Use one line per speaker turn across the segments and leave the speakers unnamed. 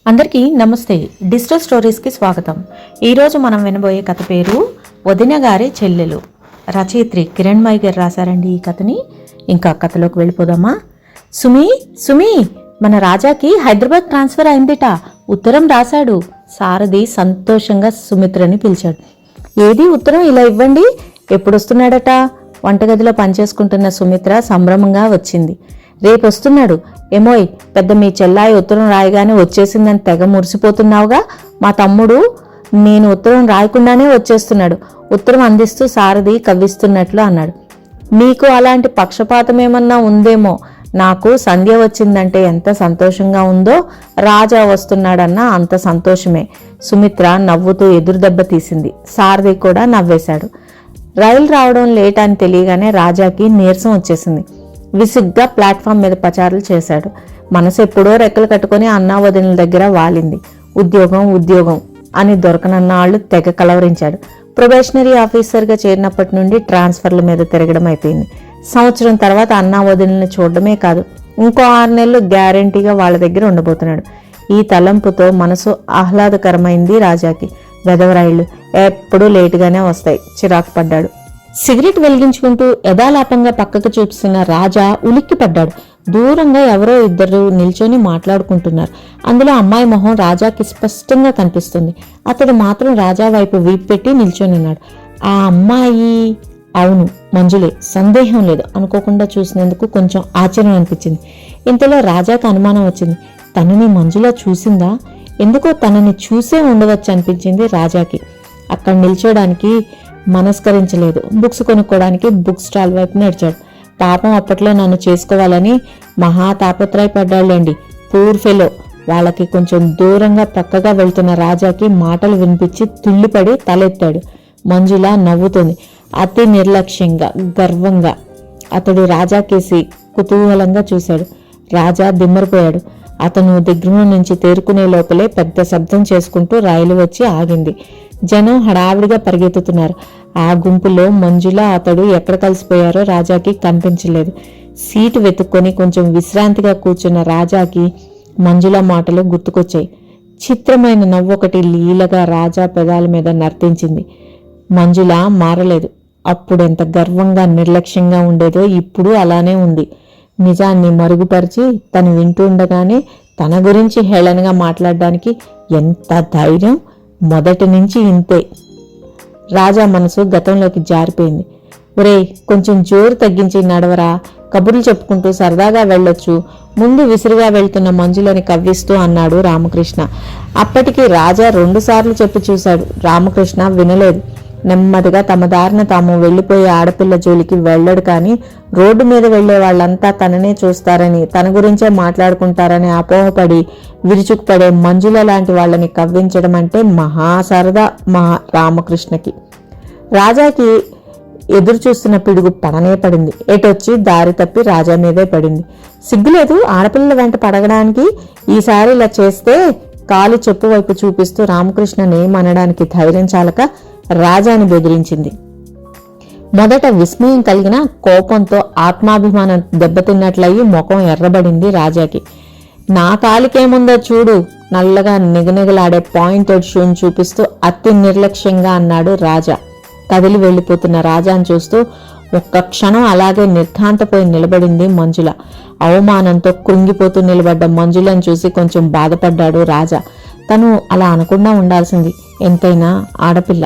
అందరికీ నమస్తే. డిజిటల్ స్టోరీస్కి స్వాగతం. ఈరోజు మనం వినబోయే కథ పేరు వదిన గారి చెల్లెలు. రచయిత్రి కిరణ్మయి గారు రాశారండి ఈ కథని. ఇంకా కథలోకి వెళ్ళిపోదామా? సుమి మన రాజాకి హైదరాబాద్ ట్రాన్స్ఫర్ అయిందిట, ఉత్తరం రాశాడు. సారథి సంతోషంగా సుమిత్రని పిలిచాడు. ఏది ఉత్తరం, ఇలా ఇవ్వండి. ఎప్పుడొస్తున్నాడట? వంటగదిలో పనిచేసుకుంటున్న సుమిత్ర సంభ్రమంగా వచ్చింది. రేపు వస్తున్నాడు. ఏమోయ్, పెద్ద మీ చెల్లాయి ఉత్తరం రాయగానే వచ్చేసిందని తెగ మురిసిపోతున్నావుగా. మా తమ్ముడు నేను ఉత్తరం రాయకుండానే వచ్చేస్తున్నాడు. ఉత్తరం అందిస్తూ సారథి కవ్విస్తున్నట్లు అన్నాడు. నీకు అలాంటి పక్షపాతం ఏమన్నా ఉందేమో. నాకు సంధ్య వచ్చిందంటే ఎంత సంతోషంగా ఉందో, రాజా వస్తున్నాడన్నా అంత సంతోషమే. సుమిత్ర నవ్వుతూ ఎదురుదెబ్బ తీసింది. సారథి కూడా నవ్వేశాడు. రైలు రావడం లేట్ అని తెలియగానే రాజాకి నీరసం వచ్చేసింది. విసుగ్గా ప్లాట్ఫామ్ మీద పచారులు చేశాడు. మనసు ఎప్పుడో రెక్కలు కట్టుకుని అన్నా వదినల దగ్గర వాలింది. ఉద్యోగం అని దొరకనన్నాళ్ళు తెగ కలవరించాడు. ప్రొబేషనరీ ఆఫీసర్గా చేరినప్పటి నుండి ట్రాన్స్ఫర్ల మీద తిరగడం అయిపోయింది. సంవత్సరం తర్వాత అన్నా వదినల్ని చూడడమే కాదు, ఇంకో 6 నెలలు గ్యారంటీగా వాళ్ళ దగ్గర ఉండబోతున్నాడు. ఈ తలంపుతో మనసు ఆహ్లాదకరమైంది రాజాకి. వెధవరాయిళ్లు ఎప్పుడూ లేటుగానే వస్తాయి. చిరాకు పడ్డాడు. సిగరెట్ వెలిగించుకుంటూ యథాలాపంగా పక్కకు చూపిస్తున్న రాజా ఉలిక్కి పడ్డాడు. దూరంగా ఎవరో ఇద్దరు నిల్చొని మాట్లాడుకుంటున్నారు. అందులో అమ్మాయి మొహం రాజాకి స్పష్టంగా కనిపిస్తుంది. అతడు మాత్రం రాజా వైపు వీపు పెట్టి నిల్చొనిన్నాడు. ఆ అమ్మాయి? అవును, మంజులే, సందేహం లేదు. అనుకోకుండా చూసినందుకు కొంచెం ఆశ్చర్యం అనిపించింది. ఇంతలో రాజాకి అనుమానం వచ్చింది. తనని మంజుల చూసిందా? ఎందుకో తనని చూసే ఉండవచ్చు అనిపించింది రాజాకి. అక్కడ నిల్చోడానికి మనస్కరించలేదు. బుక్స్ కొనుక్కోవడానికి బుక్ స్టాల్ వైపు నడిచాడు. పాపం అప్పట్లో నన్ను చేసుకోవాలని మహా తాపత్రయపడ్డాళ్ళండి. Poor fellow. వాళ్ళకి కొంచెం దూరంగా పక్కగా వెళ్తున్న రాజాకి మాటలు వినిపించి తుళ్ళిపడి తలెత్తాడు. మంజుల నవ్వుతుంది, అతి నిర్లక్ష్యంగా, గర్వంగా. అతడు రాజా కేసి కుతూహలంగా చూశాడు. రాజా దిమ్మరిపోయాడు. అతను దిగ్గున నుంచి తేరుకునే లోపలే పెద్ద శబ్దం చేసుకుంటూ రైలు వచ్చి ఆగింది. జనం హడావిడిగా పరిగెత్తుతున్నారు. ఆ గుంపులో మంజుల అతడు ఎక్కడ కలిసిపోయారో రాజాకి కనిపించలేదు. సీటు వెతుక్కొని కొంచెం విశ్రాంతిగా కూర్చున్న రాజాకి మంజుల మాటలు గుర్తుకొచ్చాయి. చిత్రమైన నవ్వొకటి లీలగా రాజా పెదాల మీద నర్తించింది. మంజుల మారలేదు. అప్పుడెంత గర్వంగా నిర్లక్ష్యంగా ఉండేదో ఇప్పుడు అలానే ఉంది. నిజాన్ని మరుగుపరిచి తను వింటూ ఉండగానే తన గురించి హేళనగా మాట్లాడడానికి ఎంత ధైర్యం! మొదటి నుంచి ఇంతే. రాజా మనసు గతంలోకి జారిపోయింది. ఒరేయ్, కొంచెం జోరు తగ్గించి నడవరా, కబుర్లు చెప్పుకుంటూ సరదాగా వెళ్ళొచ్చు, ముందు విసురుగా వెళ్తున్న మంజులని కవ్విస్తూ అన్నాడు రామకృష్ణ. అప్పటికి రాజా 2 సార్లు చెప్పి చూశాడు. రామకృష్ణ వినలేదు. నెమ్మదిగా తమ దారిన తాము వెళ్లిపోయే ఆడపిల్ల జోలికి వెళ్ళడు. కానీ రోడ్డు మీద వెళ్లే వాళ్ళంతా తననే చూస్తారని, తన గురించే మాట్లాడుకుంటారని అపోహపడి విరుచుకుపడే మంజుల లాంటి వాళ్ళని కవ్వించడం అంటే మహా సరదా రామకృష్ణకి. రాజాకి ఎదురు చూస్తున్న పిడుగు పడనే పడింది. ఎటొచ్చి దారి తప్పి రాజా మీదే పడింది. సిగ్గులేదు ఆడపిల్లల వెంట పడగడానికి? ఈసారి ఇలా చేస్తే కాలు చెప్పు వైపు చూపిస్తూ రామకృష్ణనేమనడానికి ధైర్యం చాలక రాజాని బెదిరించింది. మొదట విస్మయం కలిగిన కోపంతో ఆత్మాభిమానం దెబ్బతిన్నట్లయి ముఖం ఎర్రబడింది రాజాకి. నా కాలికేముందో చూడు, నల్లగా నిగనిగలాడే పాయింటెడ్ షూని చూపిస్తూ అతి నిర్లక్ష్యంగా అన్నాడు రాజా. కదిలి వెళ్లిపోతున్న రాజాను చూస్తూ ఒక్క క్షణం అలాగే నిర్ఘాంతపోయి నిలబడింది మంజుల. అవమానంతో కృంగిపోతూ నిలబడ్డ మంజులను చూసి కొంచెం బాధపడ్డాడు రాజా. తను అలా అనకుండా ఉండాల్సింది. ఎంతైనా ఆడపిల్ల.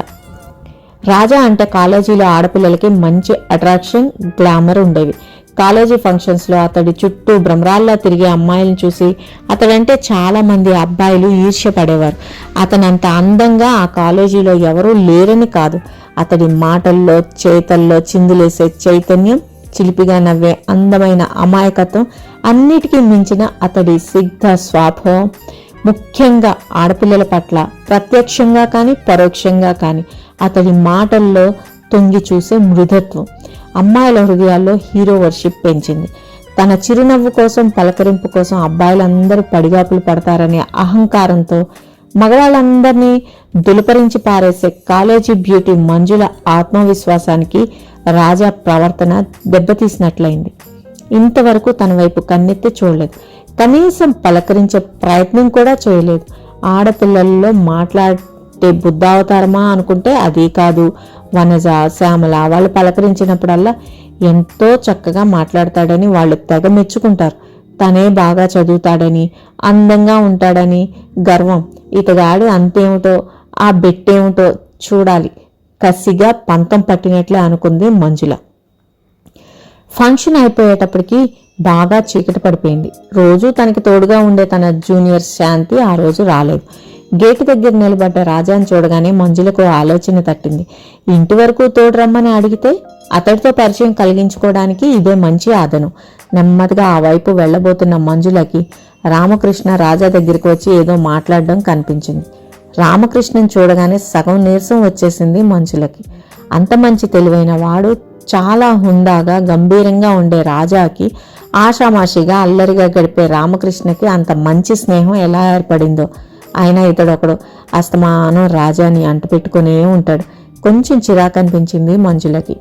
రాజా అంటే కాలేజీలో ఆడపిల్లలకి మంచి అట్రాక్షన్, గ్లామర్ ఉండేవి. కాలేజీ ఫంక్షన్స్లో అతడి చుట్టూ భ్రమరాల్లా తిరిగే అమ్మాయిలను చూసి అతడంటే చాలా మంది అబ్బాయిలు ఈర్ష్యపడేవారు. అతనంత అందంగా ఆ కాలేజీలో ఎవరూ లేరని కాదు. అతడి మాటల్లో, చేతల్లో చిందులేసే చైతన్యం, చిలిపిగా నవ్వే అందమైన అమాయకత్వం, అన్నిటికీ మించిన అతడి సిగ్ధ స్వభావం, ముఖ్యంగా ఆడపిల్లల పట్ల ప్రత్యక్షంగా కానీ పరోక్షంగా కానీ అతడి మాటల్లో తొంగి చూసే మృదుత్వం అమ్మాయిల హృదయాల్లో హీరో వర్షిప్ పెంచింది. తన చిరునవ్వు కోసం, పలకరింపు కోసం అబ్బాయిలందరూ పడిగాపులు పడతారనే అహంకారంతో మగవాళ్ళందరినీ దులపరించి పారేసే కాలేజీ బ్యూటీ మంజుల ఆత్మవిశ్వాసానికి రాజా ప్రవర్తన దెబ్బతీసినట్లయింది. ఇంతవరకు తన వైపు కన్నెత్తి చూడలేదు. కనీసం పలకరించే ప్రయత్నం కూడా చేయలేదు. ఆడపిల్లల్లో మాట్లాడే బుద్ధావతారమా అనుకుంటే అది కాదు. వనజ, శ్యామల వాళ్ళు పలకరించినప్పుడల్లా ఎంతో చక్కగా మాట్లాడతాడని వాళ్ళు తెగ మెచ్చుకుంటారు. తనే బాగా చదువుతాడని, అందంగా ఉంటాడని గర్వం. ఇతగాడి అంతేమిటో, ఆ బెట్టేమిటో చూడాలి కసిగా పంతం పట్టినట్లే అనుకుంది మంజుల. ఫంక్షన్ అయిపోయేటప్పటికి బాగా చీకటి పడిపోయింది. రోజు తనకి తోడుగా ఉండే తన జూనియర్ శాంతి ఆ రోజు రాలేదు. గేటు దగ్గర నిలబడ్డ రాజాని చూడగానే మంజులకు ఆలోచన తట్టింది. ఇంటి వరకు తోడు రమ్మని అడిగితే అతడితో పరిచయం కలిగించుకోవడానికి ఇదే మంచి ఆదను. నెమ్మదిగా ఆ వైపు వెళ్లబోతున్న మంజులకి రామకృష్ణ రాజా దగ్గరికి వచ్చి ఏదో మాట్లాడడం కనిపించింది. రామకృష్ణని చూడగానే సగం నీరసం వచ్చేసింది మంజులకి. అంత మంచి తెలివైన వాడు చాలా హుందాగా గంభీరంగా ఉండే రాజాకి ఆషామాషిగా అల్లరిగా గడిపే రామకృష్ణకి అంత మంచి స్నేహం ఎలా ఏర్పడిందో. అయినా ఇతడొకడు అస్తమానం రాజాని అంటుపెట్టుకునే ఉంటాడు. కొంచెం చిరాకు అనిపించింది మంజులకి.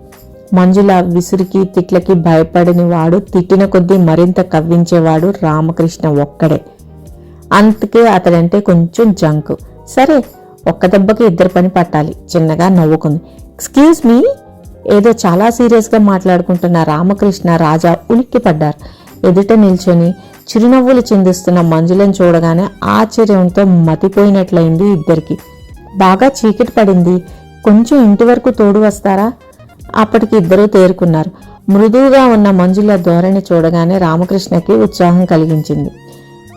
మంజుల విసురికి తిట్లకి భయపడిన వాడు, తిట్టిన కొద్దీ మరింత కవ్వించేవాడు రామకృష్ణ ఒక్కడే. అందుకే అతడంటే కొంచెం జంకు. సరే, ఒక్క దెబ్బకి ఇద్దరు పని పట్టాలి. చిన్నగా నవ్వుకుంది. ఎక్స్క్యూజ్ మీ, ఏదో చాలా సీరియస్గా మాట్లాడుకుంటున్న రామకృష్ణ రాజా ఉలిక్కి పడ్డారు. ఎదుట నిల్చొని చిరునవ్వులు చిందిస్తున్న మంజులను చూడగానే ఆశ్చర్యంతో మతిపోయినట్లయింది ఇద్దరికి. బాగా చీకటి పడింది, కొంచెం ఇంటి వరకు తోడు వస్తారా? అప్పటికి ఇద్దరూ తేరుకున్నారు. మృదువుగా ఉన్న మంజుల ధోరణి చూడగానే రామకృష్ణకి ఉత్సాహం కలిగించింది.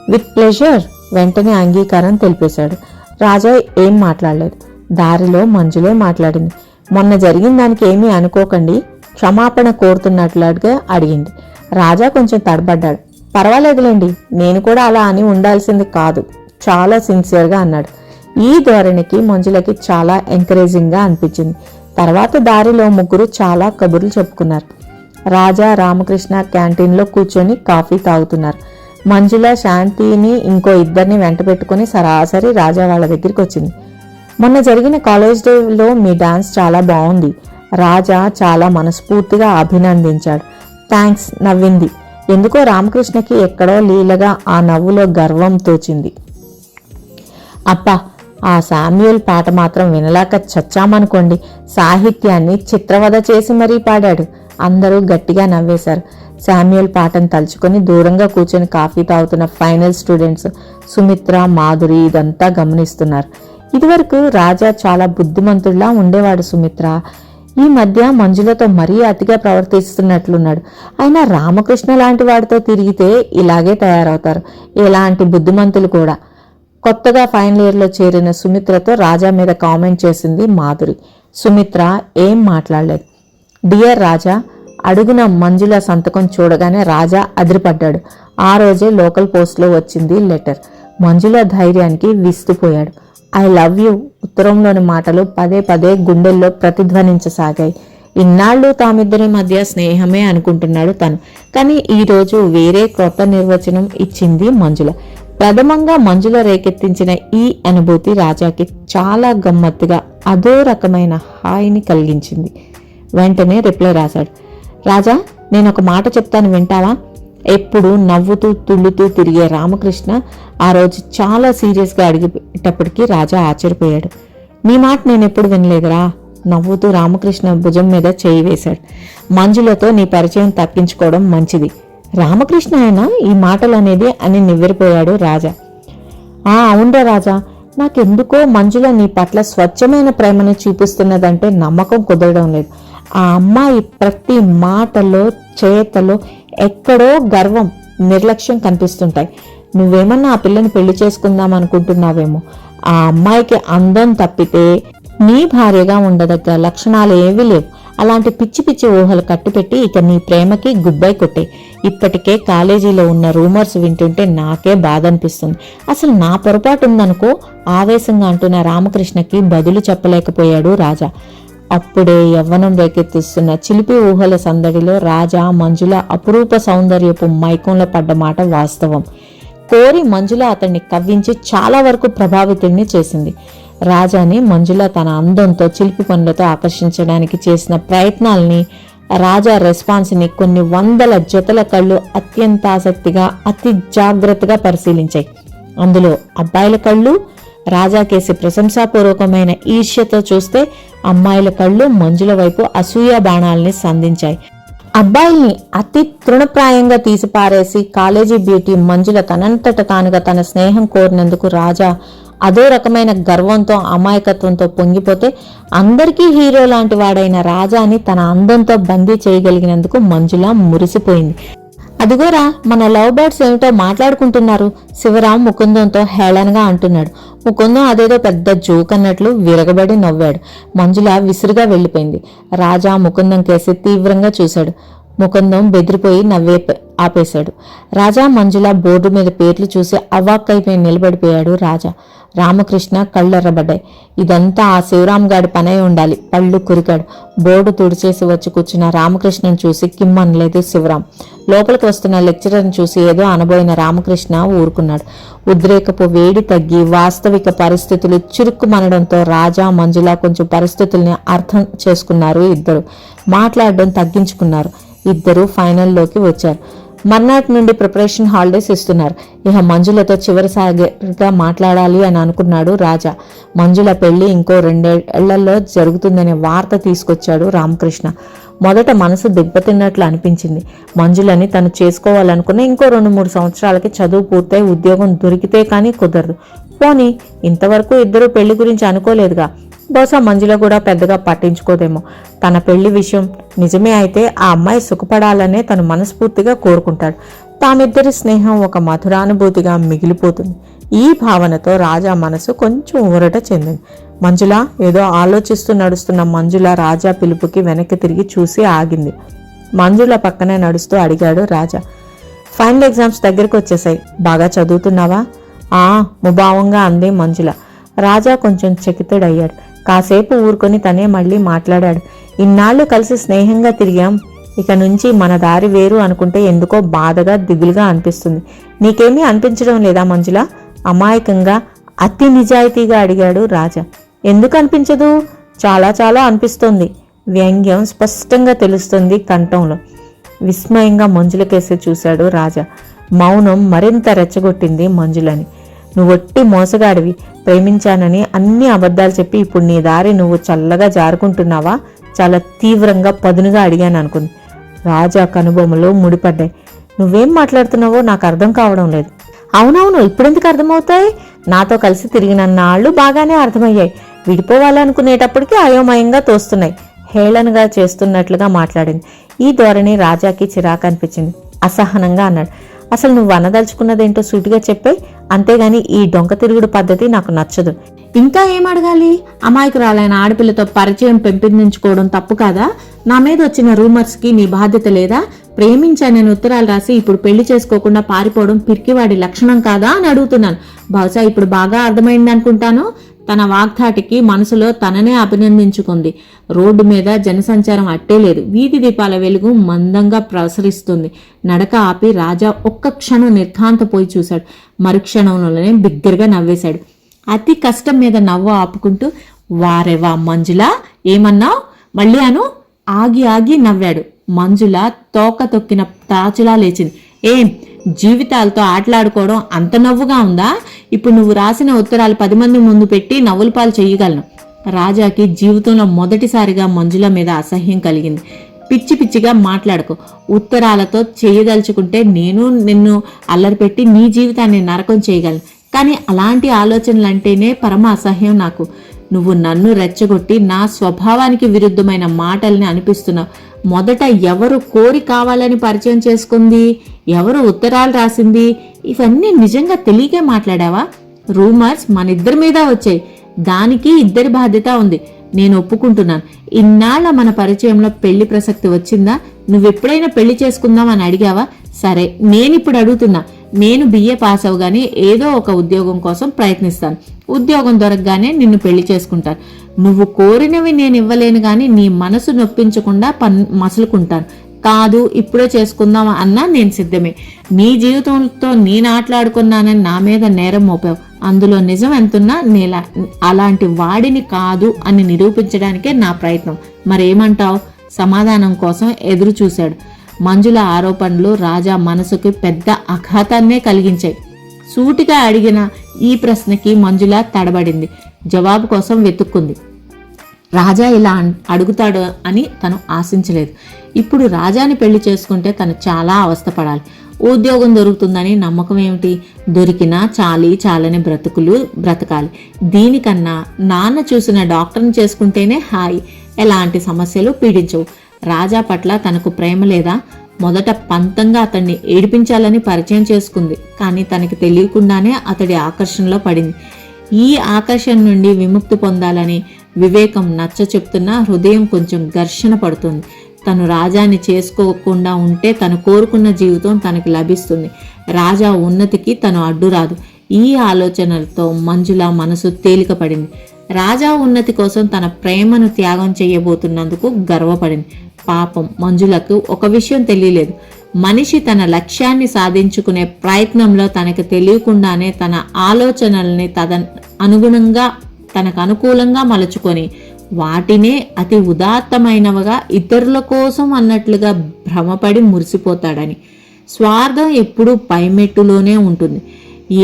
విత్ ప్లెజర్, వెంటనే అంగీకారం తెలిపేశాడు. రాజా ఏం మాట్లాడలేదు. దారిలో మంజులే మాట్లాడింది. మొన్న జరిగిన దానికి ఏమీ అనుకోకండి, క్షమాపణ కోరుతున్నట్లుగా అడిగింది. రాజా కొంచెం తడబడ్డాడు. పర్వాలేదులేండి, నేను కూడా అలా అని ఉండాల్సింది కాదు, చాలా సిన్సియర్గా అన్నాడు. ఈ ధోరణికి మంజులకి చాలా ఎంకరేజింగ్గా అనిపించింది. తర్వాత దారిలో ముగ్గురు చాలా కబుర్లు చెప్పుకున్నారు. రాజా, రామకృష్ణ క్యాంటీన్లో కూర్చొని కాఫీ తాగుతున్నారు. మంజుల శాంతిని ఇంకో ఇద్దరిని వెంట పెట్టుకుని సరాసరి రాజా వాళ్ళ దగ్గరికి వచ్చింది. మొన్న జరిగిన కాలేజ్ డేలో మీ డాన్స్ చాలా బాగుంది. రాజా చాలా మనస్ఫూర్తిగా అభినందించాడు. థ్యాంక్స్, నవ్వింది. ఎందుకో రామకృష్ణకి ఎక్కడో లీలగా ఆ నవ్వులో గర్వం తోచింది. అబ్బా, ఆ శామ్యూల్ పాట మాత్రం వినలేక చచ్చామనుకోండి. సాహిత్యాన్ని చిత్రవధ చేసి మరీ పాడాడు. అందరూ గట్టిగా నవ్వేశారు. శామ్యూల్ పాటను తలుచుకొని దూరంగా కూర్చొని కాఫీ తాగుతున్న ఫైనల్ స్టూడెంట్స్ సుమిత్ర, మాధురి ఇదంతా గమనిస్తున్నారు. ఇదివరకు రాజా చాలా బుద్ధిమంతుడిలా ఉండేవాడు సుమిత్ర. ఈ మధ్య మంజులతో మరీ అతిగా ప్రవర్తిస్తున్నట్లున్నాడు. అయినా రామకృష్ణ లాంటి వాడితో తిరిగితే ఇలాగే తయారవుతారు ఎలాంటి బుద్ధిమంతులు కూడా. కొత్తగా ఫైనల్ ఇయర్లో చేరిన సుమిత్రతో రాజా మీద కామెంట్ చేసింది మాధురి. సుమిత్ర ఏం మాట్లాడలేదు. డియర్ రాజా, అడుగున మంజుల సంతకం చూడగానే రాజా అదిరిపడ్డాడు. ఆ రోజే లోకల్ పోస్ట్లో వచ్చింది లెటర్. మంజుల ధైర్యానికి విస్తుపోయాడు. ఐ లవ్ యూ ఉత్తరంలోని మాటలు పదే పదే గుండెల్లో ప్రతిధ్వనించసాగాయి. ఇన్నాళ్ళు తామిద్దరి మధ్య స్నేహమే అనుకుంటున్నాడు తను. కానీ ఈరోజు వేరే కొత్త నిర్వచనం ఇచ్చింది మంజుల. ప్రథమంగా మంజుల రేకెత్తించిన ఈ అనుభూతి రాజాకి చాలా గమ్మత్తుగా అదో రకమైన హాయిని కలిగించింది. వెంటనే రిప్లై రాశాడు. రాజా, నేను ఒక మాట చెప్తాను, వింటావా? ఎప్పుడు నవ్వుతూ తుళ్ళుతూ తిరిగే రామకృష్ణ ఆ రోజు చాలా సీరియస్గా అడిగేటప్పటికీ రాజా ఆశ్చర్యపోయాడు. నీ మాట నేను ఎప్పుడు వినలేదురా. నవ్వుతూ రామకృష్ణ భుజం మీద చేయి వేశాడు. మంజులతో నీ పరిచయం తప్పించుకోవడం మంచిది. రామకృష్ణ అయినా ఈ మాటలు అనేది అని నివ్వెరపోయాడు రాజా. అవునరా రాజా, నాకెందుకో మంజుల నీ పట్ల స్వచ్ఛమైన ప్రేమను చూపిస్తున్నదంటే నమ్మకం కుదరడం లేదు. ఆ అమ్మాయి ప్రతి మాటలో చేతలో ఎక్కడో గర్వం, నిర్లక్ష్యం కనిపిస్తుంటాయి. నువ్వేమన్నా ఆ పిల్లని పెళ్లి చేసుకుందాం అనుకుంటున్నావేమో. ఆ అమ్మాయికి అందం తప్పితే నీ భార్యగా ఉండదగ్గ లక్షణాలు ఏవీ లేవు. అలాంటి పిచ్చి పిచ్చి ఊహలు కట్టిపెట్టి ఇక నీ ప్రేమకి గుడ్ బై కొట్టే. ఇప్పటికే కాలేజీలో ఉన్న రూమర్స్ వింటుంటే నాకే బాధ అనిపిస్తుంది. అసలు నా పొరపాటు ఉందనుకో, ఆవేశంగా అంటున్న రామకృష్ణకి బదులు చెప్పలేకపోయాడు రాజా. అప్పుడే యవ్వనం రేకెత్తిస్తున్న చిలిపి ఊహల సందడిలో రాజా మంజుల అపురూప సౌందర్యపు మైకంలో పడ్డ మాట వాస్తవం. కోరి మంజుల అతన్ని కవ్వించి చాలా వరకు ప్రభావితుడిని చేసింది. రాజాని మంజుల తన అందంతో చిలిపి పనులతో ఆకర్షించడానికి చేసిన ప్రయత్నాల్ని రాజా రెస్పాన్స్ని కొన్ని వందల జతల కళ్ళు అత్యంత ఆసక్తిగా అతి జాగ్రత్తగా పరిశీలించాయి. అందులో అబ్బాయిల కళ్ళు రాజాకేసి ప్రశంసాపూర్వకమైన ఈర్ష్యతో చూస్తే, అమ్మాయిల కళ్ళు మంజుల వైపు అసూయ బాణాలని సంధించాయి. అబ్బాయిల్ని అతి తృణప్రాయంగా తీసిపారేసి కాలేజీ బ్యూటీ మంజుల తనంతట తానుగా తన స్నేహం కోరినందుకు రాజా అదో రకమైన గర్వంతో అమాయకత్వంతో పొంగిపోతే, అందరికీ హీరో లాంటి వాడైన రాజాని తన అందంతో బందీ చేయగలిగినందుకు మంజుల మురిసిపోయింది. అదిగోరా మన లవ్ బర్డ్స్ ఏమిటో మాట్లాడుకుంటున్నారు, శివరాం ముకుందంతో హేళనగా అంటున్నాడు. ముకుందం అదేదో పెద్ద జోక్ అన్నట్లు విరగబడి నవ్వాడు. మంజుల విసురుగా వెళ్లిపోయింది. రాజా ముకుందం కేసి తీవ్రంగా చూశాడు. ముకుందం బెదిరిపోయి నవ్వే ఆపేశాడు. రాజా మంజుల బోర్డు మీద పేర్లు చూసి అవాక్కైపోయి నిలబడిపోయాడు రాజా. రామకృష్ణ కళ్ళెర్రబడ్డాయి. ఇదంతా ఆ శివరాం గాడి పనై ఉండాలి. పళ్ళు కురికాడు. బోర్డు తుడిచేసి వచ్చి కూర్చున్న రామకృష్ణను చూసి కిమ్మనలేదు శివరాం. లోపలికి వస్తున్న లెక్చరర్ని చూసి ఏదో అనబోయిన రామకృష్ణ ఊరుకున్నాడు. ఉద్రేకపు వేడి తగ్గి వాస్తవిక పరిస్థితులు చురుక్కుమనడంతో రాజా మంజుల కొంచెం పరిస్థితుల్ని అర్థం చేసుకున్నారు. ఇద్దరు మాట్లాడడం తగ్గించుకున్నారు. ఇద్దరు ఫైనల్లోకి వచ్చారు. మర్నాటి నుండి ప్రిపరేషన్ హాలిడేస్ ఇస్తున్నారు. ఇక మంజులతో చివరిసారిగా మాట్లాడాలి అని అనుకున్నాడు రాజా. మంజుల పెళ్లి ఇంకో 2 ఏళ్లలో జరుగుతుందనే వార్త తీసుకొచ్చాడు రామకృష్ణ. మొదట మనసు దెబ్బతిన్నట్లు అనిపించింది. మంజులని తను చేసుకోవాలనుకున్న ఇంకో 2-3 సంవత్సరాలకి చదువు పూర్తయి ఉద్యోగం దొరికితే కానీ కుదరదు. పోనీ ఇంతవరకు ఇద్దరు పెళ్లి గురించి అనుకోలేదుగా. బహుశా మంజుల కూడా పెద్దగా పట్టించుకోదేమో. తన పెళ్లి విషయం నిజమే అయితే ఆ అమ్మాయి సుఖపడాలనే తను మనస్ఫూర్తిగా కోరుకుంటాడు. తామిద్దరి స్నేహం ఒక మధురానుభూతిగా మిగిలిపోతుంది. ఈ భావనతో రాజా మనసు కొంచెం ఊరట చెందింది. మంజుల ఏదో ఆలోచిస్తూ నడుస్తున్న మంజుల రాజా పిలుపుకి వెనక్కి తిరిగి చూసి ఆగింది. మంజుల పక్కనే నడుస్తూ అడిగాడు రాజా. ఫైనల్ ఎగ్జామ్స్ దగ్గరికి వచ్చేసాయి, బాగా చదువుతున్నావా? ముభావంగా అంది మంజుల. రాజా కొంచెం చకితుడయ్యాడు. కాసేపు ఊరుకొని తనే మళ్ళీ మాట్లాడాడు. ఇన్నాళ్ళు కలిసి స్నేహంగా తిరిగాం, ఇక నుంచి మన దారి వేరు అనుకుంటే ఎందుకో బాధగా దిగులుగా అనిపిస్తుంది. నీకేమీ అనిపించడం లేదా మంజుల? అమాయకంగా అతి నిజాయితీగా అడిగాడు రాజా. ఎందుకు అనిపించదు? చాలా చాలా అనిపిస్తోంది. వ్యంగ్యం స్పష్టంగా తెలుస్తుంది కంఠంలో. విస్మయంగా మంజుల కేసి చూశాడు రాజా. మౌనం మరింత రెచ్చగొట్టింది మంజులని. నువ్వొట్టి మోసగాడివి, ప్రేమించానని అన్ని అబద్ధాలు చెప్పి ఇప్పుడు నీ దారి నువ్వు చల్లగా జారుకుంటున్నావా? చాలా తీవ్రంగా పదునుగా అడిగాను అనుకుంది. రాజా కనుబొమ్మలు ముడిపడ్డాయి. నువ్వేం మాట్లాడుతున్నావో నాకు అర్థం కావడం లేదు. అవునవును, ఇప్పుడెందుకు అర్థమవుతాయి? నాతో కలిసి తిరిగినన్నాళ్ళు బాగానే అర్థమయ్యాయి. విడిపోవాలనుకునేటప్పటికీ అయోమయంగా తోస్తున్నాయి. హేళనగా చేస్తున్నట్లుగా మాట్లాడింది. ఈ ధోరణి రాజాకి చిరాకు అనిపించింది. అసహనంగా అన్నాడు. అసలు నువ్వు అనదలుచుకున్నదేంటో సూటిగా చెప్పాయి, అంతేగాని ఈ డొంక తిరుగుడు పద్ధతి నాకు నచ్చదు. ఇంకా ఏం అడగాలి? అమాయకురాలైన ఆడపిల్లతో పరిచయం పెంపొందించుకోవడం తప్పు కాదా? నా మీద వచ్చిన రూమర్స్కి నీ బాధ్యత లేదా? ప్రేమించానని ఉత్తరాలు రాసి ఇప్పుడు పెళ్లి చేసుకోకుండా పారిపోవడం పిరికివాడి లక్షణం కాదా అని అడుగుతున్నాను. బహుశా ఇప్పుడు బాగా అర్థమైంది అనుకుంటాను. తన వాగ్ధాటికి మనసులో తననే అభినందించుకుంది. రోడ్డు మీద జనసంచారం అట్టేలేదు. వీధి దీపాల వెలుగు మందంగా ప్రసరిస్తుంది. నడక ఆపి రాజా ఒక్క క్షణం నిర్ఘాంతపోయి చూశాడు. మరుక్షణంలోనే బిగ్గరగా నవ్వేశాడు. అతి కష్టం మీద నవ్వు ఆపుకుంటూ, వారెవా మంజుల, ఏమన్నావు మళ్ళీ అను. ఆగి ఆగి నవ్వాడు. మంజుల తోక తొక్కిన తాచులా లేచింది. ఏం జీవితాలతో ఆటలాడుకోవడం అంత నవ్వుగా ఉందా? ఇప్పుడు నువ్వు రాసిన ఉత్తరాలు 10 మంది ముందు పెట్టి నవ్వుల పాలు చెయ్యగలను. రాజాకి జీవితంలో మొదటిసారిగా మంజుల మీద అసహ్యం కలిగింది. పిచ్చి పిచ్చిగా మాట్లాడుకో. ఉత్తరాలతో చేయదలుచుకుంటే నేను నిన్ను అల్లరిపెట్టి నీ జీవితాన్ని నరకం చేయగలను. కానీ అలాంటి ఆలోచనలంటేనే పరమ అసహ్యం నాకు. నువ్వు నన్ను రెచ్చగొట్టి నా స్వభావానికి విరుద్ధమైన మాటల్ని అనిపిస్తున్నావు. మొదట ఎవరు కోరి కావాలని పరిచయం చేసుకుంది? ఎవరు ఉత్తరాలు రాసింది? ఇవన్నీ నిజంగా తెలియకే మాట్లాడావా? రూమర్స్ మన ఇద్దరి మీద వచ్చాయి. దానికి ఇద్దరి బాధ్యత ఉంది. నేను ఒప్పుకుంటున్నాను. ఇన్నాళ్ళ మన పరిచయంలో పెళ్లి ప్రసక్తి వచ్చిందా? నువ్వెప్పుడైనా పెళ్లి చేసుకుందాం అని అడిగావా? సరే, నేనిప్పుడు అడుగుతున్నా. నేను BA పాస్ అవగానే ఏదో ఒక ఉద్యోగం కోసం ప్రయత్నిస్తాను. ఉద్యోగం దొరకగానే నిన్ను పెళ్లి చేసుకుంటాను. నువ్వు కోరినవి నేను ఇవ్వలేను గాని నీ మనసు నొప్పించకుండా మసులుకుంటాను. కాదు, ఇప్పుడే చేసుకుందాం అన్నా నేను సిద్ధమే. నీ జీవితంతో నేను ఆటలాడుకున్నానని నా మీద నేరం మోపావు. అందులో నిజం ఎంతున్నా అలాంటి వాడిని కాదు అని నిరూపించడానికే నా ప్రయత్నం. మరేమంటావు? సమాధానం కోసం ఎదురు చూశాడు. మంజుల ఆరోపణలు రాజా మనసుకి పెద్ద ఆఘాతాన్నే కలిగించాయి. సూటిగా అడిగిన ఈ ప్రశ్నకి మంజుల తడబడింది. జవాబు కోసం వెతుక్కుంది. రాజా ఇలా అడుగుతాడు అని తను ఆశించలేదు. ఇప్పుడు రాజాని పెళ్లి చేసుకుంటే తను చాలా అవస్థపడాలి. ఉద్యోగం దొరుకుతుందని నమ్మకం ఏమిటి? దొరికినా చాలని బ్రతుకులు బ్రతకాలి. దీనికన్నా నాన్న చూసిన డాక్టర్ని చేసుకుంటేనే హాయి. ఎలాంటి సమస్యలు పీడించవు. రాజా పట్ల తనకు ప్రేమ లేదా? మొదట పంతంగా అతన్ని ఏడిపించాలని పరిచయం చేసుకుంది. కానీ తనకి తెలియకుండానే అతడి ఆకర్షణలో పడింది. ఈ ఆకర్షణ నుండి విముక్తి పొందాలని వివేకం నచ్చ చెప్తున్నా హృదయం కొంచెం ఘర్షణ పడుతుంది. తను రాజాని చేసుకోకుండా ఉంటే తను కోరుకున్న జీవితం తనకి లభిస్తుంది. రాజా ఉన్నతికి తను అడ్డురాదు. ఈ ఆలోచనలతో మంజుల మనసు తేలికపడింది. రాజా ఉన్నతి కోసం తన ప్రేమను త్యాగం చేయబోతున్నందుకు గర్వపడింది. పాపం మంజులకు ఒక విషయం తెలియలేదు. మనిషి తన లక్ష్యాన్ని సాధించుకునే ప్రయత్నంలో తనకు తెలియకుండానే తన ఆలోచనల్ని తనకు అనుకూలంగా మలుచుకొని వాటినే అతి ఉదాత్తమైనవిగా ఇతరుల కోసం అన్నట్లుగా భ్రమపడి మురిసిపోతాడని. స్వార్థం ఎప్పుడూ పైమెట్టులోనే ఉంటుంది.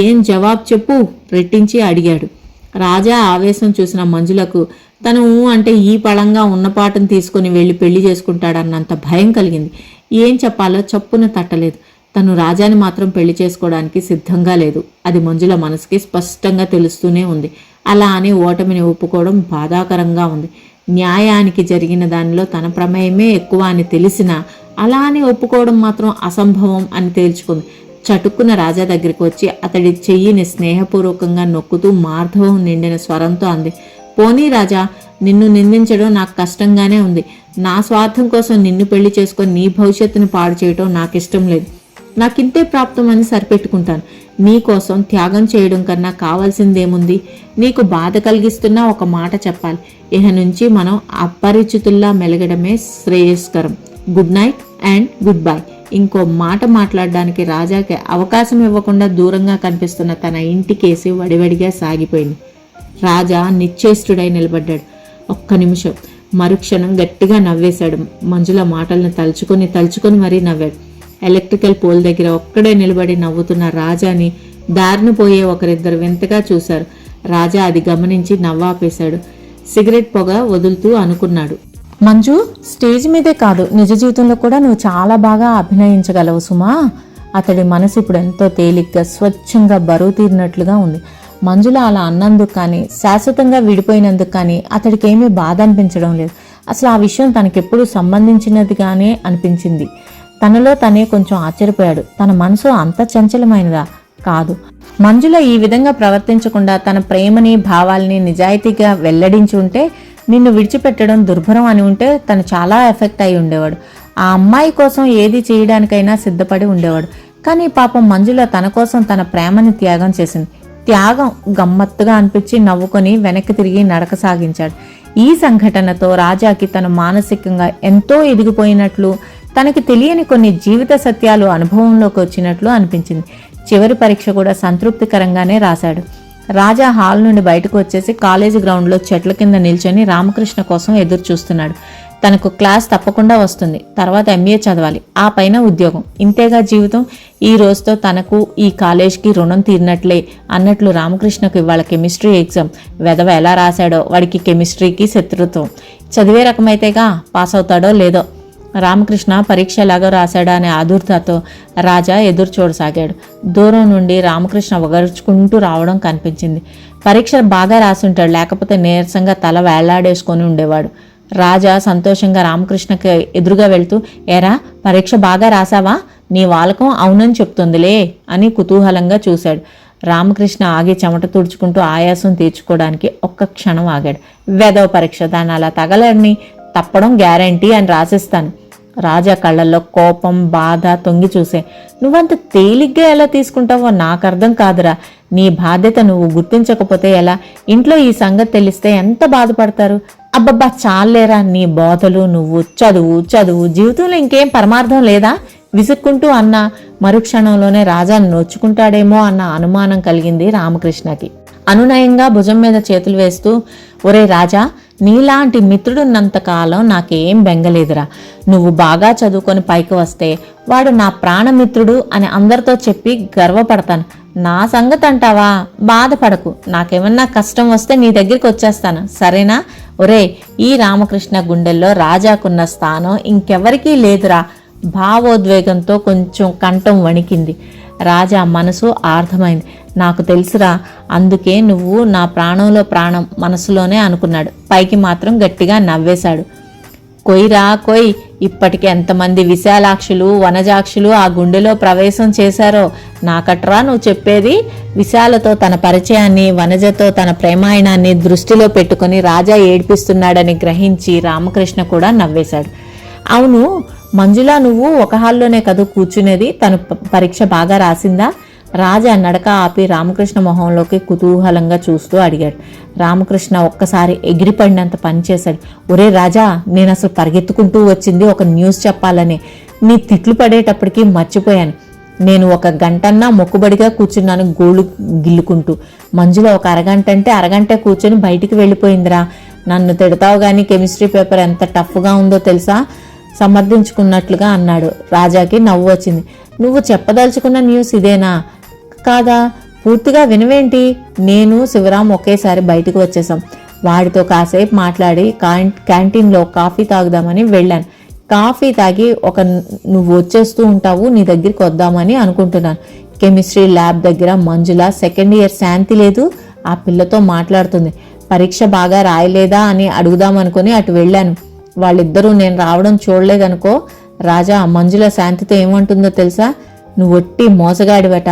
ఏం జవాబు చెప్పు రెట్టించి అడిగాడు. రాజా ఆవేశం చూసిన మంజులకు తను అంటే ఈ పళంగా ఉన్నపాటును తీసుకుని వెళ్ళి పెళ్లి చేసుకుంటాడన్నంత భయం కలిగింది. ఏం చెప్పాలో చప్పున తట్టలేదు. తను రాజాని మాత్రం పెళ్లి చేసుకోవడానికి సిద్ధంగా లేదు. అది మంజుల మనసుకి స్పష్టంగా తెలుస్తూనే ఉంది. అలా అని ఓటమిని ఒప్పుకోవడం బాధాకరంగా ఉంది. న్యాయానికి జరిగిన దానిలో తన ప్రమేయమే ఎక్కువ అని తెలిసినా అలా అని ఒప్పుకోవడం మాత్రం అసంభవం అని తేల్చుకుంది. చటుక్కున రాజా దగ్గరికి వచ్చి అతడి చెయ్యిని స్నేహపూర్వకంగా నొక్కుతూ మార్ధవం నిండిన స్వరంతో అంది, పోనీ రాజా, నిన్ను నిందించడం నాకు కష్టంగానే ఉంది. నా స్వార్థం కోసం నిన్ను పెళ్లి చేసుకొని నీ భవిష్యత్తును పాడు చేయడం నాకు ఇష్టం లేదు. నాకింతే ప్రాప్తమని సరిపెట్టుకుంటాను. నీకోసం త్యాగం చేయడం కన్నా కావాల్సిందేముంది? నీకు బాధ కలిగిస్తున్నా ఒక మాట చెప్పాలి. ఇహ నుంచి మనం అపరిచితుల్లా మెలగడమే శ్రేయస్కరం. Good night and good bye. ఇంకో మాట మాట్లాడడానికి రాజాకి అవకాశం ఇవ్వకుండా దూరంగా కనిపిస్తున్న తన ఇంటికేసి వడివడిగా సాగిపోయింది. రాజా నిశ్చేష్టుడై నిలబడ్డాడు. ఒక్క నిమిషం. మరుక్షణం గట్టిగా నవ్వేశాడు. మంజుల మాటలను తలుచుకొని మరీ నవ్వాడు. ఎలక్ట్రికల్ పోల్ దగ్గర ఒక్కడే నిలబడి నవ్వుతున్న రాజాని దారిన పోయే ఒకరిద్దరు వింతగా చూశారు. రాజా అది గమనించి నవ్వాపేశాడు. సిగరెట్ పొగ వదులుతూ అనుకున్నాడు, మంజు, స్టేజ్ మీదే కాదు నిజ జీవితంలో కూడా నువ్వు చాలా బాగా అభినయించగలవు సుమా. అతడి మనసు ఇప్పుడు ఎంతో తేలిగ్గా స్వచ్ఛంగా బరువు తీరినట్లుగా ఉంది. మంజుల అలా అన్నందుకు కానీ శాశ్వతంగా విడిపోయినందుకు కానీ అతడికి ఏమీ బాధ అనిపించడం లేదు. అసలు ఆ విషయం తనకెప్పుడు సంబంధించినదిగానే అనిపించింది. తనలో తనే కొంచెం ఆశ్చర్యపోయాడు. తన మనసు అంత చంచలమైనదా? కాదు. మంజుల ఈ విధంగా ప్రవర్తించకుండా తన ప్రేమని భావాల్ని నిజాయితీగా వెల్లడించి ఉంటే, నిన్ను విడిచిపెట్టడం దుర్భరం అని ఉంటే తను చాలా ఎఫెక్ట్ అయి ఉండేవాడు. ఆ అమ్మాయి కోసం ఏది చేయడానికైనా సిద్ధపడి ఉండేవాడు. కానీ పాపం మంజుల తన కోసం తన ప్రేమని త్యాగం చేసింది. త్యాగం గమ్మత్తుగా అనిపించి నవ్వుకొని వెనక్కి తిరిగి నడక సాగించాడు. ఈ సంఘటనతో రాజాకి తను మానసికంగా ఎంతో ఎదిగిపోయినట్లు, తనకి తెలియని కొన్ని జీవిత సత్యాలు అనుభవంలోకి వచ్చినట్లు అనిపించింది. చివరి పరీక్ష కూడా సంతృప్తికరంగానే రాశాడు. రాజా హాల్ నుండి బయటకు వచ్చేసి కాలేజీ గ్రౌండ్లో చెట్ల కింద నిల్చొని రామకృష్ణ కోసం ఎదురు చూస్తున్నాడు. తనకు క్లాస్ తప్పకుండా వస్తుంది. తర్వాత MA చదవాలి. ఆ పైన ఉద్యోగం. ఇంతేగా జీవితం. ఈ రోజుతో తనకు ఈ కాలేజ్కి రుణం తీరినట్లే అన్నట్లు రామకృష్ణకు ఇవాళ కెమిస్ట్రీ ఎగ్జామ్. వెధవ ఎలా రాశాడో, వాడికి కెమిస్ట్రీకి శత్రుత్వం. చదివే రకమైతేగా పాస్ అవుతాడో లేదో. రామకృష్ణ పరీక్ష ఎలాగో రాశాడా అనే ఆదుర్దాతో రాజా ఎదురు చూడసాగాడు. దూరం నుండి రామకృష్ణ ఒగర్చుకుంటూ రావడం కనిపించింది. పరీక్ష బాగా రాసుంటాడు, లేకపోతే నీరసంగా తల వేళ్లాడేసుకొని ఉండేవాడు. రాజా సంతోషంగా రామకృష్ణకి ఎదురుగా వెళ్తూ, ఏరా, పరీక్ష బాగా రాసావా? నీ వాలకం అవునని చెప్తుందిలే అని కుతూహలంగా చూశాడు. రామకృష్ణ ఆగి చెమట తుడుచుకుంటూ ఆయాసం తీర్చుకోవడానికి ఒక్క క్షణం ఆగాడు. వెదవ పరీక్ష, దాన్ని అలా తగలని తప్పడం గ్యారంటీ అని రాసిస్తాను. రాజా కళ్ళల్లో కోపం, బాధ తొంగి చూసే. నువ్వంత తేలిగ్గా ఎలా తీసుకుంటావో నాకు అర్థం కాదురా. నీ బాధ్యత నువ్వు గుర్తించకపోతే ఎలా? ఇంట్లో ఈ సంగతి తెలిస్తే ఎంత బాధపడతారు? అబ్బబ్బా, చాలేరా నీ బోధలు. నువ్వు చదువు, జీవితంలో ఇంకేం పరమార్థం లేదా? విసుక్కుంటూ అన్న మరుక్షణంలోనే రాజా నొచ్చుకుంటాడేమో అన్న అనుమానం కలిగింది రామకృష్ణకి. అనునయంగా భుజం మీద చేతులు వేస్తూ, ఒరే రాజా, నీలాంటి మిత్రుడున్నంతకాలం నాకేం బెంగలేదురా. నువ్వు బాగా చదువుకొని పైకి వస్తే వాడు నా ప్రాణమిత్రుడు అని అందరితో చెప్పి గర్వపడతాను. నా సంగతి అంటావా? బాధపడకు. నాకేమన్నా కష్టం వస్తే నీ దగ్గరికి వచ్చేస్తాను, సరేనా? ఒరే, ఈ రామకృష్ణ గుండెల్లో రాజాకున్న స్థానం ఇంకెవరికీ లేదురా. భావోద్వేగంతో కొంచెం కంఠం వణికింది. రాజా మనసు ఆర్ధమైంది. నాకు తెలుసురా, అందుకే నువ్వు నా ప్రాణంలో ప్రాణం మనసులోనే అనుకున్నాడు. పైకి మాత్రం గట్టిగా నవ్వేశాడు. కొయ్యరా కొయ్, ఇప్పటికి ఎంతమంది విశాలాక్షులు వనజాక్షులు ఆ గుండెలో ప్రవేశం చేశారో నాకట్రా నువ్వు చెప్పేది. విశాలతో తన పరిచయాన్ని, వనజతో తన ప్రేమాయణాన్ని దృష్టిలో పెట్టుకుని రాజా ఏడ్పిస్తున్నాడని గ్రహించి రామకృష్ణ కూడా నవ్వేశాడు. అవును మంజులా, నువ్వు ఒక హాల్లోనే కదూ కూర్చునేది? తను పరీక్ష బాగా రాసిందా? రాజా నడక ఆపి రామకృష్ణ మొహంలోకి కుతూహలంగా చూస్తూ అడిగాడు. రామకృష్ణ ఒక్కసారి ఎగిరిపడినంత పనిచేశాడు. ఒరే రాజా, నేను అసలు పరిగెత్తుకుంటూ వచ్చింది ఒక న్యూస్ చెప్పాలని. నీ తిట్లు పడేటప్పటికి మర్చిపోయాను. నేను ఒక గంటన్నా మొక్కుబడిగా కూర్చున్నాను గోళ్ళు గిల్లుకుంటూ. మంజుల ఒక అరగంట అంటే అరగంటే కూర్చొని బయటికి వెళ్ళిపోయిందిరా. నన్ను తిడతావు గానీ కెమిస్ట్రీ పేపర్ ఎంత టఫ్గా ఉందో తెలుసా? సమర్థించుకున్నట్లుగా అన్నాడు. రాజాకి నవ్వు వచ్చింది. నువ్వు చెప్పదలుచుకున్న న్యూస్ ఇదేనా? కాదా? పూర్తిగా వినవేంటి? నేను శివరాం ఒకేసారి బయటకు వచ్చేసాం. వాడితో కాసేపు మాట్లాడి క్యాంటీన్లో కాఫీ తాగుదామని వెళ్ళాను. కాఫీ తాగి నువ్వు వచ్చేస్తూ ఉంటావు, నీ దగ్గరికి వద్దామని అనుకుంటున్నాను. కెమిస్ట్రీ ల్యాబ్ దగ్గర మంజుల సెకండ్ ఇయర్ శాంతి లేదు, ఆ పిల్లతో మాట్లాడుతుంది. పరీక్ష బాగా రాయలేదా అని అడుగుదామనుకుని అటు వెళ్ళాను. వాళ్ళిద్దరూ నేను రావడం చూడలేదనుకో. రాజా, మంజుల శాంతితో ఏమంటుందో తెలుసా? నువ్వు ఒట్టి మోసగాడివట,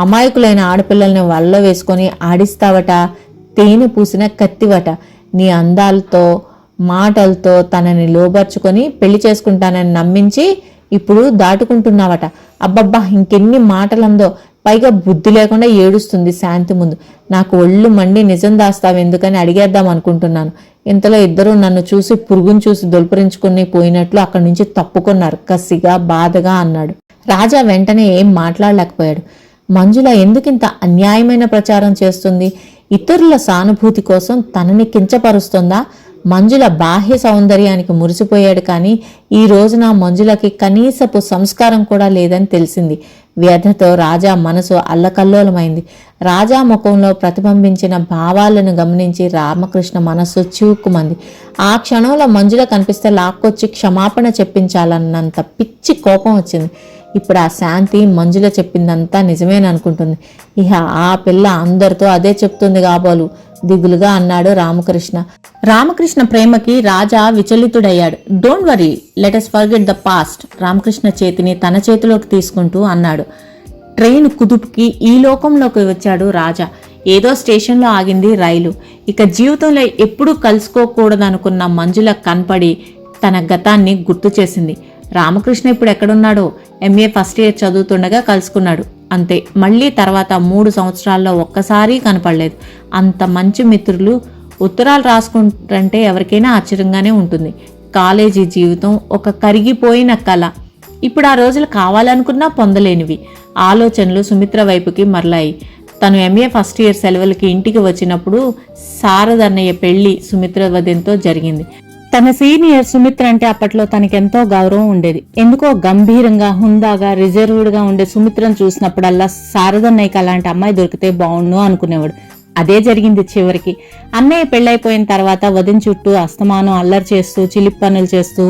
అమాయకులైన ఆడపిల్లల్ని వల్ల వేసుకొని ఆడిస్తావట, తేనె పూసిన కత్తివట. నీ అందాలతో మాటలతో తనని లోబర్చుకొని పెళ్లి చేసుకుంటానని నమ్మించి ఇప్పుడు దాటుకుంటున్నావట. అబ్బబ్బా, ఇంకెన్ని మాటలందో. పైగా బుద్ధి లేకుండా ఏడుస్తుంది శాంతి ముందు. నాకు ఒళ్ళు మండి నిజం దాస్తావెందుకని అడిగేద్దాం అనుకుంటున్నాను. ఇంతలో ఇద్దరూ నన్ను చూసి పురుగును చూసి దొల్పరించుకుని పోయినట్లు అక్కడి నుంచి తప్పుకున్నారు. కసిగా బాధగా అన్నాడు. రాజా వెంటనే ఏం మాట్లాడలేకపోయాడు. మంజుల ఎందుకింత అన్యాయమైన ప్రచారం చేస్తుంది? ఇతరుల సానుభూతి కోసం తనని కించపరుస్తుందా? మంజుల బాహ్య సౌందర్యానికి మురిసిపోయాడు, కానీ ఈ రోజున మంజులకి కనీసపు సంస్కారం కూడా లేదని తెలిసింది. వ్యధతో రాజా మనసు అల్లకల్లోలమైంది. రాజా ముఖంలో ప్రతిబింబించిన భావాలను గమనించి రామకృష్ణ మనస్సు చివుక్కుమంది. ఆ క్షణంలో మంజుల కనిపిస్తే లాక్కొచ్చి క్షమాపణ చెప్పించాలన్నంత పిచ్చి కోపం వచ్చింది. ఇప్పుడు ఆ శాంతి మంజుల చెప్పిందంతా నిజమేననుకుంటుంది. ఇహ ఆ పిల్ల అందరితో అదే చెప్తుంది కాబోలు, దిగులుగా అన్నాడు రామకృష్ణ. రామకృష్ణ ప్రేమకి రాజా విచలితుడయ్యాడు. Don't worry, let us forget the past. Ramakrishna చేతిని తన చేతిలోకి తీసుకుంటూ అన్నాడు. ట్రైన్ కుదుపుకి ఈ లోకంలోకి వచ్చాడు రాజా. ఏదో స్టేషన్లో ఆగింది రైలు. ఇక జీవితంలో ఎప్పుడూ కలుసుకోకూడదనుకున్న మంజుల కనపడి తన గతాన్ని గుర్తు చేసింది. రామకృష్ణ ఇప్పుడు ఎక్కడున్నాడో? MA ఫస్ట్ ఇయర్ చదువుతుండగా కలుసుకున్నాడు, అంతే. మళ్ళీ తర్వాత 3 సంవత్సరాల్లో ఒక్కసారి కనపడలేదు. అంత మంచి మిత్రులు ఉత్తరాలు రాసుకుంటారంటే ఎవరికైనా ఆశ్చర్యంగానే ఉంటుంది. కాలేజీ జీవితం ఒక కరిగిపోయిన కళ. ఇప్పుడు ఆ రోజులు కావాలనుకున్నా పొందలేనివి. ఆలోచనలు సుమిత్ర వైపుకి మరలాయి. తను MA ఫస్ట్ ఇయర్ సెలవులకి ఇంటికి వచ్చినప్పుడు శారదన్నయ్య పెళ్లి సుమిత్ర వదినతో జరిగింది. తన సీనియర్ సుమిత్ర అంటే అప్పట్లో తనకెంతో గౌరవం ఉండేది. ఎందుకో గంభీరంగా, హుందాగా, రిజర్వ్డ్గా ఉండే సుమిత్రను చూసినప్పుడల్లా శారదన్నయ్యకి అలాంటి అమ్మాయి దొరికితే బాగుండు అనుకునేవాడు. అదే జరిగింది చివరికి. అన్నయ్య పెళ్ళైపోయిన తర్వాత వదిన చుట్టూ అస్తమానం అల్లరి చేస్తూ, చిలిపి పనులు చేస్తూ,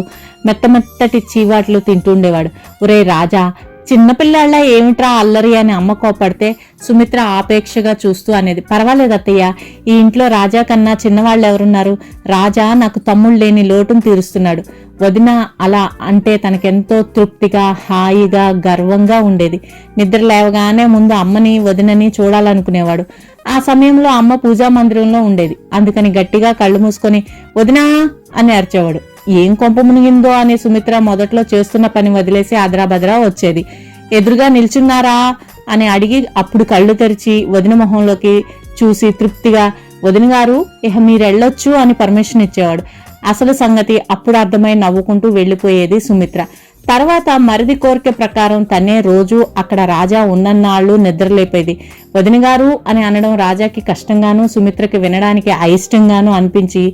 మెత్తటి చీవాట్లు తింటుండేవాడు. ఒరే రాజా, చిన్నపిల్లాళ్ళ ఏమిట్రా అల్లరి అని అమ్మ కోపడితే సుమిత్ర ఆపేక్షగా చూస్తూ అనేది, పర్వాలేదు అత్తయ్య, ఈ ఇంట్లో రాజా కన్నా చిన్నవాళ్ళు ఎవరున్నారు? రాజా నాకు తమ్ముళ్ళు లేని లోటును తీరుస్తున్నాడు. వదిన అలా అంటే తనకెంతో తృప్తిగా, హాయిగా, గర్వంగా ఉండేది. నిద్ర లేవగానే ముందు అమ్మని వదినని చూడాలనుకునేవాడు. ఆ సమయంలో అమ్మ పూజా మందిరంలో ఉండేది. అందుకని గట్టిగా కళ్ళు మూసుకొని వదినా అని అరిచేవాడు. ఏం కొంప మునిగిందో అని సుమిత్ర మొదట్లో చేస్తున్న పని వదిలేసి అదరాబదరా వచ్చేది. ఎదురుగా నిల్చున్నారా అని అడిగి అప్పుడు కళ్ళు తెరిచి వదిన మొహంలోకి చూసి తృప్తిగా, వదిన గారు ఇహ మీరెళ్ళొచ్చు అని పర్మిషన్ ఇచ్చేవాడు. అసలు సంగతి అప్పుడు అర్థమై నవ్వుకుంటూ వెళ్లిపోయేది సుమిత్ర. తర్వాత మరిది కోరిక ప్రకారం తనే రోజు అక్కడ రాజా ఉన్నన్నాళ్ళు నిద్రలేపేది. వదిన గారు అని అనడం రాజాకి కష్టంగానూ, సుమిత్రకి వినడానికి అయిష్టంగానూ అనిపించి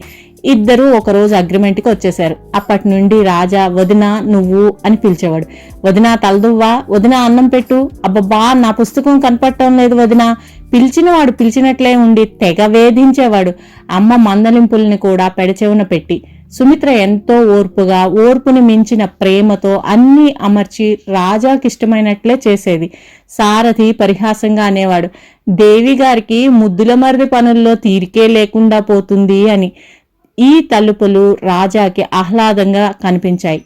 ఇద్దరూ ఒకరోజు అగ్రిమెంట్కి వచ్చేశారు. అప్పటి నుండి రాజా వదిన నువ్వు అని పిలిచేవాడు. వదిన తలదువ్వా, వదిన అన్నం పెట్టు, అబ్బబ్బా నా పుస్తకం కనపడటం లేదు వదిన. పిలిచినవాడు పిలిచినట్లే ఉండి తెగ వేధించేవాడు. అమ్మ మందలింపుల్ని కూడా పెడచెవున పెట్టి. సుమిత్ర ఎంతో ఓర్పుగా, ఓర్పుని మించిన ప్రేమతో అన్నీ అమర్చి రాజాకిష్టమైనట్లే చేసేది. సారథి పరిహాసంగా అనేవాడు, దేవి గారికి ముద్దుల మరిది పనుల్లో తీరికే లేకుండా పోతుంది అని. ఈ తలుపులు రాజాకి ఆహ్లాదంగా కనిపించాయి.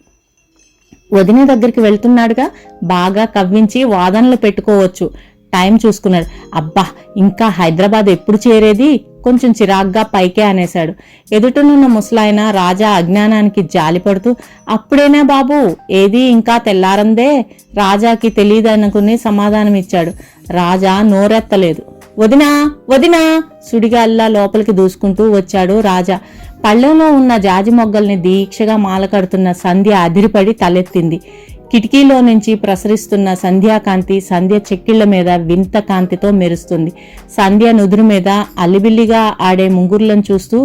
వదిన దగ్గరికి వెళ్తున్నాడుగా, బాగా కవ్వించి వాదనలు పెట్టుకోవచ్చు. టైం చూసుకున్నాడు. అబ్బా ఇంకా హైదరాబాద్ ఎప్పుడు చేరేది? కొంచెం చిరాగ్గా పైకే అనేశాడు. ఎదుటనున్న ముసలాయన రాజా అజ్ఞానానికి జాలిపడుతూ, అప్పుడేనా బాబు, ఏది ఇంకా తెల్లారందే? రాజాకి తెలియదనుకుని సమాధానం ఇచ్చాడు. రాజా నోరెత్తలేదు. వదినా వదినా సుడిగాల్లా లోపలికి దూసుకుంటూ వచ్చాడు రాజా. పళ్ళెంలో ఉన్న జాజి మొగ్గల్ని దీక్షగా మాలకడుతున్న సంధ్య అదిరిపడి తలెత్తింది. కిటికీలో నుంచి ప్రసరిస్తున్న సంధ్యాకాంతి సంధ్య చెక్కిళ్ల మీద వింత కాంతితో మెరుస్తుంది. సంధ్య నుదురు మీద అల్లిబిల్లిగా ఆడే ముంగుర్లను చూస్తూ,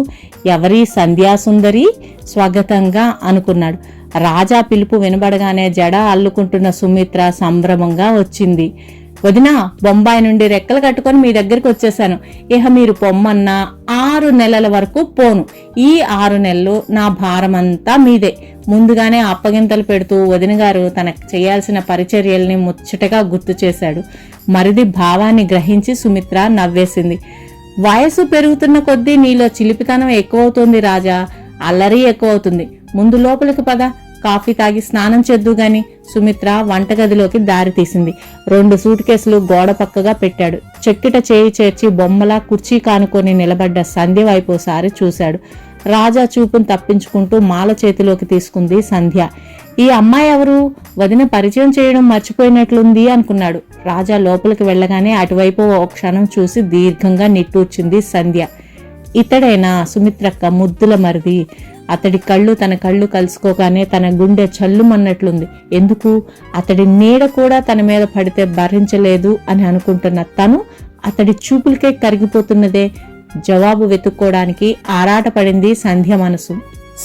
ఎవరి సంధ్యాసుందరి స్వాగతంగా అనుకున్నాడు. రాజా పిలుపు వినబడగానే జడ అల్లుకుంటున్న సుమిత్ర సంభ్రమంగా వచ్చింది. వదినా, బొంబాయి నుండి రెక్కలు కట్టుకొని మీ దగ్గరికి వచ్చేసాను. ఇహ మీరు పొమ్మన్నా 6 నెలల వరకు పోను. ఈ 6 నెలలు నా భారమంతా మీదే. ముందుగానే అప్పగింతలు పెడుతూ వదిన గారు తనకు చేయాల్సిన పరిచర్యల్ని ముచ్చటగా గుర్తు చేశాడు. మరిది భావాన్ని గ్రహించి సుమిత్ర నవ్వేసింది. వయసు పెరుగుతున్న కొద్దీ నీలో చిలిపితనం ఎక్కువవుతుంది రాజా, అల్లరి ఎక్కువవుతుంది. ముందు లోపలికి పద, కాఫీ తాగి స్నానం చేద్దు గాని. సుమిత్ర వంటగదిలోకి దారి తీసింది. 2 సూట్ కేసులు గోడ పక్కగా పెట్టాడు. చెక్కిట చేయి చేర్చి బొమ్మలా కుర్చీ కానుకొని నిలబడ్డ సంధ్య వైపోసారి చూశాడు. రాజా చూపును తప్పించుకుంటూ మాల చేతిలోకి తీసుకుంది సంధ్య. ఈ అమ్మాయి ఎవరు? వదిన పరిచయం చేయడం మర్చిపోయినట్లుంది అనుకున్నాడు. రాజా లోపలికి వెళ్లగానే అటువైపు ఓ క్షణం చూసి దీర్ఘంగా నిట్టూర్చింది సంధ్య. ఇతడైనా సుమిత్రక్క ముద్దుల మరిది? అతడి కళ్ళు తన కళ్ళు కలుసుకోగానే తన గుండె చల్లుమన్నట్లుంది. ఎందుకు? అతడి నీడ కూడా తన మీద పడితే భరించలేదు అని అనుకుంటున్న తను అతడి చూపులకే కరిగిపోతున్నదే. జవాబు వెతుక్కోవడానికి ఆరాటపడింది సంధ్య మనసు.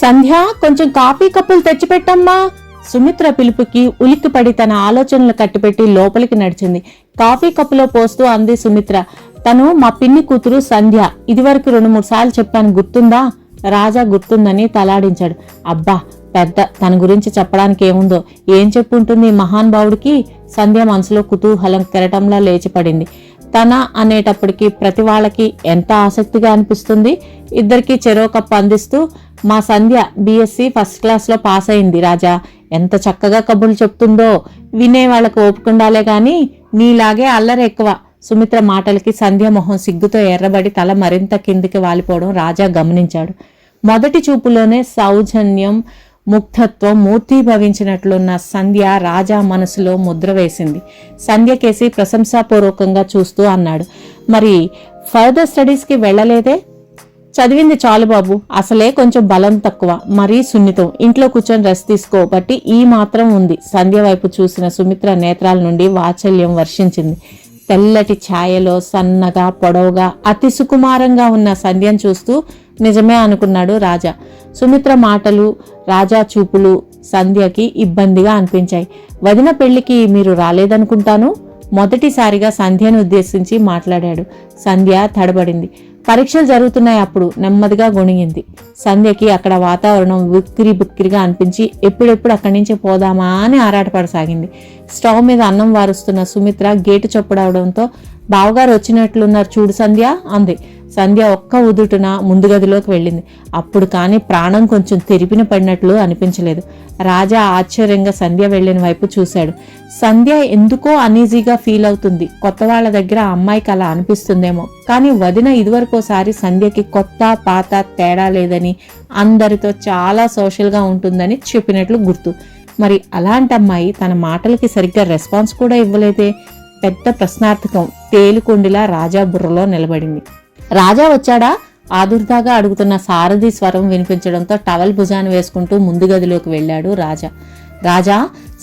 సంధ్య, కొంచెం కాఫీ కప్పులు తెచ్చిపెట్టమ్మా. సుమిత్ర పిలుపుకి ఉలిక్కిపడి తన ఆలోచనలు కట్టిపెట్టి లోపలికి నడిచింది. కాఫీ కప్పులో పోస్తూ అంది సుమిత్ర, తను మా పిన్ని కూతురు సంధ్య. ఇదివరకు 2-3 సార్లు చెప్పాను, గుర్తుందా? రాజా గుర్తుందని తలాడించాడు. అబ్బా పెద్ద, తన గురించి చెప్పడానికి ఏముందో, ఏం చెప్పుంటుంది మహానుభావుడికి? సంధ్య మనసులో కుతూహలం కెరటంలా లేచిపడింది. తన అనేటప్పటికీ ప్రతి వాళ్ళకి ఎంత ఆసక్తిగా అనిపిస్తుంది. ఇద్దరికి చెరో కప్పు అందిస్తూ, మా సంధ్య BSc ఫస్ట్ క్లాస్లో పాస్ అయింది రాజా. ఎంత చక్కగా కబుర్లు చెప్తుందో. వినే వాళ్ళకు ఓపుకుండాలే గాని నీలాగే అల్లరి ఎక్కువ. సుమిత్ర మాటలకి సంధ్య మొహం సిగ్గుతో ఎర్రబడి తల మరింత కిందికి వాలిపోవడం రాజా గమనించాడు. మొదటి చూపులోనే సౌజన్యం, ముగ్ధత్వం మూర్తీభవించినట్లున్న సంధ్య రాజా మనసులో ముద్ర వేసింది. సంధ్యకేసి ప్రశంసాపూర్వకంగా చూస్తూ అన్నాడు, మరి ఫర్దర్ స్టడీస్కి వెళ్ళలేదే? చదివింది చాలు బాబు, అసలే కొంచెం బలం తక్కువ, మరీ సున్నితం, ఇంట్లో కూర్చొని రెస్ట్ తీసుకో బట్టి ఈ మాత్రం ఉంది. సంధ్య వైపు చూసిన సుమిత్ర నేత్రాల నుండి వాత్సల్యం వర్షించింది. తెల్లటి ఛాయలో సన్నగా పొడవుగా అతి సుకుమారంగా ఉన్న సంధ్యను చూస్తూ నిజమే అనుకున్నాడు రాజా. సుమిత్ర మాటలు, రాజా చూపులు సంధ్యకి ఇబ్బందిగా అనిపించాయి. వదిన పెళ్లికి మీరు రాలేదనుకుంటాను. మొదటిసారిగా సంధ్యను ఉద్దేశించి మాట్లాడాడు. సంధ్య తడబడింది. పరీక్షలు జరుగుతున్నాయి అప్పుడు నెమ్మదిగా గొణిగింది. సంధ్యకి అక్కడ వాతావరణం ఉక్కిరి బుక్కిరిగా అనిపించి ఎప్పుడెప్పుడు అక్కడి నుంచి పోదామా అని ఆరాటపడసాగింది. స్టవ్ మీద అన్నం వారుస్తున్న సుమిత్ర గేటు చొప్పుడవడంతో, బావగారు వచ్చినట్లున్నారు చూడు సంధ్య అంది. సంధ్య ఒక్క ఉదుటున ముందు గదిలోకి వెళ్ళింది. అప్పుడు కానీ ప్రాణం కొంచెం తెరిపిన పడినట్లు అనిపించలేదు. రాజా ఆశ్చర్యంగా సంధ్య వెళ్లిన వైపు చూశాడు. సంధ్య ఎందుకో అనీజీగా ఫీల్ అవుతుంది. కొత్త వాళ్ళ దగ్గర అమ్మాయికి అలా అనిపిస్తుందేమో, కానీ వదిన ఇదివరకోసారి సంధ్యకి కొత్త పాత తేడా లేదని, అందరితో చాలా సోషల్గా ఉంటుందని చెప్పినట్లు గుర్తు. మరి అలాంటి అమ్మాయి తన మాటలకి సరిగ్గా రెస్పాన్స్ కూడా ఇవ్వలేదే? పెద్ద ప్రశ్నార్థకం తేలికొండిలా రాజా బుర్రలో నిలబడింది. రాజా వచ్చాడా? ఆదుర్దాగా అడుగుతున్న సారథి స్వరం వినిపించడంతో టవల్ భుజాన్ని వేసుకుంటూ ముందు గదిలోకి వెళ్ళాడు రాజా. రాజా,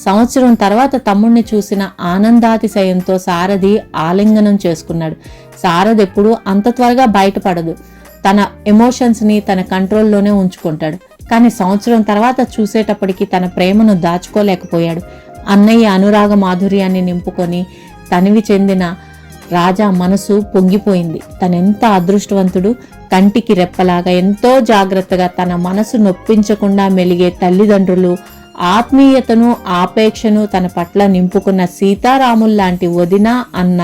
సంవత్సరం తర్వాత తమ్ముణ్ణి చూసిన ఆనందాతిశయంతో సారథి ఆలింగనం చేసుకున్నాడు. సారథి ఎప్పుడు అంత త్వరగా బయటపడదు. తన ఎమోషన్స్ని తన కంట్రోల్లోనే ఉంచుకుంటాడు. కానీ సంవత్సరం తర్వాత చూసేటప్పటికి తన ప్రేమను దాచుకోలేకపోయాడు. అన్నయ్య అనురాగ మాధుర్యాన్ని నింపుకొని తనివి చెందిన రాజా మనసు పొంగిపోయింది. తనెంత అదృష్టవంతుడు! కంటికి రెప్పలాగా ఎంతో జాగ్రత్తగా తన మనసు నొప్పించకుండా మెలిగే తల్లిదండ్రులు, ఆత్మీయతను ఆపేక్షను తన పట్ల నింపుకున్న సీతారాముల్లాంటి వదిన అన్న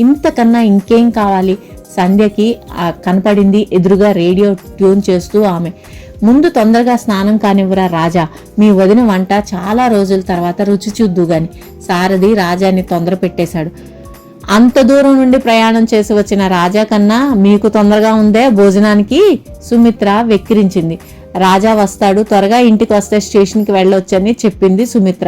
ఇంతకన్నా ఇంకేం కావాలి? సంధ్యకి కనపడింది ఎదురుగా రేడియో ట్యూన్ చేస్తూ ఆమె. ముందు తొందరగా స్నానం కానివ్వరా రాజా, మీ వదిన వంట చాలా రోజుల తర్వాత రుచి చూద్దు గాని. సారథి రాజాని తొందర పెట్టేశాడు. అంత దూరం నుండి ప్రయాణం చేసి వచ్చిన రాజా కన్నా మీకు తొందరగా ఉందే భోజనానికి? సుమిత్ర వెక్కిరించింది. రాజా వస్తాడు, త్వరగా ఇంటికి వస్తే స్టేషన్కి వెళ్ళొచ్చని చెప్పింది సుమిత్ర.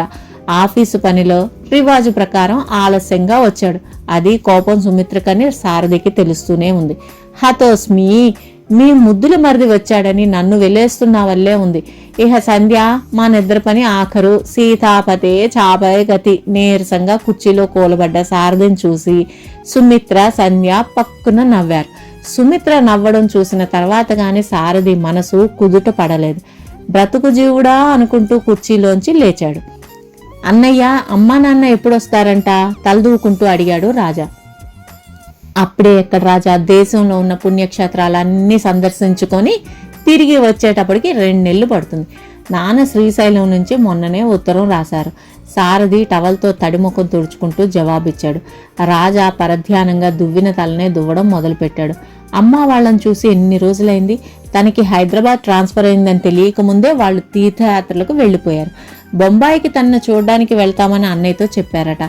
ఆఫీసు పనిలో రివాజు ప్రకారం ఆలస్యంగా వచ్చాడు. అది కోపం సుమిత్రకని సారథికి తెలుస్తూనే ఉంది. హతోస్మి, మీ ముద్దుల మరిది వచ్చాడని నన్ను వెలేస్తున్నా వల్లే ఉంది. ఇహ సంధ్య మా నిద్ర పని ఆఖరు. సీతాపతే చాపే గతి. నీరసంగా కుర్చీలో కూలబడ్డ సారథిని చూసి సుమిత్ర, సంధ్య పక్కున నవ్వారు. సుమిత్ర నవ్వడం చూసిన తర్వాత గాని సారథి మనసు కుదుట పడలేదు. బ్రతుకు జీవుడా అనుకుంటూ కుర్చీలోంచి లేచాడు. అన్నయ్య, అమ్మా నాన్న ఎప్పుడొస్తారంట? తలదూకుంటూ అడిగాడు రాజా. అప్పుడే ఎక్కడ రాజా, దేశంలో ఉన్న పుణ్యక్షేత్రాలన్నీ సందర్శించుకొని తిరిగి వచ్చేటప్పటికి 2 నెలలు పడుతుంది. నాన్న శ్రీశైలం నుంచి మొన్ననే ఉత్తరం రాశారు. సారథి టవల్తో తడిముఖం తుడుచుకుంటూ జవాబిచ్చాడు. రాజా పరధ్యానంగా దువ్విన తలనే దువ్వడం మొదలుపెట్టాడు. అమ్మ వాళ్ళని చూసి ఎన్ని రోజులైంది? తనకి హైదరాబాద్ ట్రాన్స్ఫర్ అయిందని తెలియకముందే వాళ్ళు తీర్థయాత్రలకు వెళ్ళిపోయారు. బొంబాయికి తనను చూడడానికి వెళ్తామని అన్నయ్యతో చెప్పారట.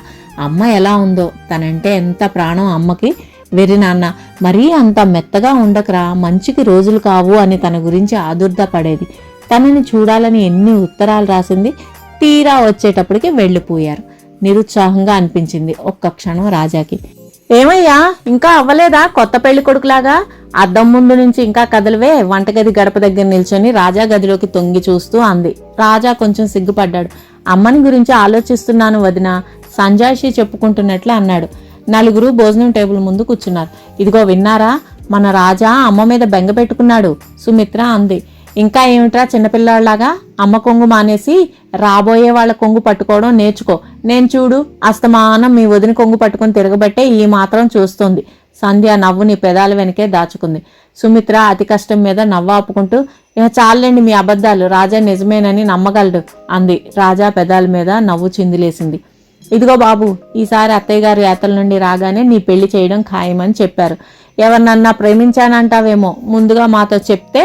అమ్మ ఎలా ఉందో? తనంటే ఎంత ప్రాణం అమ్మకి. వెరి నాన్న, మరీ అంత మెత్తగా ఉండకరా, మంచికి రోజులు కావు అని తన గురించి ఆదుర్దా పడేది. తనని చూడాలని ఎన్ని ఉత్తరాలు రాసింది. తీరా వచ్చేటప్పటికి వెళ్ళిపోయారు. నిరుత్సాహంగా అనిపించింది ఒక్క క్షణం రాజాకి. ఏమయ్యా, ఇంకా అవ్వలేదా కొత్త పెళ్లి కొడుకులాగా? అద్దం ముందు నుంచి ఇంకా కదలవే. వంటగది గడప దగ్గర నిల్చొని రాజా గదిలోకి తొంగి చూస్తూ అంది. రాజా కొంచెం సిగ్గుపడ్డాడు. అమ్మని గురించి ఆలోచిస్తున్నాను వదినా, సంజాయిషి చెప్పుకుంటున్నట్లు అన్నాడు. 4 భోజనం టేబుల్ ముందు కూర్చున్నారు. ఇదిగో విన్నారా, మన రాజా అమ్మ మీద బెంగ పెట్టుకున్నాడు, సుమిత్ర అంది. ఇంకా ఏమిట్రా చిన్నపిల్లాళ్లాగా? అమ్మ కొంగు మానేసి రాబోయే వాళ్ళ కొంగు పట్టుకోవడం నేర్చుకో. నేను చూడు, అస్తమానం మీ వదిన కొంగు పట్టుకుని తిరగబట్టే ఈ మాత్రం చూస్తోంది. సంధ్య నవ్వుని పెదాల వెనకే దాచుకుంది. సుమిత్ర అతి కష్టం మీద నవ్వు ఆపుకుంటూ, ఇక చాలండి మీ అబద్ధాలు, రాజా నిజమేనని నమ్మగలడు అంది. రాజా పెదాల మీద నవ్వు చిందిలేసింది. ఇదిగో బాబు, ఈసారి అత్తయ్య గారు యాత్రల నుండి రాగానే నీ పెళ్లి చేయడం ఖాయమని చెప్పారు. ఎవరినన్నా ప్రేమించానంటావేమో, ముందుగా మాతో చెప్తే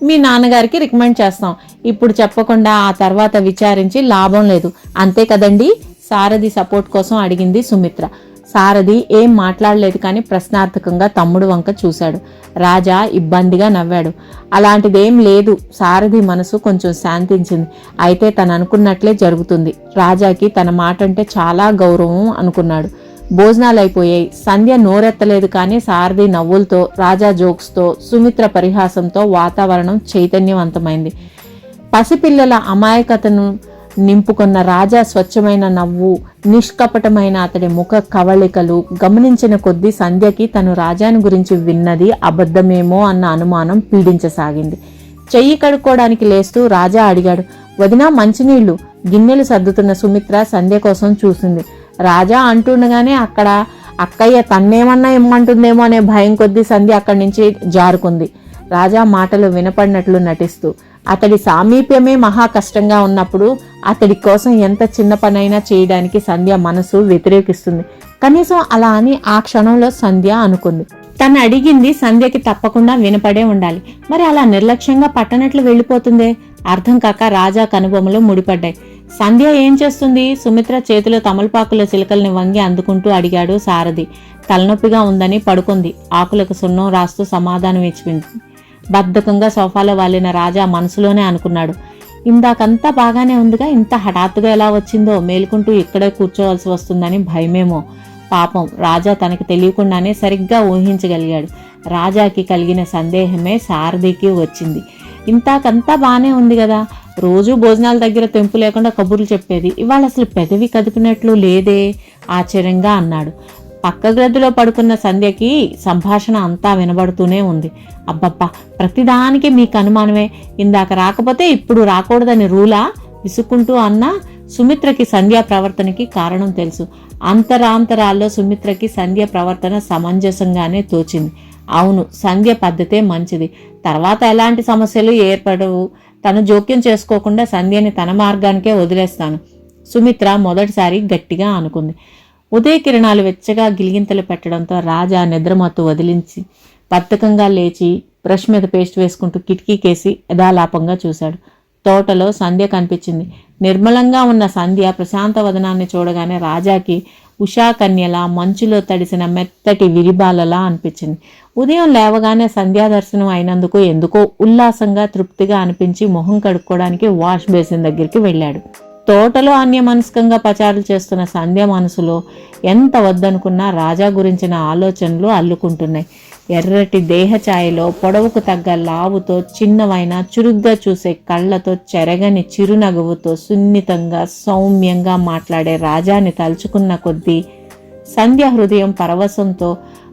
మీ నాన్నగారికి రికమెండ్ చేస్తాం. ఇప్పుడు చెప్పకుండా ఆ తర్వాత విచారించి లాభం లేదు, అంతే కదండి? సారథి సపోర్ట్ కోసం అడిగింది సుమిత్ర. సారథి ఏం మాట్లాడలేదు, కానీ ప్రశ్నార్థకంగా తమ్ముడు వంక చూశాడు. రాజా ఇబ్బందిగా నవ్వాడు. అలాంటిదేం లేదు. సారథి మనసు కొంచెం శాంతించింది. అయితే తను అనుకున్నట్లే జరుగుతుంది. రాజాకి తన మాట అంటే చాలా గౌరవం అనుకున్నాడు. భోజనాలు అయిపోయాయి. సంధ్య నోరెత్తలేదు, కానీ సారథి నవ్వులతో, రాజా జోక్స్తో, సుమిత్ర పరిహాసంతో వాతావరణం చైతన్యవంతమైంది. పసిపిల్లల అమాయకతను నింపుకున్న రాజా స్వచ్ఛమైన నవ్వు, నిష్కపటమైన అతడి ముఖ కవళికలు గమనించిన కొద్దీ సంధ్యకి తను రాజాని గురించి విన్నది అబద్ధమేమో అన్న అనుమానం పీడించసాగింది. చెయ్యి కడుక్కోవడానికి లేస్తూ రాజా అడిగాడు, వదినా మంచినీళ్లు. గిన్నెలు సర్దుతున్న సుమిత్ర సంధ్య కోసం చూసింది. రాజా అంటుండగానే అక్కడ అక్కయ్య తన్నేమన్నా ఇమ్మంటుందేమో అనే భయం కొద్దీ సంధ్య అక్కడి నుంచి జారుకుంది. రాజా మాటలు వినపడినట్లు నటిస్తూ, అతడి సామీప్యమే మహా కష్టంగా ఉన్నప్పుడు అతడి కోసం ఎంత చిన్న పనైనా చేయడానికి సంధ్య మనసు వ్యతిరేకిస్తుంది. కనీసం అలా అని ఆ క్షణంలో సంధ్య అనుకుంది. తను అడిగింది సంధ్యకి తప్పకుండా వినపడే ఉండాలి. మరి అలా నిర్లక్ష్యంగా పట్టనట్లు వెళ్ళిపోతుందే? అర్థం కాక రాజా కనుబొమ్మలు ముడిపడ్డాయి. సంధ్య ఏం చేస్తుంది? సుమిత్ర చేతిలో తమలపాకుల చిలకల్ని వంగి అందుకుంటూ అడిగాడు సారథి. తలనొప్పిగా ఉందని పడుకుంది. ఆకులకు సున్నం రాస్తూ సమాధానం ఇచ్చింది. బద్ధకంగా సోఫాలో వాలిన రాజా మనసులోనే అనుకున్నాడు, ఇందాకంతా బాగానే ఉందిగా, ఇంత హఠాత్తుగా ఎలా వచ్చిందో, మేలుకుంటూ ఇక్కడే కూర్చోవలసి వస్తుందని భయమేమో. పాపం రాజా తనకి తెలియకుండానే సరిగ్గా ఊహించగలిగాడు. రాజాకి కలిగిన సందేహమే సారథికి వచ్చింది. ఇంతాకంతా బానే ఉంది కదా, రోజు భోజనాల దగ్గర తెంపు లేకుండా కబుర్లు చెప్పేది, ఇవాళ అసలు పెదవి కదిపినట్లు లేదే, ఆశ్చర్యంగా అన్నాడు. పక్క గదిలో పడుకున్న సంధ్యకి సంభాషణ అంతా వినబడుతూనే ఉంది. అబ్బబ్బా, ప్రతిదానికి మీకు అనుమానమే, ఇందాక రాకపోతే ఇప్పుడు రాకూడదని రూలా? విసుక్కుంటూ అన్న సుమిత్రకి సంధ్య ప్రవర్తనకి కారణం తెలుసు. అంతరాంతరాల్లో సుమిత్రకి సంధ్య ప్రవర్తన సమంజసంగానే తోచింది. అవును, సంధ్య పద్ధతే మంచిది, తర్వాత ఎలాంటి సమస్యలు ఏర్పడవు, తను జోక్యం చేసుకోకుండా సంధ్యని తన మార్గానికే వదిలేస్తాను, సుమిత్ర మొదటిసారి గట్టిగా అనుకుంది. ఉదయ కిరణాలు వెచ్చగా గిలిగింతలు పెట్టడంతో రాజా నిద్రమత్తు వదిలించి బద్ధకంగా లేచి బ్రష్ మీద పేస్ట్ వేసుకుంటూ కిటికీకేసి యథాలాపంగా చూశాడు. తోటలో సంధ్య కనిపించింది. నిర్మలంగా ఉన్న సంధ్య ప్రశాంత వదనాన్ని చూడగానే రాజాకి ఉషాకన్యలా మంచులో తడిసిన మెత్తటి విరిబాలలా అనిపించింది. ఉదయం లేవగానే సంధ్యా దర్శనం అయినందుకు ఎందుకో ఉల్లాసంగా తృప్తిగా అనిపించి మొహం కడుక్కోవడానికి వాష్ బేసిన్ దగ్గరికి వెళ్ళాడు. తోటలో అన్యమనస్కంగా పచారులు చేస్తున్న సంధ్య మనసులో ఎంత వద్దనుకున్నా రాజా గురించిన ఆలోచనలు అల్లుకుంటున్నాయి. ఎర్రటి దేహఛాయలో పొడవుకు తగ్గ లావుతో చిన్నవైన చురుగ్గా చూసే కళ్ళతో చెరగని చిరునగవుతో సున్నితంగా సౌమ్యంగా మాట్లాడే రాజాని తలుచుకున్న కొద్దీ సంధ్య హృదయం పరవశంతో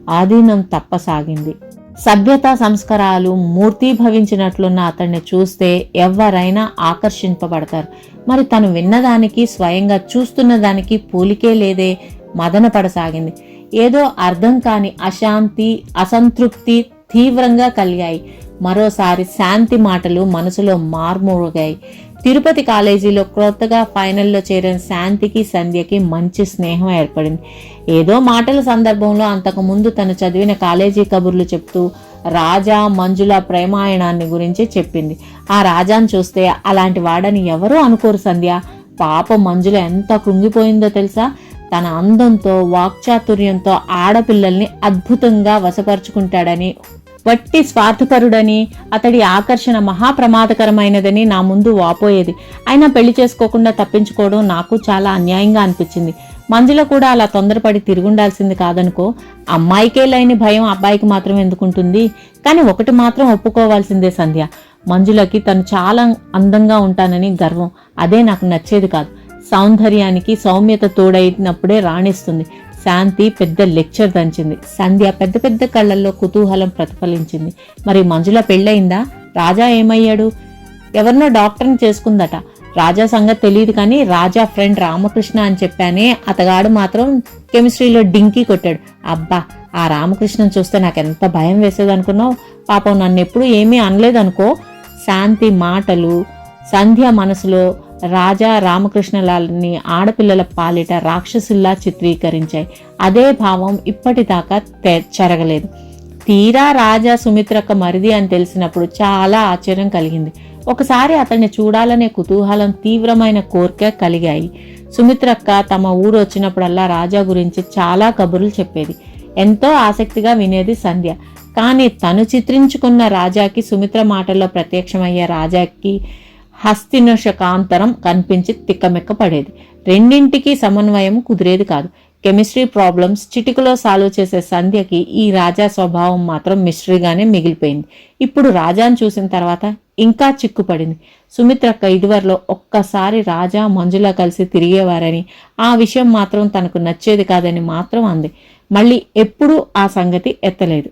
ఆధీనం తప్పసాగింది. సభ్యతా సంస్కారాలు మూర్తీభవించినట్లున్న అతన్ని చూస్తే ఎవరైనా ఆకర్షింపబడతారు. మరి తను విన్నదానికి స్వయంగా చూస్తున్న దానికి పోలికే లేదే. మదన పడసాగింది. ఏదో అర్థం కాని అశాంతి, అసంతృప్తి తీవ్రంగా కలిగాయి. మరోసారి శాంతి మాటలు మనసులో మార్మోగాయి. తిరుపతి కాలేజీలో క్రొత్తగా ఫైనల్లో చేరిన శాంతికి సంధ్యకి మంచి స్నేహం ఏర్పడింది. ఏదో మాటల సందర్భంలో అంతకుముందు తను చదివిన కాలేజీ కబుర్లు చెప్తూ రాజా మంజుల ప్రేమాయణాన్ని గురించి చెప్పింది. ఆ రాజాను చూస్తే అలాంటి వాడని ఎవరూ అనుకోరు సంధ్య. పాప మంజుల ఎంత కృంగిపోయిందో తెలుసా? తన అందంతో వాక్చాతుర్యంతో ఆడపిల్లల్ని అద్భుతంగా వశపరుచుకుంటాడని, వట్టి స్వార్థపరుడని, అతడి ఆకర్షణ మహాప్రమాదకరమైనదని నా ముందు వాపోయేది. అయినా పెళ్లి చేసుకోకుండా తప్పించుకోవడం నాకు చాలా అన్యాయంగా అనిపించింది. మంజుల కూడా అలా తొందరపడి తిరుగుండాల్సింది కాదనుకో. అమ్మాయికే లేని భయం అబ్బాయికి మాత్రం ఎందుకుంటుంది? కానీ ఒకటి మాత్రం ఒప్పుకోవాల్సిందే సంధ్య, మంజులకి తను చాలా అందంగా ఉంటానని గర్వం. అదే నాకు నచ్చేది కాదు. సౌందర్యానికి సౌమ్యత తోడైనప్పుడే రాణిస్తుంది. శాంతి పెద్ద లెక్చర్ దంచింది. సంధ్య పెద్ద పెద్ద కళ్ళల్లో కుతూహలం ప్రతిఫలించింది. మరి మంజుల పెళ్ళయిందా? రాజా ఏమయ్యాడు? ఎవరినో డాక్టర్ని చేసుకుందట. రాజా సంగతి తెలియదు కానీ రాజా ఫ్రెండ్ రామకృష్ణ అని చెప్పానే, అతగాడు మాత్రం కెమిస్ట్రీలో డింకీ కొట్టాడు. అబ్బా, ఆ రామకృష్ణను చూస్తే నాకెంత భయం వేసేదనుకున్నావు. పాపం నన్ను ఎప్పుడు ఏమీ అనలేదనుకో. శాంతి మాటలు సంధ్య మనసులో రాజా రామకృష్ణలాల్ని ఆడపిల్లల పాలిట రాక్షసుల్లా చిత్రీకరించాయి. అదే భావం ఇప్పటిదాకా చెరగలేదు. తీరా రాజా సుమిత్రక్క మరిది అని తెలిసినప్పుడు చాలా ఆశ్చర్యం కలిగింది. ఒకసారి అతన్ని చూడాలనే కుతూహలం, తీవ్రమైన కోరిక కలిగాయి. సుమిత్రక్క తమ ఊరు వచ్చినప్పుడల్లా రాజా గురించి చాలా కబుర్లు చెప్పేది. ఎంతో ఆసక్తిగా వినేది సంధ్య. కానీ తను చిత్రించుకున్న రాజాకి, సుమిత్ర మాటల్లో ప్రత్యక్షమయ్యే రాజాకి హస్తినశకాంతరం కనిపించి తిక్కమెక్క పడేది. రెండింటికి సమన్వయం కుదిరేది కాదు. కెమిస్ట్రీ ప్రాబ్లమ్స్ చిటికలో సాల్వ్ చేసే సంధ్యకి ఈ రాజా స్వభావం మాత్రం మిస్టరీగానే మిగిలిపోయింది. ఇప్పుడు రాజాను చూసిన తర్వాత ఇంకా చిక్కుపడింది. సుమిత్రక్క ఇదివరలో ఒక్కసారి రాజా మంజుల కలిసి తిరిగేవారని, ఆ విషయం మాత్రం తనకు నచ్చేది కాదని మాత్రం అంది. మళ్ళీ ఎప్పుడూ ఆ సంగతి ఎత్తలేదు.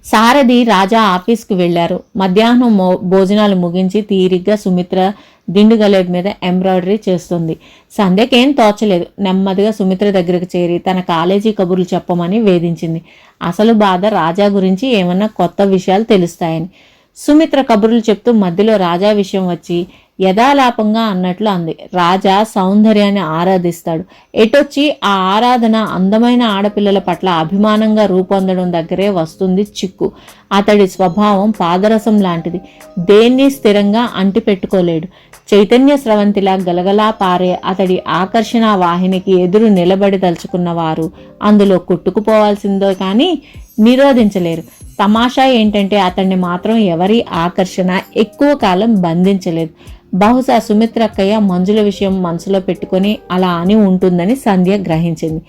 సారథి రాజా ఆఫీస్కి వెళ్లారు. మధ్యాహ్నం భోజనాలు ముగించి తీరిగ్గా సుమిత్ర దిండుగలేబ్ మీద ఎంబ్రాయిడరీ చేస్తుంది. సంధ్యకేం తోచలేదు. నెమ్మదిగా సుమిత్ర దగ్గరకు చేరి తన కాలేజీ కబుర్లు చెప్పమని వేధించింది. అసలు బాధ రాజా గురించి ఏమన్నా కొత్త విషయాలు తెలుస్తాయని. సుమిత్ర కబుర్లు చెప్తూ మధ్యలో రాజా విషయం వచ్చి యథాలాపంగా అన్నట్లు అంది. రాజా సౌందర్యాన్ని ఆరాధిస్తాడు. ఎటొచ్చి ఆ ఆరాధన అందమైన ఆడపిల్లల పట్ల అభిమానంగా రూపొందడం దగ్గరే వస్తుంది చిక్కు. అతడి స్వభావం పాదరసం లాంటిది. దేన్ని స్థిరంగా అంటిపెట్టుకోలేడు. చైతన్య స్రవంతిలా గలగలా పారే అతడి ఆకర్షణ వాహినికి ఎదురు నిలబడి తలుచుకున్న వారు అందులో కొట్టుకుపోవాల్సిందో కానీ నిరోధించలేరు. తమాషా ఏంటంటే అతన్ని మాత్రం ఎవరి ఆకర్షణ ఎక్కువ కాలం బంధించలేదు. బహుశా సుమిత్రక్కయ్య మంజుల విషయం మనసులో పెట్టుకుని అలా అని ఉంటుందని సంధ్య గ్రహించింది.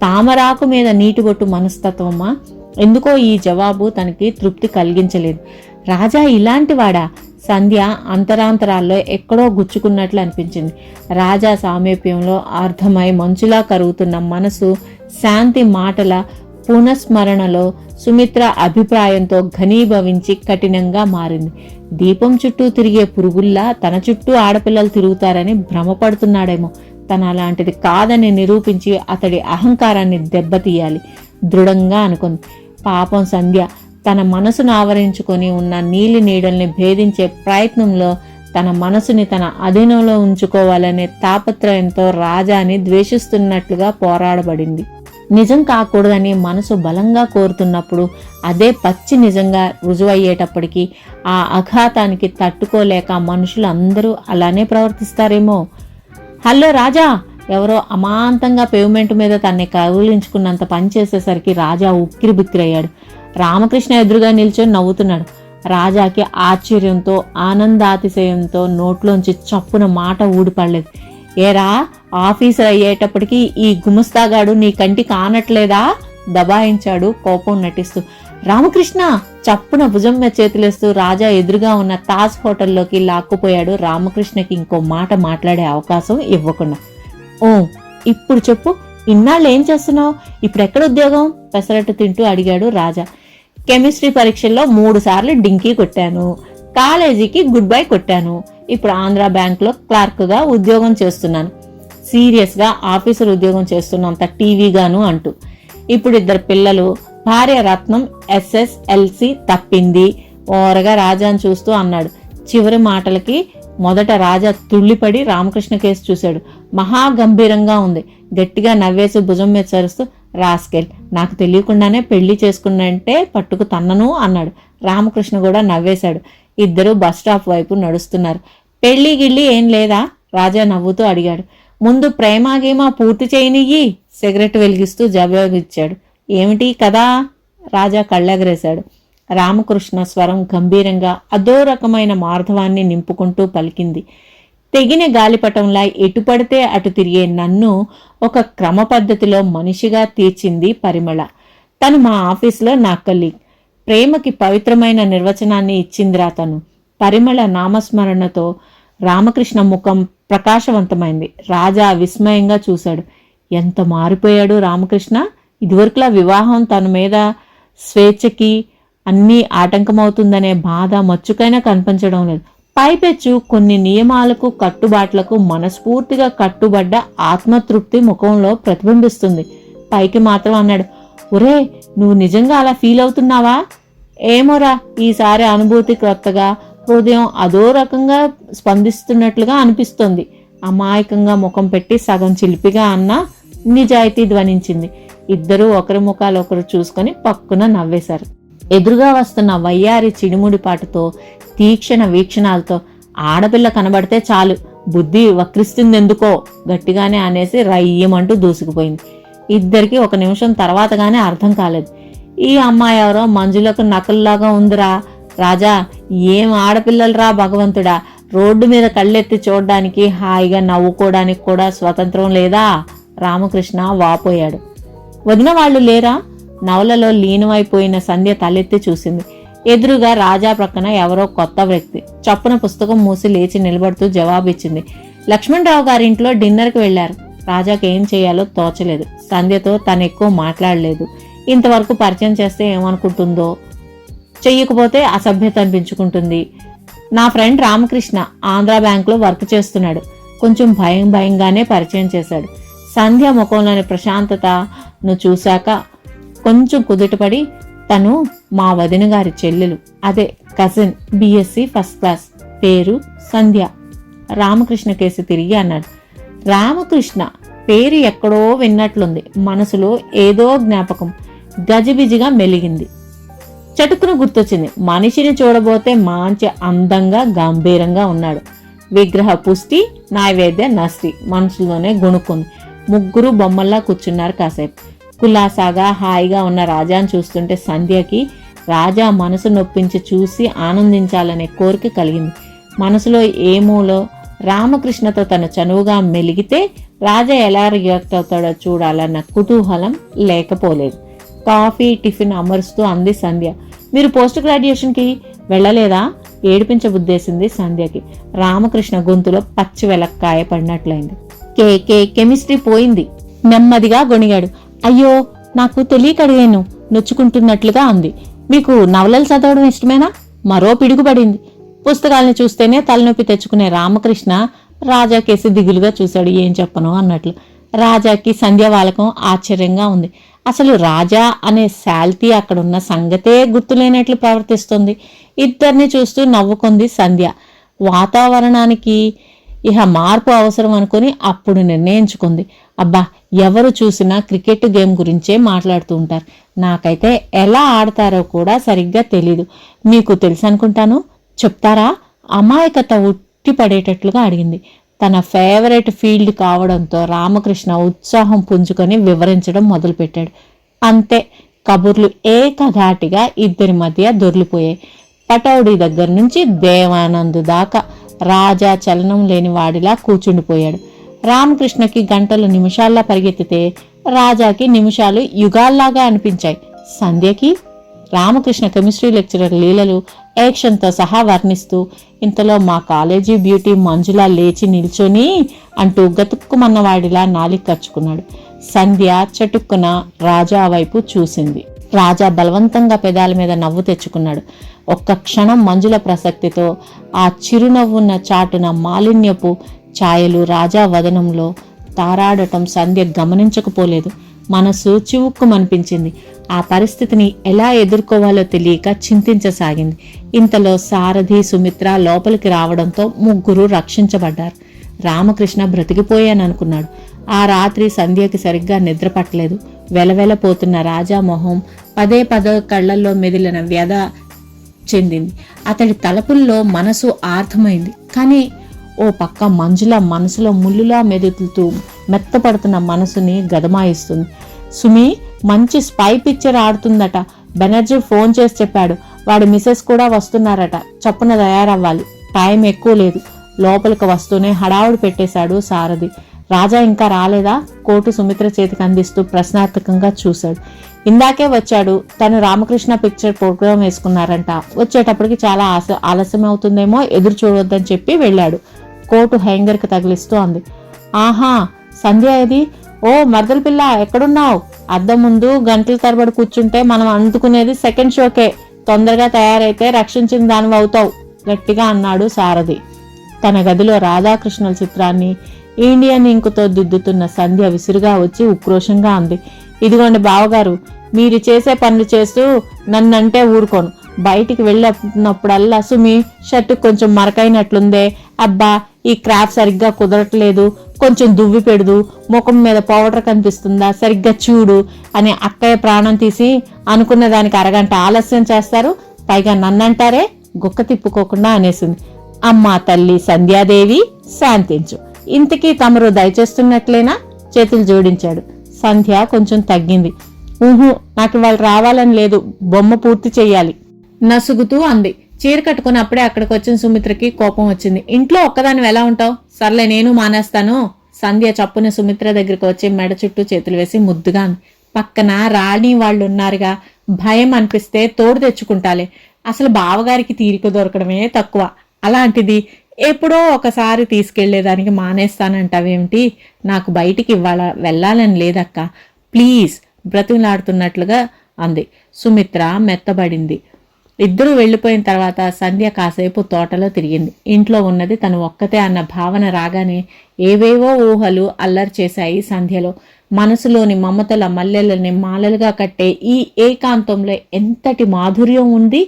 తామరాకు మీద నీటిబొట్టు మనస్తత్వమా? ఎందుకో ఈ జవాబు తనకి తృప్తి కలిగించలేదు. రాజా ఇలాంటివాడా? సంధ్య అంతరాంతరాల్లో ఎక్కడో గుచ్చుకున్నట్లు అనిపించింది. రాజా సామీప్యంలో అర్థమై మంచులా కరుగుతున్న మనసు శాంతి మాటల పునఃస్మరణలో సుమిత్ర అభిప్రాయంతో ఘనీభవించి కఠినంగా మారింది. దీపం చుట్టూ తిరిగే పురుగుల్లా తన చుట్టూ ఆడపిల్లలు తిరుగుతారని భ్రమపడుతున్నాడేమో. తన అలాంటిది కాదని నిరూపించి అతడి అహంకారాన్ని దెబ్బతీయాలి దృఢంగా అనుకుంది. పాపం సంధ్య తన మనసును ఆవరించుకొని ఉన్న నీలి నీడల్ని భేదించే ప్రయత్నంలో తన మనసుని తన అధీనంలో ఉంచుకోవాలనే తాపత్రయంతో రాజాని ద్వేషిస్తున్నట్లుగా పోరాడబడింది. నిజం కాకూడదని మనసు బలంగా కోరుతున్నప్పుడు అదే పచ్చి నిజంగా రుజువయ్యేటప్పటికీ ఆ అఘాతానికి తట్టుకోలేక మనుషులందరూ అలానే ప్రవర్తిస్తారేమో. హలో రాజా! ఎవరో అమాంతంగా పేవ్మెంట్ మీద తన్ని కౌలించుకున్నంత పనిచేసేసరికి రాజా ఉక్కిరి బిక్కిరయ్యాడు. రామకృష్ణ ఎదురుగా నిల్చొని నవ్వుతున్నాడు. రాజాకి ఆశ్చర్యంతో ఆనందాతిశయంతో నోట్లోంచి చప్పున మాట ఊడిపడలేదు. ఏరా, ఆఫీసర్ అయ్యేటప్పటికి ఈ గుమస్తాగాడు నీ కంటికి ఆనట్లేదా? దబాయించాడు కోపం నటిస్తూ. రామకృష్ణ! చప్పున భుజం మీద చేతులేస్తూ రాజా ఎదురుగా ఉన్న తాజ్ హోటల్లోకి లాక్కుపోయాడు, రామకృష్ణకి ఇంకో మాట మాట్లాడే అవకాశం ఇవ్వకుండా. ఓ, ఇప్పుడు చెప్పు, ఇన్నాళ్ళు ఏం చేస్తున్నావు? ఇప్పుడు ఎక్కడ ఉద్యోగం? పెసరట్టు తింటూ అడిగాడు రాజా. కెమిస్ట్రీ పరీక్షల్లో 3 సార్లు డింకీ కొట్టాను, కాలేజీకి గుడ్ బై కొట్టాను, ఇప్పుడు ఆంధ్ర బ్యాంక్ లో క్లార్క్ గా ఉద్యోగం చేస్తున్నాను. సీరియస్ గా ఆఫీసర్ ఉద్యోగం చేస్తున్నంత టీవీగాను అంటూ. ఇప్పుడు 2 పిల్లలు, భార్య రత్నం SSLC తప్పింది. ఓరగా రాజాను చూస్తూ అన్నాడు. చివరి మాటలకి మొదట రాజా తుళ్ళిపడి రామకృష్ణ కేసు చూశాడు. మహా గంభీరంగా ఉంది. గట్టిగా నవ్వేసి భుజం మీద చరుస్తూ, రాస్కెల్, నాకు తెలియకుండానే పెళ్లి చేసుకున్నంటే పట్టుకు తన్నను అన్నాడు. రామకృష్ణ కూడా నవ్వేశాడు. ఇద్దరు బస్టాప్ వైపు నడుస్తున్నారు. పెళ్లి గిళ్ళి ఏం లేదా? రాజా నవ్వుతూ అడిగాడు. ముందు ప్రేమాగేమా పూర్తి చేయనియ్యి, సిగరెట్ వెలిగిస్తూ జవాబిచ్చాడు. ఏమిటి కదా? రాజా కళ్ళెగరేశాడు. రామకృష్ణ స్వరం గంభీరంగా అదో రకమైన మార్ధవాన్ని నింపుకుంటూ పలికింది. తెగిన గాలిపటంలా ఎటు పడితే అటు తిరిగే నన్ను ఒక క్రమ పద్ధతిలో మనిషిగా తీర్చింది పరిమళ. తను మా ఆఫీసులో నా కలీగ్. ప్రేమకి పవిత్రమైన నిర్వచనాన్ని ఇచ్చిందిరా తను. పరిమళ నామస్మరణతో రామకృష్ణ ముఖం ప్రకాశవంతమైంది. రాజా విస్మయంగా చూశాడు. ఎంత మారిపోయాడు రామకృష్ణ! ఇదివరకులా వివాహం తన మీద స్వేచ్ఛకి అన్నీ ఆటంకమవుతుందనే బాధ మచ్చుకైనా కనిపించడం లేదు. పైపెచ్చు కొన్ని నియమాలకు కట్టుబాట్లకు మనస్ఫూర్తిగా కట్టుబడ్డ ఆత్మతృప్తి ముఖంలో ప్రతిబింబిస్తుంది. పైకి మాత్రం అన్నాడు, ఒరే, నువ్వు నిజంగా అలా ఫీల్ అవుతున్నావా? ఏమోరా, ఈసారి అనుభూతి క్రొత్తగా, హృదయం అదో రకంగా స్పందిస్తున్నట్లుగా అనిపిస్తోంది. అమాయకంగా ముఖం పెట్టి సగం చిలిపిగా అన్న నిజాయితీ ధ్వనించింది. ఇద్దరూ ఒకరి ముఖాలు ఒకరు చూసుకొని పక్కున నవ్వేశారు. ఎదురుగా వస్తున్న వయ్యారి చిడిముడిపాటుతో, తీక్షణ వీక్షణాలతో, ఆడపిల్ల కనబడితే చాలు బుద్ధి వక్రిస్తుందెందుకో గట్టిగానే అనేసి రయ్యమంటూ దూసుకుపోయింది. ఇద్దరికి 1 నిమిషం తర్వాతగానే అర్థం కాలేదు. ఈ అమ్మాయి ఎవరో మంజులకు నకల్లాగా ఉందిరా. రాజా, ఏం ఆడపిల్లలరా భగవంతుడా! రోడ్డు మీద కళ్ళెత్తి చూడడానికి, హాయిగా నవ్వుకోవడానికి కూడా స్వతంత్రం లేదా? రామకృష్ణ వాపోయాడు. వదిన వాళ్ళు లేరా? నవలలో లీనమైపోయిన సంధ్య తలెత్తి చూసింది. ఎదురుగా రాజా ప్రక్కన ఎవరో కొత్త వ్యక్తి. చప్పున పుస్తకం మూసి లేచి నిలబడుతూ జవాబిచ్చింది. లక్ష్మణరావు గారింట్లో డిన్నర్కి వెళ్లారు. రాజాకి ఏం చేయాలో తోచలేదు. సంధ్యతో తను ఎక్కువ మాట్లాడలేదు. ఇంతవరకు పరిచయం చేస్తే ఏమనుకుంటుందో, చెయ్యకపోతే అసభ్యత అనిపించుకుంటుంది. నా ఫ్రెండ్ రామకృష్ణ ఆంధ్ర బ్యాంక్ లో వర్క్ చేస్తున్నాడు. కొంచెం భయంగానే పరిచయం చేశాడు. సంధ్య ముఖంలోని ప్రశాంతతను చూశాక కొంచెం కుదుటపడి, తను మా వదిన గారి చెల్లెలు, అదే కజిన్, BSc ఫస్ట్ క్లాస్, పేరు సంధ్య. రామకృష్ణ కేసి తిరిగి అన్నాడు. రామకృష్ణ పేరు ఎక్కడో విన్నట్లుంది. మనసులో ఏదో జ్ఞాపకం గజిబిజిగా మెలిగింది. చటుకును గుర్తొచ్చింది. మనిషిని చూడబోతే మంచి అందంగా గంభీరంగా ఉన్నాడు. విగ్రహ పుష్టి, నైవేద్య నష్టి మనసులోనే గుణుకుంది. ముగ్గురు బొమ్మల్లా కూర్చున్నారు కాసేపు. కులాసాగా హాయిగా ఉన్న రాజాను చూస్తుంటే సంధ్యకి రాజా మనసు నొప్పించి చూసి ఆనందించాలనే కోరిక కలిగింది. మనసులో ఏమోలో రామకృష్ణతో తన చనువుగా మెలిగితే రాజా ఎలా రియాక్ట్ అవుతాడో చూడాలన్న కుతూహలం లేకపోలేదు. కాఫీ టిఫిన్ అమరుస్తూ అంది సంధ్య. మీరు పోస్ట్ గ్రాడ్యుయేషన్కి వెళ్ళలేదా? ఏడిపించబుద్దేసింది సంధ్యకి. రామకృష్ణ గొంతులో పచ్చి వెలక్కాయ పడినట్లయింది. కెమిస్ట్రీ పోయింది. నెమ్మదిగా గొణిగాడు. అయ్యో, నాకు తెలియక అడిగాను, నొచ్చుకుంటున్నట్లుగా ఉంది. మీకు నవలలు చదవడం ఇష్టమేనా? మరో పిడుగుపడింది. పుస్తకాల్ని చూస్తేనే తలనొప్పి తెచ్చుకునే రామకృష్ణ రాజా కేసి దిగులుగా చూశాడు. ఏం చెప్పను అన్నట్లు. రాజాకి సంధ్యావాలకం ఆశ్చర్యంగా ఉంది. అసలు రాజా అనే శాల్తీ అక్కడున్న సంగతే గుర్తులేనట్లు ప్రవర్తిస్తుంది. ఇద్దరిని చూస్తూ నవ్వుకుంది సంధ్య. వాతావరణానికి ఇహ మార్పు అవసరం అనుకుని అప్పుడు నిర్ణయించుకుంది. అబ్బా, ఎవరు చూసినా క్రికెట్ గేమ్ గురించే మాట్లాడుతూ ఉంటారు. నాకైతే ఎలా ఆడతారో కూడా సరిగ్గా తెలీదు. మీకు తెలుసు అనుకుంటాను, చెప్తారా? అమాయకత ఉట్టి పడేటట్లుగా అడిగింది. తన ఫేవరెట్ ఫీల్డ్ కావడంతో రామకృష్ణ ఉత్సాహం పుంజుకొని వివరించడం మొదలుపెట్టాడు. అంతే, కబుర్లు ఏకధాటిగా ఇద్దరి మధ్య దొర్లిపోయాయి. పటౌడి దగ్గర నుంచి దేవానంద్ దాకా రాజా చలనం లేని వాడిలా కూర్చుండిపోయాడు. రామకృష్ణకి గంటలు నిమిషాల్లా పరిగెత్తితే రాజాకి నిమిషాలు యుగాల్లాగా అనిపించాయి. సంధ్యకి రామకృష్ణ కెమిస్ట్రీ లెక్చరర్ లీలలు యాక్షన్తో సహా వర్ణిస్తూ, ఇంతలో మా కాలేజీ బ్యూటీ మంజులా లేచి నిల్చొని అంటూ గతుక్కుమన్నవాడిలా నాలిక కరుచుకున్నాడు. సంధ్య చటుక్కున రాజా వైపు చూసింది. రాజా బలవంతంగా పెదాల మీద నవ్వు తెచ్చుకున్నాడు. ఒక్క క్షణం మంజుల ప్రసక్తితో ఆ చిరునవ్వున్న చాటున మాలిన్యపు ఛాయలు రాజా వదనంలో తారాడటం సంధ్య గమనించకపోలేదు. మనసు చివుక్కుమనిపించింది. ఆ పరిస్థితిని ఎలా ఎదుర్కోవాలో తెలియక చింతించసాగింది. ఇంతలో సారథి, సుమిత్ర లోపలికి రావడంతో ముగ్గురు రక్షించబడ్డారు. రామకృష్ణ బ్రతికిపోయాననుకున్నాడు. ఆ రాత్రి సంధ్యకి సరిగ్గా నిద్ర పట్టలేదు. వెలవెలపోతున్న రాజా మొహం పదే కళ్లల్లో మెదిలిన వ్యధ చెందింది. అతడి తలపుల్లో మనసు ఆర్ధమైంది. కానీ ఓ పక్క మంజుల మనసులో ముల్లులా మెదులుతూ మెత్తపడుతున్న మనసుని గదమాయిస్తుంది. సుమి మంచి స్పై పిక్చర్ ఆడుతుందట. బెనర్జీ ఫోన్ చేసి చెప్పాడు. వాడి మిసెస్ కూడా వస్తున్నారట. చప్పున తయారవ్వాలి. టైం ఎక్కువ లేదు. లోపలికి వస్తూనే హడావుడి పెట్టేశాడు సారథి. రాజా ఇంకా రాలేదా? కోటు సుమిత్ర చేతికి అందిస్తూ ప్రశ్నార్థకంగా చూశాడు. ఇందాకే వచ్చాడు. తను రామకృష్ణ పిక్చర్ ప్రోగ్రాం వేసుకున్నారంట. వచ్చేటప్పటికి చాలా ఆలస్యం అవుతుందేమో, ఎదురు చూడొద్దని చెప్పి వెళ్ళాడు. కోటు హ్యాంగర్కి తగిలిస్తూ అంది. ఆహా, సంధ్య ఏది? ఓ మరదల పిల్ల, ఎక్కడున్నావు? అద్దం ముందు గంటల తరబడి కూర్చుంటే మనం అందుకునేది సెకండ్ షోకే. తొందరగా తయారైతే రక్షించిన దానివి అవుతావు గట్టిగా అన్నాడు సారథి. తన గదిలో రాధాకృష్ణుల చిత్రాన్ని ఇండియన్ ఇంకుతో దిద్దుతున్న సంధ్య విసురుగా వచ్చి ఉక్రోషంగా అంది. ఇదిగోండి బావగారు, మీరు చేసే పనులు చేస్తూ నన్నంటే ఊరుకోను. బయటికి వెళ్ళినప్పుడల్లా సుమి షర్టు కొంచెం మరకైనట్లుందే, అబ్బా ఈ క్రాఫ్ సరిగ్గా కుదరట్లేదు, కొంచెం దువ్వి పెడదు, ముఖం మీద పౌడర్ కనిపిస్తుందా, సరిగ్గా చూడు అని అక్కయ్య ప్రాణం తీసి అనుకున్న దానికి అరగంట ఆలస్యం చేస్తారు. పైగా నన్నంటారే, గుక్క తిప్పుకోకుండా అనేసింది. అమ్మా తల్లి సంధ్యాదేవి, శాంతించు. ఇంతకీ తమరు దయచేస్తున్నట్లేనా? చేతులు జోడించాడు. సంధ్య కొంచెం తగ్గింది. నాకు వాళ్ళు రావాలని లేదు, బొమ్మ పూర్తి చెయ్యాలి నసుగుతూ అంది. చీర కట్టుకుని అప్పుడే అక్కడికి వచ్చిన సుమిత్రకి కోపం వచ్చింది. ఇంట్లో ఒక్కదాని ఎలా ఉంటావు? సర్లే, నేను మానేస్తాను. సంధ్య చప్పున సుమిత్ర దగ్గరికి వచ్చి మెడ చుట్టూ చేతులు వేసి ముద్దుగా అంది. పక్కన రాణి వాళ్ళు ఉన్నారుగా, భయం అనిపిస్తే తోడు తెచ్చుకుంటాలే. అసలు బావగారికి తీరిక దొరకడమే తక్కువ. అలాంటిది ఎప్పుడో ఒకసారి తీసుకెళ్లేదానికి మానేస్తానంటావేమిటి? నాకు బయటికి వెళ్ళాలని లేదక్క, ప్లీజ్ బ్రతిమలాడుతున్నట్లుగా అంది. సుమిత్ర మెత్తబడింది. ఇద్దరూ వెళ్లిపోయిన తర్వాత సంధ్య కాసేపు తోటలో తిరిగింది. ఇంట్లో ఉన్నది తను ఒక్కతే అన్న భావన రాగానే ఏవేవో ఊహలు అల్లరి చేశాయి సంధ్యలో. మనసులోని మమతల మల్లెలని మాలలుగా కట్టే ఈ ఏకాంతంలో ఎంతటి మాధుర్యం ఉంది.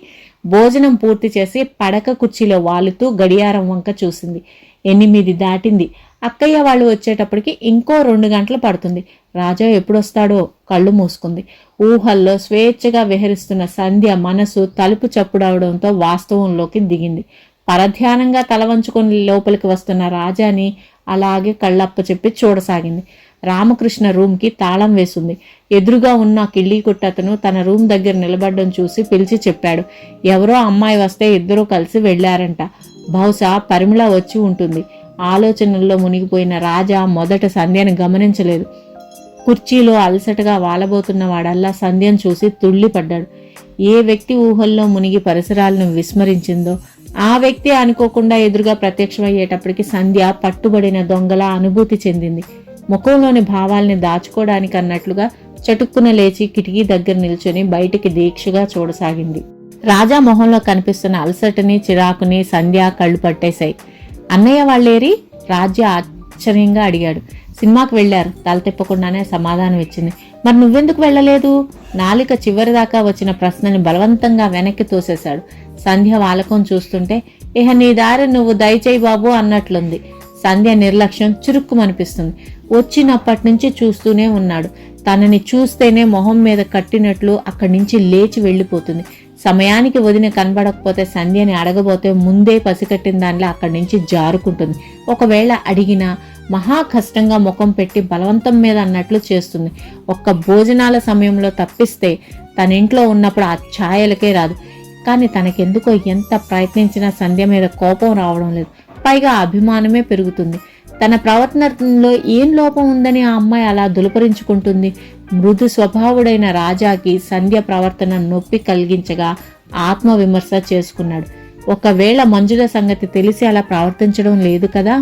భోజనం పూర్తి చేసి పడక కుర్చీలో వాలుతూ గడియారం వంక చూసింది. 8 దాటింది. అక్కయ్య వాళ్ళు వచ్చేటప్పటికి ఇంకో 2 గంటలు పడుతుంది. రాజా ఎప్పుడొస్తాడో కళ్ళు మూసుకుంది. ఊహల్లో స్వేచ్ఛగా విహరిస్తున్న సంధ్య మనసు తలుపు చప్పుడవడంతో వాస్తవంలోకి దిగింది. పరధ్యానంగా తల వంచుకొని లోపలికి వస్తున్న రాజాని అలాగే కళ్ళప్ప చెప్పి చూడసాగింది. రామకృష్ణ రూమ్కి తాళం వేసింది. ఎదురుగా ఉన్న కిళ్ళీకుట్టతను తన రూమ్ దగ్గర నిలబడ్డం చూసి పిలిచి చెప్పాడు. ఎవరో అమ్మాయి వస్తే ఇద్దరూ కలిసి వెళ్లారంట. బహుశా పరిమళ వచ్చి ఉంటుంది. ఆలోచనల్లో మునిగిపోయిన రాజా మొదట సంధ్యను గమనించలేదు. కుర్చీలో అలసటగా వాలబోతున్న వాడల్లా సంధ్యను చూసి తుళ్ళిపడ్డాడు. ఏ వ్యక్తి ఊహల్లో మునిగి పరిసరాలను విస్మరించిందో ఆ వ్యక్తి అనుకోకుండా ఎదురుగా ప్రత్యక్షమయ్యేటప్పటికి సంధ్య పట్టుబడిన దొంగలా అనుభూతి చెందింది. ముఖంలోని భావాల్ని దాచుకోవడానికి అన్నట్లుగా చటుక్కున లేచి కిటికీ దగ్గర నిల్చొని బయటికి దీక్షగా చూడసాగింది. రాజా మొహంలో కనిపిస్తున్న అలసటని చిరాకుని సంధ్య కళ్ళు పట్టేశాయి. అన్నయ్య వాళ్ళేరి? రాజ్య ఆశ్చర్యంగా అడిగాడు. సినిమాకి వెళ్లారు, తల తిప్పకుండానే సమాధానం ఇచ్చింది. మరి నువ్వెందుకు వెళ్ళలేదు? నాలిక చివరిదాకా వచ్చిన ప్రశ్నని బలవంతంగా వెనక్కి తోసేశాడు. సంధ్య వాలకం చూస్తుంటే ఇహ నీ దారి నువ్వు దయచేయి బాబు అన్నట్లుంది. సంధ్య నిర్లక్ష్యం చురుక్కుమనిపిస్తుంది. వచ్చినప్పటి నుంచి చూస్తూనే ఉన్నాడు. తనని చూస్తేనే మొహం మీద కట్టినట్లు అక్కడి నుంచి లేచి వెళ్ళిపోతుంది. సమయానికి వదిన కనబడకపోతే సంధ్యని అడగబోతే ముందే పసికట్టిన దానిలో అక్కడి నుంచి జారుకుంటుంది. ఒకవేళ అడిగినా మహా కష్టంగా ముఖం పెట్టి బలవంతం మీద అన్నట్లు చేస్తుంది. ఒక్క భోజనాల సమయంలో తప్పిస్తే తన ఇంట్లో ఉన్నప్పుడు ఆ ఛాయలకే రాదు. కానీ తనకెందుకో ఎంత ప్రయత్నించినా సంధ్య మీద కోపం రావడం లేదు. పైగా అభిమానమే పెరుగుతుంది. తన ప్రవర్తనలో ఏం లోపం ఉందని ఆ అమ్మాయి అలా దులపరించుకుంటుంది? మృదు స్వభావుడైన రాజాకి సంధ్య ప్రవర్తన నొప్పి కలిగించగా ఆత్మవిమర్శ చేసుకున్నాడు. ఒకవేళ మంజుల సంగతి తెలిసి అలా ప్రవర్తించడం లేదు కదా?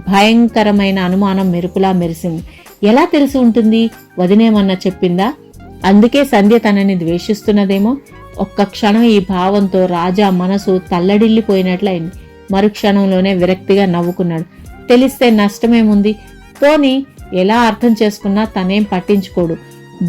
భయంకరమైన అనుమానం మెరుపులా మెరిసింది. ఎలా తెలిసి ఉంటుంది? వదినేమన్నా చెప్పిందా? అందుకే సంధ్య తనని ద్వేషిస్తున్నదేమో. ఒక్క క్షణం ఈ భావంతో రాజా మనసు తల్లడిల్లిపోయినట్లయింది. మరుక్షణంలోనే విరక్తిగా నవ్వుకున్నాడు. తెలిస్తే నష్టమేముంది? పోనీ ఎలా అర్థం చేసుకున్నా తనేం పట్టించుకోడు.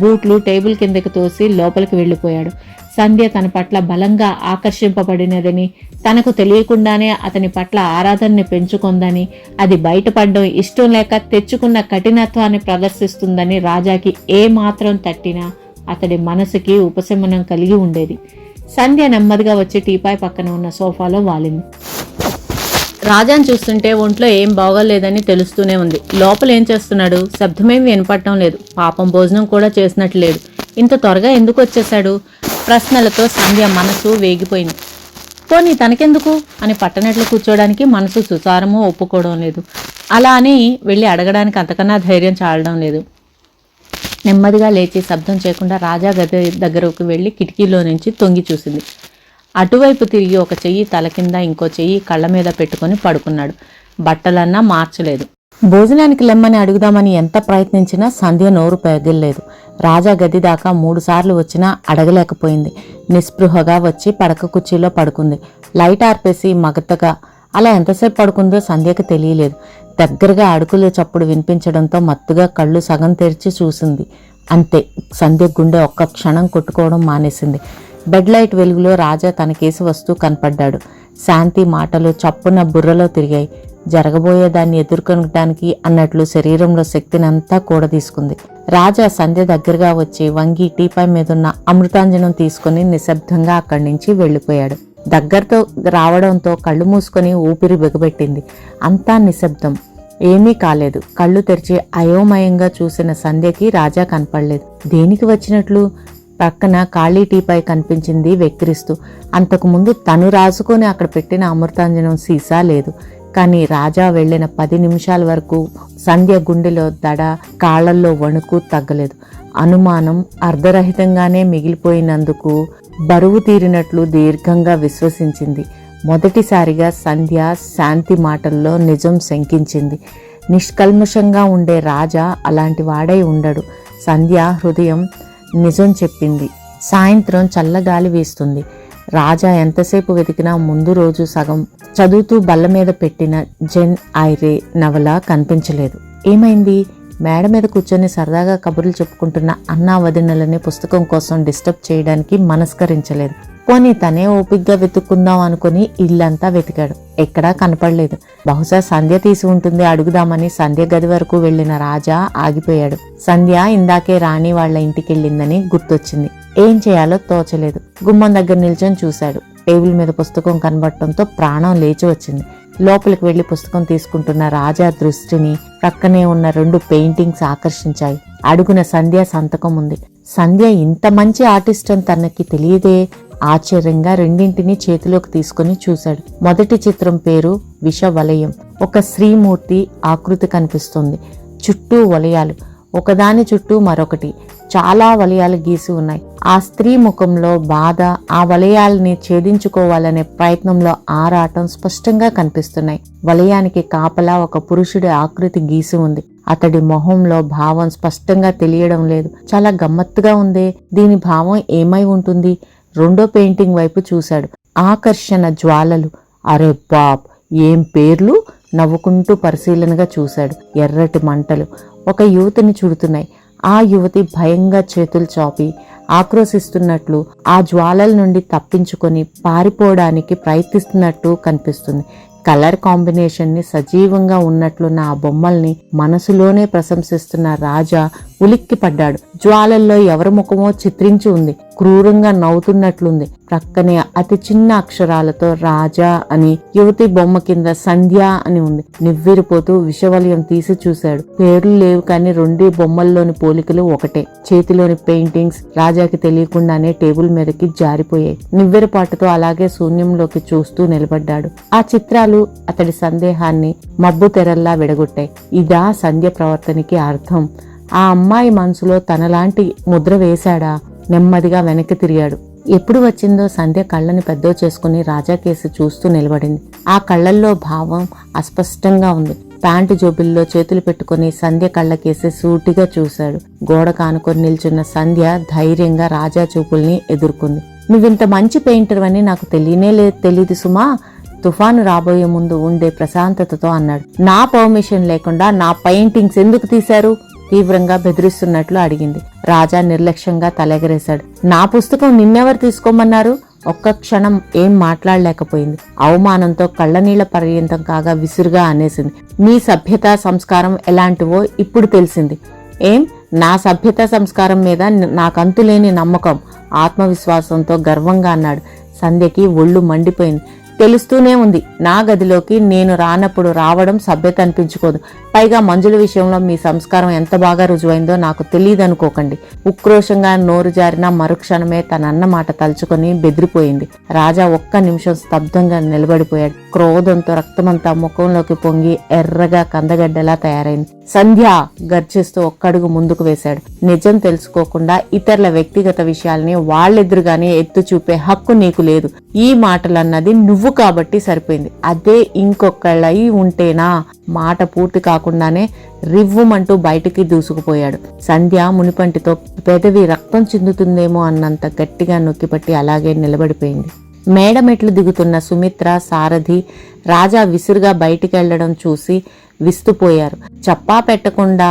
బూట్లు టేబుల్ కిందకి తోసి లోపలికి వెళ్ళిపోయాడు. సంధ్య తన పట్ల బలంగా ఆకర్షింపబడినదని, తనకు తెలియకుండానే అతని పట్ల ఆరాధనని పెంచుకుందని, అది బయటపడడం ఇష్టం లేక తెచ్చుకున్న కఠినత్వాన్ని ప్రదర్శిస్తుందని రాజాకి ఏ మాత్రం తట్టినా అతడి మనసుకి ఉపశమనం కలిగి ఉండేది. సంధ్య నెమ్మదిగా వచ్చి టీపాయ్ పక్కన ఉన్న సోఫాలో వాలింది. రాజాని చూస్తుంటే ఒంట్లో ఏం బాగోలేదని తెలుస్తూనే ఉంది. లోపల ఏం చేస్తున్నాడు? శబ్దమేం వినపడటం లేదు. పాపం భోజనం కూడా చేసినట్లు లేడు. ఇంత త్వరగా ఎందుకు వచ్చేశాడు? ప్రశ్నలతో సంధ్య మనసు వేగిపోయింది. పోనీ తనకెందుకు అని పట్టనట్లు కూర్చోడానికి మనసు సుసారమో ఒప్పుకోవడం లేదు. అలా అని వెళ్ళి అడగడానికి అంతకన్నా ధైర్యం చాలడం లేదు. నెమ్మదిగా లేచి శబ్దం చేయకుండా రాజా గది దగ్గరకు వెళ్ళి కిటికీలో నుంచి తొంగి చూసింది. అటువైపు తిరిగి ఒక చెయ్యి తల కింద ఇంకో చెయ్యి కళ్ళ మీద పెట్టుకుని పడుకున్నాడు. బట్టలన్నా మార్చలేదు. భోజనానికి లెమ్మని అడుగుదామని ఎంత ప్రయత్నించినా సంధ్య నోరు పెగిల్లేదు. రాజా గది దాకా 3 సార్లు వచ్చినా అడగలేకపోయింది. నిస్పృహగా వచ్చి పడక కుర్చీలో పడుకుంది. లైట్ ఆర్పేసి మగతగా అలా ఎంతసేపు పడుకుందో సంధ్యకు తెలియలేదు. దగ్గరగా అడుగుల చప్పుడు వినిపించడంతో మత్తుగా కళ్ళు సగం తెరిచి చూసింది. అంతే, సంధ్య గుండె ఒక్క క్షణం కొట్టుకోవడం మానేసింది. బెడ్ లైట్ వెలుగులో రాజా తన కేసు వస్తూ కనపడ్డాడు. శాంతి మాటలు చప్పున బుర్రలో తిరిగాయి. జరగబోయేదాన్ని ఎదుర్కొనడానికి అన్నట్లు శరీరంలో శక్తినంతా కూడా తీసుకుంది. రాజా సంధ్య దగ్గరగా వచ్చి వంగి టీపాయ్ మీదున్న అమృతాంజనం తీసుకుని నిశ్శబ్దంగా అక్కడి నుంచి వెళ్ళిపోయాడు. దగ్గరతో రావడంతో కళ్ళు మూసుకొని ఊపిరి బిగబెట్టింది. అంతా నిశ్శబ్దం. ఏమీ కాలేదు. కళ్ళు తెరిచి అయోమయంగా చూసిన సంధ్యకి రాజా కనపడలేదు. దేనికి వచ్చినట్లు? పక్కన ఖాళీ టీపై కనిపించింది వెక్కిరిస్తూ. అంతకుముందు తను రాసుకొని అక్కడ పెట్టిన అమృతాంజనం సీసా లేదు. కానీ రాజా వెళ్లిన 10 నిమిషాల వరకు సంధ్య గుండెలో దడ, కాళ్లల్లో వణుకు తగ్గలేదు. అనుమానం అర్ధరహితంగానే మిగిలిపోయినందుకు బరువు తీరినట్లు దీర్ఘంగా విశ్వసించింది. మొదటిసారిగా సంధ్య శాంతి మాటల్లో నిజం శంకించింది. నిష్కల్మషంగా ఉండే రాజా అలాంటి వాడై ఉండడు. సంధ్య హృదయం నిజం చెప్పింది. సాయంత్రం చల్లగాలి వీస్తుంది. రాజా ఎంతసేపు వెతికినా ముందు రోజు సగం చదువుతూ బల్ల మీద పెట్టిన జెన్ ఐరే నవల కనిపించలేదు. ఏమైంది? మేడ మీద కూర్చొని సరదాగా కబుర్లు చెప్పుకుంటున్న అన్నా వదినలని పుస్తకం కోసం డిస్టర్బ్ చేయడానికి మనస్కరించలేదు. పోనీ తనే ఓపిగ్గా వెతుక్కుందాం అనుకుని ఇల్లంతా వెతికాడు. ఎక్కడా కనపడలేదు. బహుశా సంధ్య తీసి ఉంటుంది అడుగుదామని సంధ్య గది వరకు వెళ్లిన రాజా ఆగిపోయాడు. సంధ్య ఇందాకే రాణి వాళ్ల ఇంటికెళ్ళిందని గుర్తొచ్చింది. ఏం చేయాలో తోచలేదు. గుమ్మం దగ్గర నిల్చొని చూశాడు. టేబుల్ మీద పుస్తకం కనబడటంతో ప్రాణం లేచి వచ్చింది. లోపలికి వెళ్లి పుస్తకం తీసుకుంటున్న రాజా దృష్టిని ప్రక్కనే ఉన్న 2 పెయింటింగ్స్ ఆకర్షించాయి. అడుగున సంధ్య సంతకం ఉంది. సంధ్య ఇంత మంచి ఆర్టిస్ట్ అని తనకి తెలియదే. ఆశ్చర్యంగా రెండింటినీ చేతిలోకి తీసుకుని చూశాడు. మొదటి చిత్రం పేరు విషవలయం. ఒక శ్రీమూర్తి ఆకృతి కనిపిస్తుంది. చుట్టూ వలయాలు, ఒకదాని చుట్టూ మరొకటి. చాలా వలయాలు గీసి ఉన్నాయి. ఆ స్త్రీ ముఖంలో బాధ, ఆ వలయాల్ని ఛేదించుకోవాలనే ప్రయత్నంలో ఆరాటం స్పష్టంగా కనిపిస్తున్నాయి. వలయానికి కాపలా ఒక పురుషుడి ఆకృతి గీసి ఉంది. అతడి మొహంలో భావం స్పష్టంగా తెలియడం లేదు. చాలా గమ్మత్తుగా ఉందే, దీని భావం ఏమై ఉంటుంది? రెండో పెయింటింగ్ వైపు చూశాడు. ఆకర్షణ జ్వాలలు. అరే బాబ్, ఏం పేర్లు! నవ్వుకుంటూ పరిశీలనగా చూశాడు. ఎర్రటి మంటలు ఒక యువతిని చుడుతున్నాయి. ఆ యువతి భయంగా చేతులు చాపి ఆక్రోశిస్తున్నట్లు, ఆ జ్వాలల నుండి తప్పించుకొని పారిపోవడానికి ప్రయత్నిస్తున్నట్టు కనిపిస్తుంది. కలర్ కాంబినేషన్ని సజీవంగా ఉన్నట్లున్న ఆ బొమ్మల్ని మనసులోనే ప్రశంసిస్తున్న రాజా ఉలిక్కి పడ్డాడు. జ్వాలల్లో ఎవరి ముఖమో చిత్రించి ఉంది. క్రూరంగా నవ్వుతున్నట్లుంది. ప్రక్కనే అతి చిన్న అక్షరాలతో రాజా అని, యువతి బొమ్మ కింద సంధ్య అని ఉంది. నివ్వెరిపోతూ విషవలయం తీసి చూశాడు. పేర్లు లేవు కానీ రెండే బొమ్మల్లోని పోలికలు ఒకటే. చేతిలోని పెయింటింగ్స్ రాజాకి తెలియకుండానే టేబుల్ మీదకి జారిపోయాయి. నివ్వెరపాటుతో అలాగే శూన్యంలోకి చూస్తూ నిలబడ్డాడు. ఆ చిత్రాలు అతడి సందేహాన్ని మబ్బు తెరల్లా విడగొట్టాయి. ఇదా సంధ్య ప్రవర్తనకి అర్థం? ఆ అమ్మాయి మనసులో తనలాంటి ముద్ర వేశాడా? నెమ్మదిగా వెనక్కి తిరిగాడు. ఎప్పుడు వచ్చిందో సంధ్య కళ్ళని పెద్ద చేసుకుని రాజా కేసి చూస్తూ నిలబడింది. ఆ కళ్ళల్లో భావం అస్పష్టంగా ఉంది. ప్యాంటు జోబుల్లో చేతులు పెట్టుకుని సంధ్య కళ్ళకేసి సూటిగా చూశాడు. గోడ కానుకొని నిల్చున్న సంధ్య ధైర్యంగా రాజా చూపుల్ని ఎదుర్కొంది. నువ్వింత మంచి పెయింటర్ అని నాకు తెలీదు సుమా, తుఫాను రాబోయే ముందు ఉండే ప్రశాంతతతో అన్నాడు. నా పర్మిషన్ లేకుండా నా పెయింటింగ్స్ ఎందుకు తీశారు? తీవ్రంగా బెదిరిస్తున్నట్లు అడిగింది. రాజా నిర్లక్ష్యంగా తలెగరేశాడు. నా పుస్తకం నిన్నెవరు తీసుకోమన్నారు? ఒక్క క్షణం ఏం మాట్లాడలేకపోయింది. అవమానంతో కళ్ళనీళ్ల పర్యంతం కాగా విసురుగా అనేసింది. మీ సభ్యత సంస్కారం ఎలాంటివో ఇప్పుడు తెలిసింది. ఏం? నా సభ్యత సంస్కారం మీద నాకంతులేని నమ్మకం, ఆత్మవిశ్వాసంతో గర్వంగా అన్నాడు. సంధ్యకి ఒళ్ళు మండిపోయింది. తెలుస్తూనే ఉంది, నా గదిలోకి నేను రానప్పుడు రావడం సభ్యత అనిపించుకోదు. పైగా మంజుల విషయంలో మీ సంస్కారం ఎంత బాగా రుజువైందో నాకు తెలియదనుకోకండి. ఉక్రోషంగా నోరు జారిన మరుక్షణమే తనన్న మాట తలుచుకొని బెదిరిపోయింది. రాజా ఒక్క నిమిషం స్తబ్దంగా నిలబడిపోయాడు. క్రోధంతో రక్తమంతా ముఖంలోకి పొంగి ఎర్రగా కందగడ్డలా తయారైంది. సంధ్య గర్జిస్తూ ఒక్కడుగు ముందుకు వేశాడు. నిజం తెలుసుకోకుండా ఇతరుల వ్యక్తిగత విషయాల్ని వాళ్ళెదురుగానే ఎత్తు చూపే హక్కు నీకు లేదు. ఈ మాటలన్నది నువ్వు కాబట్టి సరిపోయింది. అదే ఇంకొకళ్ళై ఉంటేనా? మాట పూర్తి కాకుండానే రివ్వుమంటూ బయటికి దూసుకుపోయాడు. సంధ్య మునిపంటితో పెదవి రక్తం చిందుతుందేమో అన్నంత గట్టిగా నొక్కిపట్టి అలాగే నిలబడిపోయింది. మేడమెట్లు దిగుతున్న సుమిత్ర, సారథి, రాజా విసురుగా బయటికెళ్లడం చూసి విస్తుపోయారు. చప్పా పెట్టకుండా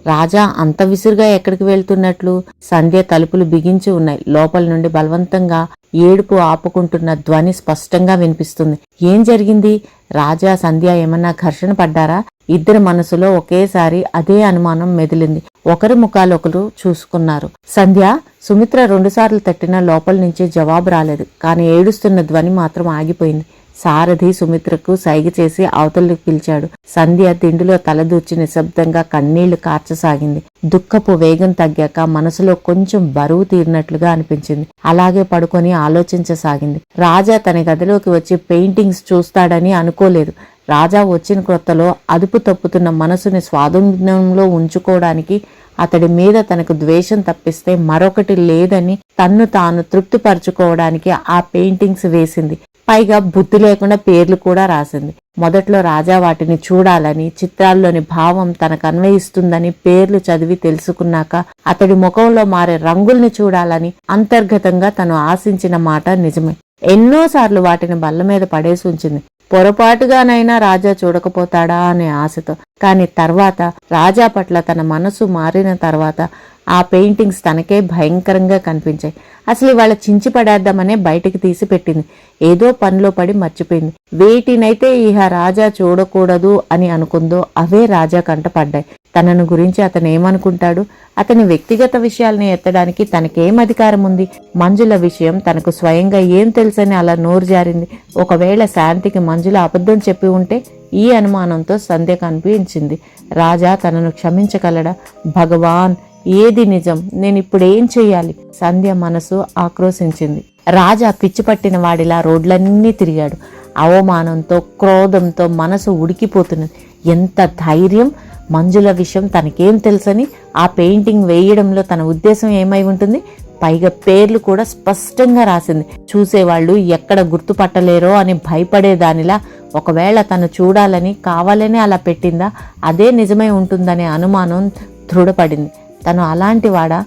రాజా అంత విసురుగా ఎక్కడికి వెళ్తున్నట్లు? సంధ్య తలుపులు బిగించి ఉన్నాయి. లోపల నుండి బలవంతంగా ఏడుపు ఆపుకుంటున్న ధ్వని స్పష్టంగా వినిపిస్తుంది. ఏం జరిగింది? రాజా, సంధ్య ఏమన్నా ఘర్షణ పడ్డారా? ఇద్దరి మనసులో ఒకేసారి అదే అనుమానం మెదిలింది. ఒకరి ముఖాలొకరు చూసుకున్నారు. సంధ్య, సుమిత్ర 2 సార్లు తట్టినా లోపల నుంచి జవాబు రాలేదు. కానీ ఏడుస్తున్న ధ్వని మాత్రం ఆగిపోయింది. సారథి సుమిత్రకు సైగ చేసి అవతలికి పిలిచాడు. సంధ్య దిండులో తలదూర్చి నిశ్శబ్దంగా కన్నీళ్లు కార్చసాగింది. దుఃఖపు వేగం తగ్గాక మనసులో కొంచెం బరువు తీరినట్లుగా అనిపించింది. అలాగే పడుకొని ఆలోచించసాగింది. రాజా తన గదిలోకి వచ్చి పెయింటింగ్స్ చూస్తాడని అనుకోలేదు. రాజా వచ్చిన క్రొత్తలో అదుపు తప్పుతున్న మనసుని స్వాధీనంలో ఉంచుకోవడానికి, అతడి మీద తనకు ద్వేషం తప్పిస్తే మరొకటి లేదని తన్ను తాను తృప్తిపరచుకోవడానికి ఆ పెయింటింగ్స్ వేసింది. పైగా బుద్ధి లేకుండా పేర్లు కూడా రాసింది. మొదట్లో రాజా వాటిని చూడాలని, చిత్రాల్లోని భావం తనకు అన్వయిస్తుందని పేర్లు చదివి తెలుసుకున్నాక అతడి ముఖంలో మారే రంగుల్ని చూడాలని అంతర్గతంగా తను ఆశించిన మాట నిజమే. ఎన్నోసార్లు వాటిని బల్ల మీద పడేసి ఉంచింది. పొరపాటుగానైనా రాజా చూడకపోతాడా అనే ఆశతో. కానీ తర్వాత రాజా పట్ల తన మనసు మారిన తర్వాత ఆ పెయింటింగ్స్ తనకే భయంకరంగా కనిపించాయి. అసలు ఇవాళ చించి పడేద్దామనే బయటికి తీసి పెట్టింది. ఏదో పనిలో పడి మర్చిపోయింది. వేటినైతే ఇహ రాజా చూడకూడదు అని అనుకుందో అవే రాజా కంటపడ్డాయి. తనను గురించి అతను ఏమనుకుంటాడు? అతని వ్యక్తిగత విషయాల్ని ఎత్తడానికి తనకేం అధికారం ఉంది? మంజుల విషయం తనకు స్వయంగా ఏం తెలుసని అలా నోరు జారింది. ఒకవేళ శాంతికి మంజుల అబద్ధం చెప్పి ఉంటే? ఈ అనుమానంతో సంధ్య కనిపించింది. రాజా తనను క్షమించగలడా? భగవాన్, ఏది నిజం? నేనిప్పుడేం చెయ్యాలి? సంధ్య మనసు ఆక్రోశించింది. రాజా పిచ్చిపట్టిన వాడిలా రోడ్లన్నీ తిరిగాడు. అవమానంతో, క్రోధంతో మనసు ఉడికిపోతున్నది. ఎంత ధైర్యం! మంజుల విషయం తనకేం తెలుసని? ఆ పెయింటింగ్ వేయడంలో తన ఉద్దేశం ఏమై ఉంటుంది? పైగా పేర్లు కూడా స్పష్టంగా రాసింది. చూసేవాళ్ళు ఎక్కడ గుర్తుపట్టలేరో అని భయపడేదానిలా, ఒకవేళ తను చూడాలని కావాలని అలా పెట్టిందా, అదే నిజమై ఉంటుందనే అనుమానం దృఢపడింది. తను అలాంటి వాడా?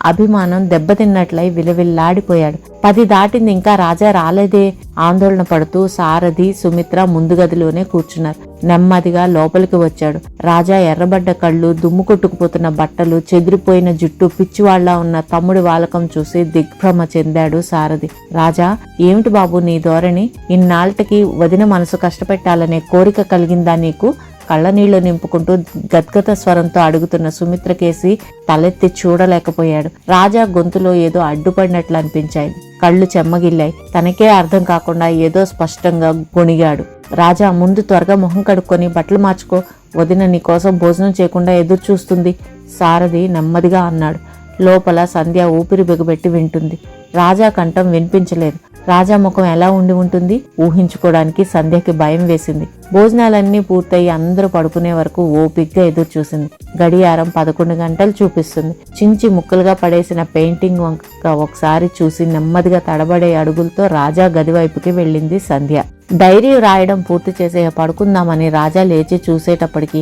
అభిమానం దెబ్బతిన్నట్లయి విలవిల్లాడిపోయాడు. 10 దాటింది, ఇంకా రాజా రాలేదే. ఆందోళన పడుతూ సారథి, సుమిత్ర ముందు గదిలోనే కూర్చున్నారు. నెమ్మదిగా లోపలికి వచ్చాడు. రాజా ఎర్రబడ్డ కళ్ళు, దుమ్ము కొట్టుకుపోతున్న బట్టలు, చెదిరిపోయిన జుట్టు, పిచ్చివాళ్ల ఉన్న తమ్ముడి వాలకం చూసి దిగ్భ్రమ చెందాడు సారథి. రాజా, ఏమిటి బాబు నీ ధోరణి? ఇన్నాళ్లకి వదిన మనసు కష్టపెట్టాలనే కోరిక కలిగిందా నీకు? కళ్ళనీళ్లు నింపుకుంటూ గద్గత స్వరంతో అడుగుతున్న సుమిత్ర కేసి తలెత్తి చూడలేకపోయాడు. రాజా గొంతులో ఏదో అడ్డుపడినట్లు అనిపించాయి. కళ్ళు చెమ్మగిల్లాయి. తనకే అర్థం కాకుండా ఏదో స్పష్టంగా గొణిగాడు. రాజా, ముందు త్వరగా మొహం కడుక్కొని బట్టలు మార్చుకో, వదిన నీ కోసం భోజనం చేయకుండా ఎదురు చూస్తుంది, సారథి నెమ్మదిగా అన్నాడు. లోపల సంధ్య ఊపిరి బిగబెట్టి వింటుంది. రాజా కంఠం వినిపించలేదు. రాజా ముఖం ఎలా ఉండి ఉంటుంది ఊహించుకోవడానికి సంధ్యకి భయం వేసింది. భోజనాలన్నీ పూర్తయి అందరూ పడుకునే వరకు ఓపిగ్గా ఎదురు చూసింది. గడియారం 11 గంటలు చూపిస్తుంది. చించి ముక్కలుగా పడేసిన పెయింటింగ్ వంక ఒకసారి చూసి నెమ్మదిగా తడబడే అడుగులతో రాజా గది వైపుకి వెళ్ళింది సంధ్య. డైరీ రాయడం పూర్తి చేసే పడుకుందామని రాజా లేచి చూసేటప్పటికి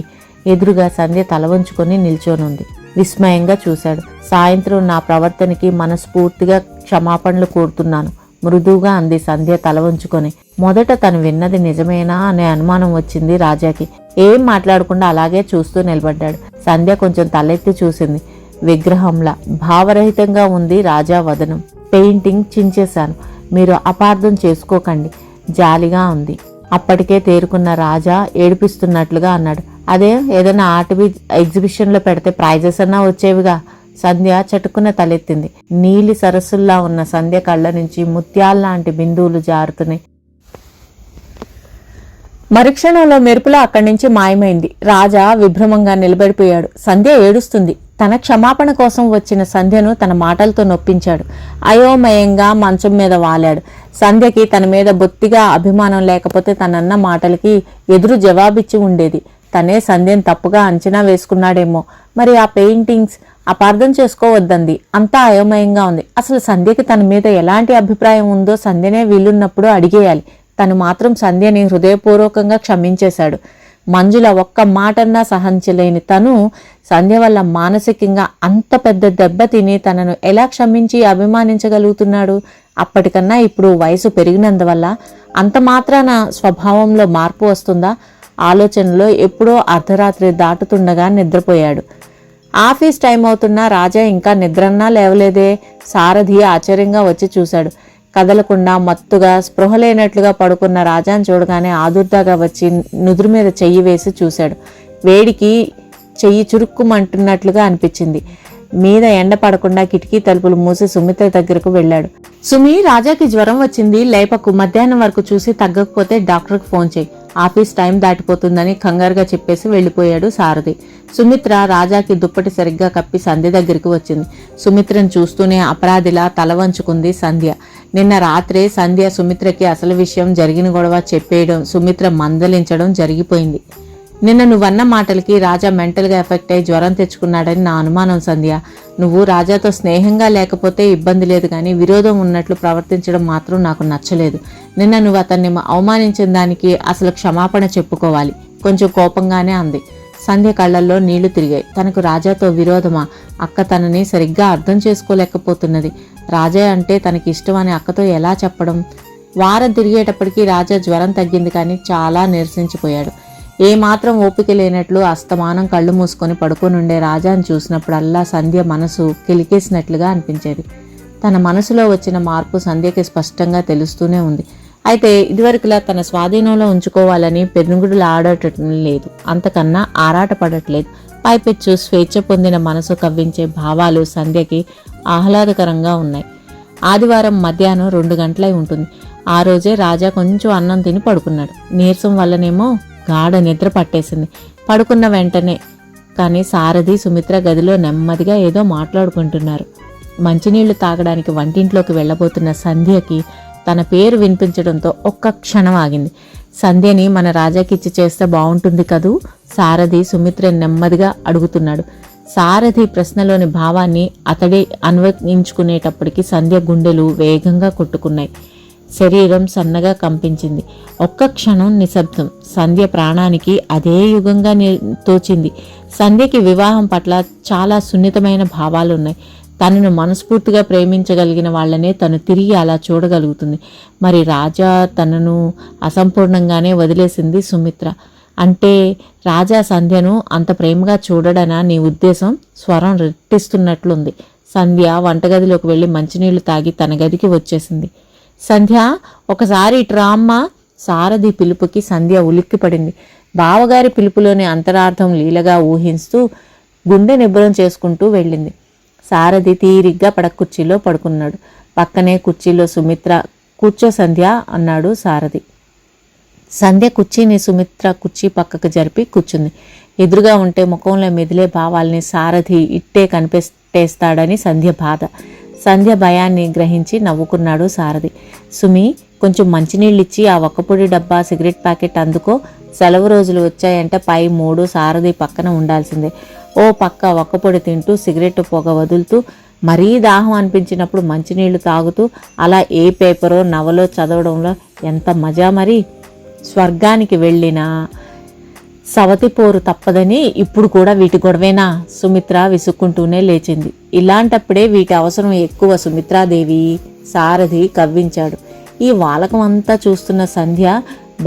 ఎదురుగా సంధ్య తల వంచుకొని నిల్చోనుంది. విస్మయంగా చూశాడు. సాయంత్రం నా ప్రవర్తనకి మనస్ఫూర్తిగా క్షమాపణలు కోరుతున్నాను, మృదువుగా అంది సంధ్య తల వంచుకొని. మొదట తను విన్నది నిజమేనా అనే అనుమానం వచ్చింది రాజాకి. ఏం మాట్లాడకుండా అలాగే చూస్తూ నిలబడ్డాడు. సంధ్య కొంచెం తలెత్తి చూసింది. విగ్రహంలా భావరహితంగా ఉంది రాజా వదనం. పెయింటింగ్ చించేశాను, మీరు అపార్థం చేసుకోకండి, జాలిగా ఉంది. అప్పటికే తేరుకున్న రాజా ఏడిపిస్తున్నట్లుగా అన్నాడు. అదే ఏదైనా ఆర్ట్ ఎగ్జిబిషన్లో పెడితే ప్రైజెస్ అన్నా వచ్చేవిగా. సంధ్య చటుకున తలెత్తింది. నీలి సరస్సుల్లా ఉన్న సంధ్య కళ్ళ నుంచి ముత్యాల్లాంటి బిందువులు జారుతున్నాయి. మరుక్షణంలో మెరుపులా అక్కడి నుంచి మాయమైంది. రాజా విభ్రమంగా నిలబడిపోయాడు. సంధ్య ఏడుస్తుంది. తన క్షమాపణ కోసం వచ్చిన సంధ్యను తన మాటలతో నొప్పించాడు. అయోమయంగా మంచం మీద వాలాడు. సంధ్యకి తన మీద బొత్తిగా అభిమానం లేకపోతే తనన్న మాటలకి ఎదురు జవాబిచ్చి ఉండేది. తనే సంధ్యను తప్పుగా అంచనా వేసుకున్నాడేమో. మరి ఆ పెయింటింగ్స్ అపార్థం చేసుకోవద్దంది. అంతా అయోమయంగా ఉంది. అసలు సంధ్యకి తన మీద ఎలాంటి అభిప్రాయం ఉందో సంధ్యనే వీలున్నప్పుడు అడిగేయాలి. తను మాత్రం సంధ్యని హృదయపూర్వకంగా క్షమించేశాడు. మంజుల ఒక్క మాటన్నా సహించలేని తను సంధ్య వల్ల మానసికంగా అంత పెద్ద దెబ్బ తిని తనను ఎలా క్షమించి అభిమానించగలుగుతున్నాడు? అప్పటికన్నా ఇప్పుడు వయసు పెరిగినందువల్ల అంత మాత్రాన స్వభావంలో మార్పు వస్తుందా? ఆలోచనలో ఎప్పుడో అర్ధరాత్రి దాటుతుండగా నిద్రపోయాడు. ఆఫీస్ టైం అవుతున్నా రాజా ఇంకా నిద్రన్నా లేవలేదే. సారథి ఆశ్చర్యంగా వచ్చి చూశాడు. కదలకుండా మత్తుగా స్పృహ లేనట్లుగా పడుకున్న రాజాను చూడగానే ఆదుర్దాగా వచ్చి నుదురు మీద చెయ్యి వేసి చూశాడు. వేడికి చెయ్యి చురుక్కుమంటున్నట్లుగా అనిపించింది. మీద ఎండ పడకుండా కిటికీ తలుపులు మూసి సుమిత్ర దగ్గరకు వెళ్ళాడు. సుమి, రాజాకి జ్వరం వచ్చింది, లేపకు, మధ్యాహ్నం వరకు చూసి తగ్గకపోతే డాక్టర్కి ఫోన్ చేయి. ఆఫీస్ టైం దాటిపోతుందని కంగారుగా చెప్పేసి వెళ్ళిపోయాడు సారథి. సుమిత్ర రాజాకి దుప్పటి సరిగ్గా కప్పి సంధ్య దగ్గరికి వచ్చింది. సుమిత్రను చూస్తూనే అపరాధిలా తల వంచుకుంది సంధ్య. నిన్న రాత్రే సంధ్య సుమిత్రకి అసలు విషయం, జరిగిన గొడవ చెప్పేయడం, సుమిత్ర మందలించడం జరిగిపోయింది. నిన్న నువ్వన్న మాటలకి రాజా మెంటల్గా ఎఫెక్ట్ అయి జ్వరం తెచ్చుకున్నాడని నా అనుమానం సంధ్య. నువ్వు రాజాతో స్నేహంగా లేకపోతే ఇబ్బంది లేదు, కానీ విరోధం ఉన్నట్లు ప్రవర్తించడం మాత్రం నాకు నచ్చలేదు. నిన్న నువ్వు అతన్ని అవమానించిన దానికి అసలు క్షమాపణ చెప్పుకోవాలి, కొంచెం కోపంగానే అంది. సంధ్య కళ్ళల్లో నీళ్లు తిరిగాయి. తనకు రాజాతో విరోధమా? అక్క తనని సరిగ్గా అర్థం చేసుకోలేకపోతున్నది. రాజా అంటే తనకి ఇష్టమని అక్కతో ఎలా చెప్పడం? వారం తిరిగేటప్పటికీ రాజా జ్వరం తగ్గింది, కానీ చాలా నీరసించిపోయాడు. ఏమాత్రం ఓపిక లేనట్లు అస్తమానం కళ్ళు మూసుకొని పడుకోనుండే రాజాను చూసినప్పుడల్లా సంధ్య మనసు కిలికేసినట్లుగా అనిపించేది. తన మనసులో వచ్చిన మార్పు సంధ్యకి స్పష్టంగా తెలుస్తూనే ఉంది. అయితే ఇదివరకులా తన స్వాధీనంలో ఉంచుకోవాలని పెనుగుడులు ఆడటం లేదు, అంతకన్నా ఆరాటపడట్లేదు. పైపెచ్చు స్వేచ్ఛ పొందిన మనసు కవ్వించే భావాలు సంధ్యకి ఆహ్లాదకరంగా ఉన్నాయి. ఆదివారం మధ్యాహ్నం 2 గంటలై ఉంటుంది. ఆ రోజే రాజా కొంచెం అన్నం తిని పడుకున్నాడు. నీరసం వల్లనేమో గాఢ నిద్ర పట్టేసింది. పడుకున్న వెంటనే కానీ సారథి, సుమిత్ర గదిలో నెమ్మదిగా ఏదో మాట్లాడుకుంటున్నారు. మంచినీళ్లు తాగడానికి వంటింట్లోకి వెళ్ళబోతున్న సంధ్యకి తన పేరు వినిపించడంతో ఒక్క క్షణం ఆగింది. సంధ్యని మన రాజాకిచ్చి చేస్తే బాగుంటుంది కదూ? సారథి సుమిత్ర నెమ్మదిగా అడుగుతున్నాడు. సారథి ప్రశ్నలోని భావాన్ని అతడే అన్వయించుకునేటప్పటికి సంధ్య గుండెలు వేగంగా కొట్టుకున్నాయి. శరీరం సన్నగా కంపించింది. ఒక్క క్షణం నిశ్శబ్దం. సంధ్య ప్రాణానికి అదే యుగంగా తోచింది. సంధ్యకి వివాహం పట్ల చాలా సున్నితమైన భావాలున్నాయి. తనను మనస్ఫూర్తిగా ప్రేమించగలిగిన వాళ్ళనే తను తిరిగి అలా చూడగలుగుతుంది. మరి రాజా తనను అసంపూర్ణంగానే వదిలేసింది సుమిత్ర. అంటే రాజా సంధ్యను అంత ప్రేమగా చూడడనా నీ ఉద్దేశం? స్వరం రెట్టిస్తున్నట్లుంది. సంధ్య వంటగదిలోకి వెళ్ళి మంచినీళ్లు తాగి తన గదికి వచ్చేసింది. సంధ్య, ఒకసారి ఇట్రా అమ్మ. సారథి పిలుపుకి సంధ్య ఉలిక్కిపడింది. బావగారి పిలుపులోని అంతరార్థం లీలగా ఊహిస్తూ గుండె నిబ్బరం చేసుకుంటూ వెళ్ళింది. సారథి తీరిగ్గా పడకుర్చీలో పడుకున్నాడు. పక్కనే కుర్చీలో సుమిత్ర. కూర్చో సంధ్య అన్నాడు సారథి. సంధ్య కుర్చీని సుమిత్ర కుర్చీ పక్కకు జరిపి కూర్చుంది. ఎదురుగా ఉంటే ముఖంలో మెదిలే భావాల్ని సారథి ఇట్టే కనిపెట్టేస్తాడని సంధ్య బాధ. సంధ్య భయాన్ని గ్రహించి నవ్వుకున్నాడు సారథి. సుమి, కొంచెం మంచినీళ్ళిచ్చి ఆ ఒక్కపొడి డబ్బా సిగరెట్ ప్యాకెట్ అందుకో. సెలవు రోజులు వచ్చాయంటే పై 3 సారథి పక్కన ఉండాల్సిందే. ఓ పక్క ఒక్కపొడి తింటూ సిగరెట్ పొగ వదులుతూ మరీ దాహం అనిపించినప్పుడు మంచినీళ్లు తాగుతూ అలా ఏ పేపరో నవలో చదవడంలో ఎంత మజా! మరి స్వర్గానికి వెళ్ళినా సవతిపోరు తప్పదని ఇప్పుడు కూడా వీటి గొడవేనా? సుమిత్ర విసుక్కుంటూనే లేచింది. ఇలాంటప్పుడే వీటి అవసరం ఎక్కువ సుమిత్రాదేవి, సారథి కవ్వించాడు. ఈ వాలకం అంతా చూస్తున్న సంధ్య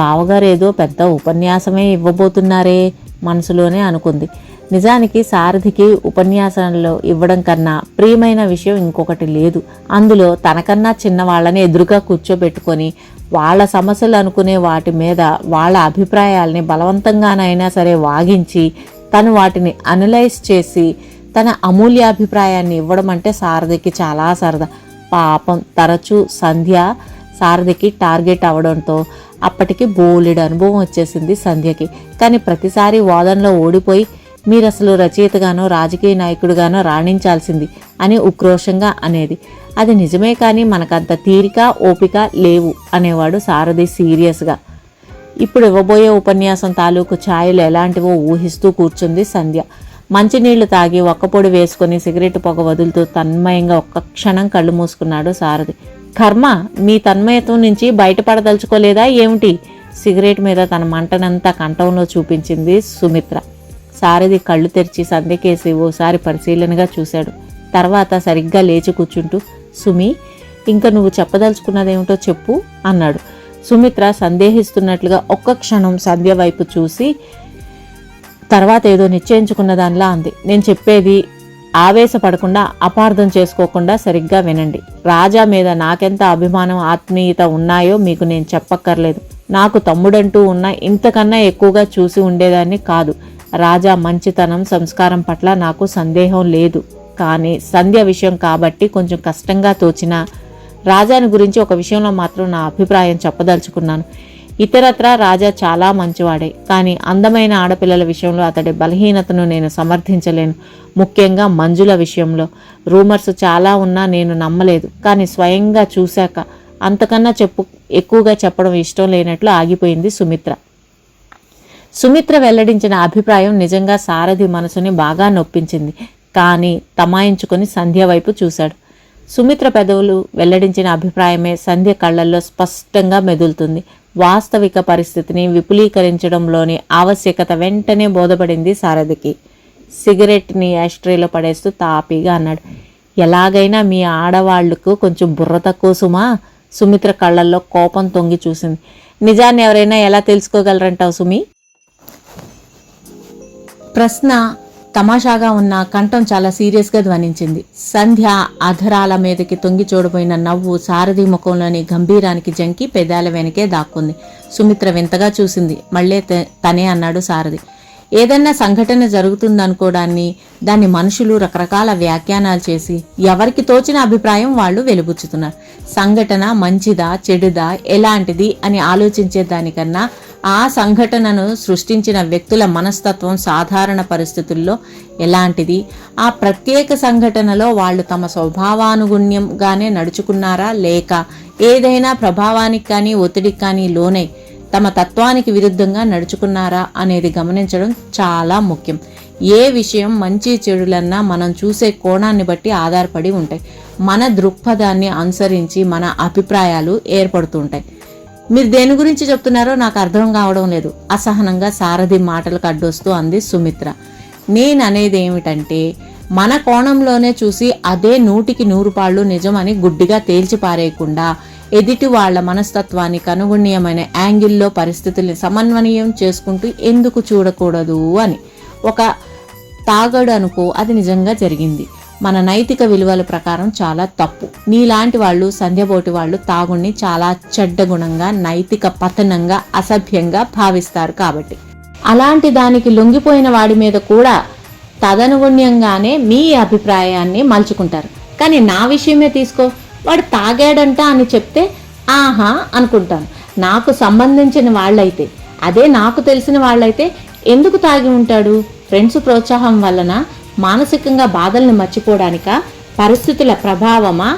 బావగారు ఏదో పెద్ద ఉపన్యాసమే ఇవ్వబోతున్నారే మనసులోనే అనుకుంది. నిజానికి సారథికి ఉపన్యాసంలో ఇవ్వడం కన్నా ప్రియమైన విషయం ఇంకొకటి లేదు. అందులో తనకన్నా చిన్నవాళ్ళని ఎదురుగా కూర్చోబెట్టుకొని వాళ్ళ సమస్యలు అనుకునే వాటి మీద వాళ్ళ అభిప్రాయాల్ని బలవంతంగానైనా సరే వాగించి తను వాటిని అనలైజ్ చేసి తన అమూల్యాభిప్రాయాన్ని ఇవ్వడం అంటే సారథికి చాలా సరదా. పాపం తరచూ సంధ్య సారథికి టార్గెట్ అవడంతో అప్పటికి బోలెడు అనుభవం వచ్చేసింది సంధ్యకి. కానీ ప్రతిసారి వాదనలో ఓడిపోయి మీరు అసలు రచయితగానో రాజకీయ నాయకుడిగానో రాణించాల్సింది అని ఉక్రోషంగా అనేది. అది నిజమే, కానీ మనకంత తీరిక ఓపిక లేవు అనేవాడు సారథి సీరియస్గా. ఇప్పుడు ఇవ్వబోయే ఉపన్యాసం తాలూకు ఛాయలు ఎలాంటివో ఊహిస్తూ కూర్చుంది సంధ్య. మంచినీళ్లు తాగి ఒక్కపొడి వేసుకొని సిగరెట్ పొగ వదులుతూ తన్మయంగా ఒక్క క్షణం కళ్ళు మూసుకున్నాడు సారథి. కర్మ, మీ తన్మయత్వం నుంచి బయటపడదలుచుకోలేదా ఏమిటి? సిగరెట్ మీద తన మంటనంతా కంఠంలో చూపించింది సుమిత్ర. సారథి కళ్ళు తెరిచి సంధ్యకేసి ఓసారి పరిశీలనగా చూశాడు. తర్వాత సరిగ్గా లేచి కూర్చుంటూ, సుమి, ఇంకా నువ్వు చెప్పదలుచుకున్నదేమిటో చెప్పు అన్నాడు. సుమిత్ర సందేహిస్తున్నట్లుగా ఒక్క క్షణం సంధ్య వైపు చూసి తర్వాత ఏదో నిశ్చయించుకున్న దానిలా అంది. నేను చెప్పేది ఆవేశపడకుండా అపార్థం చేసుకోకుండా సరిగ్గా వినండి. రాజా మీద నాకెంత అభిమానం ఆత్మీయత ఉన్నాయో మీకు నేను చెప్పక్కర్లేదు. నాకు తమ్ముడంటూ ఉన్న ఇంతకన్నా ఎక్కువగా చూసి ఉండేదాన్ని కాదు. రాజా మంచితనం సంస్కారం పట్ల నాకు సందేహం లేదు. కానీ సంధ్య విషయం కాబట్టి కొంచెం కష్టంగా తోచిన రాజాని గురించి ఒక విషయంలో మాత్రం నా అభిప్రాయం చెప్పదలుచుకున్నాను. ఇతరత్రా రాజా చాలా మంచివాడే, కానీ అందమైన ఆడపిల్లల విషయంలో అతడి బలహీనతను నేను సమర్థించలేను. ముఖ్యంగా మంజుల విషయంలో రూమర్స్ చాలా ఉన్నా నేను నమ్మలేదు. కానీ స్వయంగా చూశాక అంతకన్నా ఎక్కువగా చెప్పడం ఇష్టం లేనట్లు ఆగిపోయింది సుమిత్ర. సుమిత్ర వెల్లడించిన అభిప్రాయం నిజంగా సారథి మనసుని బాగా నొప్పించింది. కానీ తమాయించుకొని సంధ్య వైపు చూశాడు. సుమిత్ర పెదవులు వెల్లడించిన అభిప్రాయమే సంధ్య కళ్ళల్లో స్పష్టంగా మెదులుతుంది. వాస్తవిక పరిస్థితిని విపులీకరించడంలోని ఆవశ్యకత వెంటనే బోధపడింది సారథికి. సిగరెట్ని యాస్ట్రేలో పడేస్తూ తాపీగా అన్నాడు, ఎలాగైనా మీ ఆడవాళ్లకు కొంచెం బుర్ర తక్కువ సుమా. సుమిత్ర కళ్ళల్లో కోపం తొంగి చూసింది. నిజాన్ని ఎవరైనా ఎలా తెలుసుకోగలరంటావు సుమి? ప్రశ్న తమాషాగా ఉన్న కంఠం చాలా సీరియస్గా ధ్వనించింది. సంధ్య అధరాల మీదకి తొంగి చూడబోయిన నవ్వు సారథి ముఖంలోని గంభీరానికి జంకి పెదాల వెనకే దాక్కుంది. సుమిత్ర వింతగా చూసింది. మళ్ళీ తనే అన్నాడు సారథి. ఏదన్నా సంఘటన జరుగుతుందనుకోవడాన్ని దాన్ని మనుషులు రకరకాల వ్యాఖ్యానాలు చేసి ఎవరికి తోచిన అభిప్రాయం వాళ్ళు వెలుబుచ్చుతున్నారు. సంఘటన మంచిదా చెడుదా ఎలాంటిది అని ఆలోచించే దానికన్నా ఆ సంఘటనను సృష్టించిన వ్యక్తుల మనస్తత్వం సాధారణ పరిస్థితుల్లో ఎలాంటిది, ఆ ప్రత్యేక సంఘటనలో వాళ్ళు తమ స్వభావానుగుణ్యంగానే నడుచుకున్నారా లేక ఏదైనా ప్రభావానికి కానీ ఒత్తిడికి కానీ లోనై తమ తత్వానికి విరుద్ధంగా నడుచుకున్నారా అనేది గమనించడం చాలా ముఖ్యం. ఏ విషయం మంచి చెడులన్నా మనం చూసే కోణాన్ని బట్టి ఆధారపడి ఉంటాయి. మన దృక్పథాన్ని అనుసరించి మన అభిప్రాయాలు ఏర్పడుతుంటాయి. మీరు దేని గురించి చెప్తున్నారో నాకు అర్థం కావడం లేదు, అసహనంగా సారథి మాటలకు అడ్డొస్తూ అంది సుమిత్ర. నేననేది ఏమిటంటే, మన కోణంలోనే చూసి అదే 100% నిజమని గుడ్డిగా తేల్చి పారేయకుండా ఎదుటి వాళ్ల మనస్తత్వానికి అనుగుణ్యమైన యాంగిల్లో పరిస్థితుల్ని సమన్వయం చేసుకుంటూ ఎందుకు చూడకూడదు అని. ఒక తాగడు అనుకో, అది నిజంగా జరిగింది. మన నైతిక విలువల ప్రకారం చాలా తప్పు. నీలాంటి వాళ్ళు, సంధ్యబోటి వాళ్ళు తాగుణ్ణి చాలా చెడ్డ గుణంగా, నైతిక పతనంగా, అసభ్యంగా భావిస్తారు. కాబట్టి అలాంటి దానికి లొంగిపోయిన వాడి మీద కూడా తదనుగుణ్యంగానే మీ అభిప్రాయాన్ని మలుచుకుంటారు. కానీ నా విషయమే తీసుకో, వాడు తాగాడంట అని చెప్తే ఆహా అనుకుంటాను. నాకు సంబంధించిన వాళ్ళైతే, అదే నాకు తెలిసిన వాళ్ళైతే ఎందుకు తాగి ఉంటాడు? ఫ్రెండ్స్ ప్రోత్సాహం వలన మానసికంగా బాధల్ని మర్చిపోవడానికా, పరిస్థితుల ప్రభావమా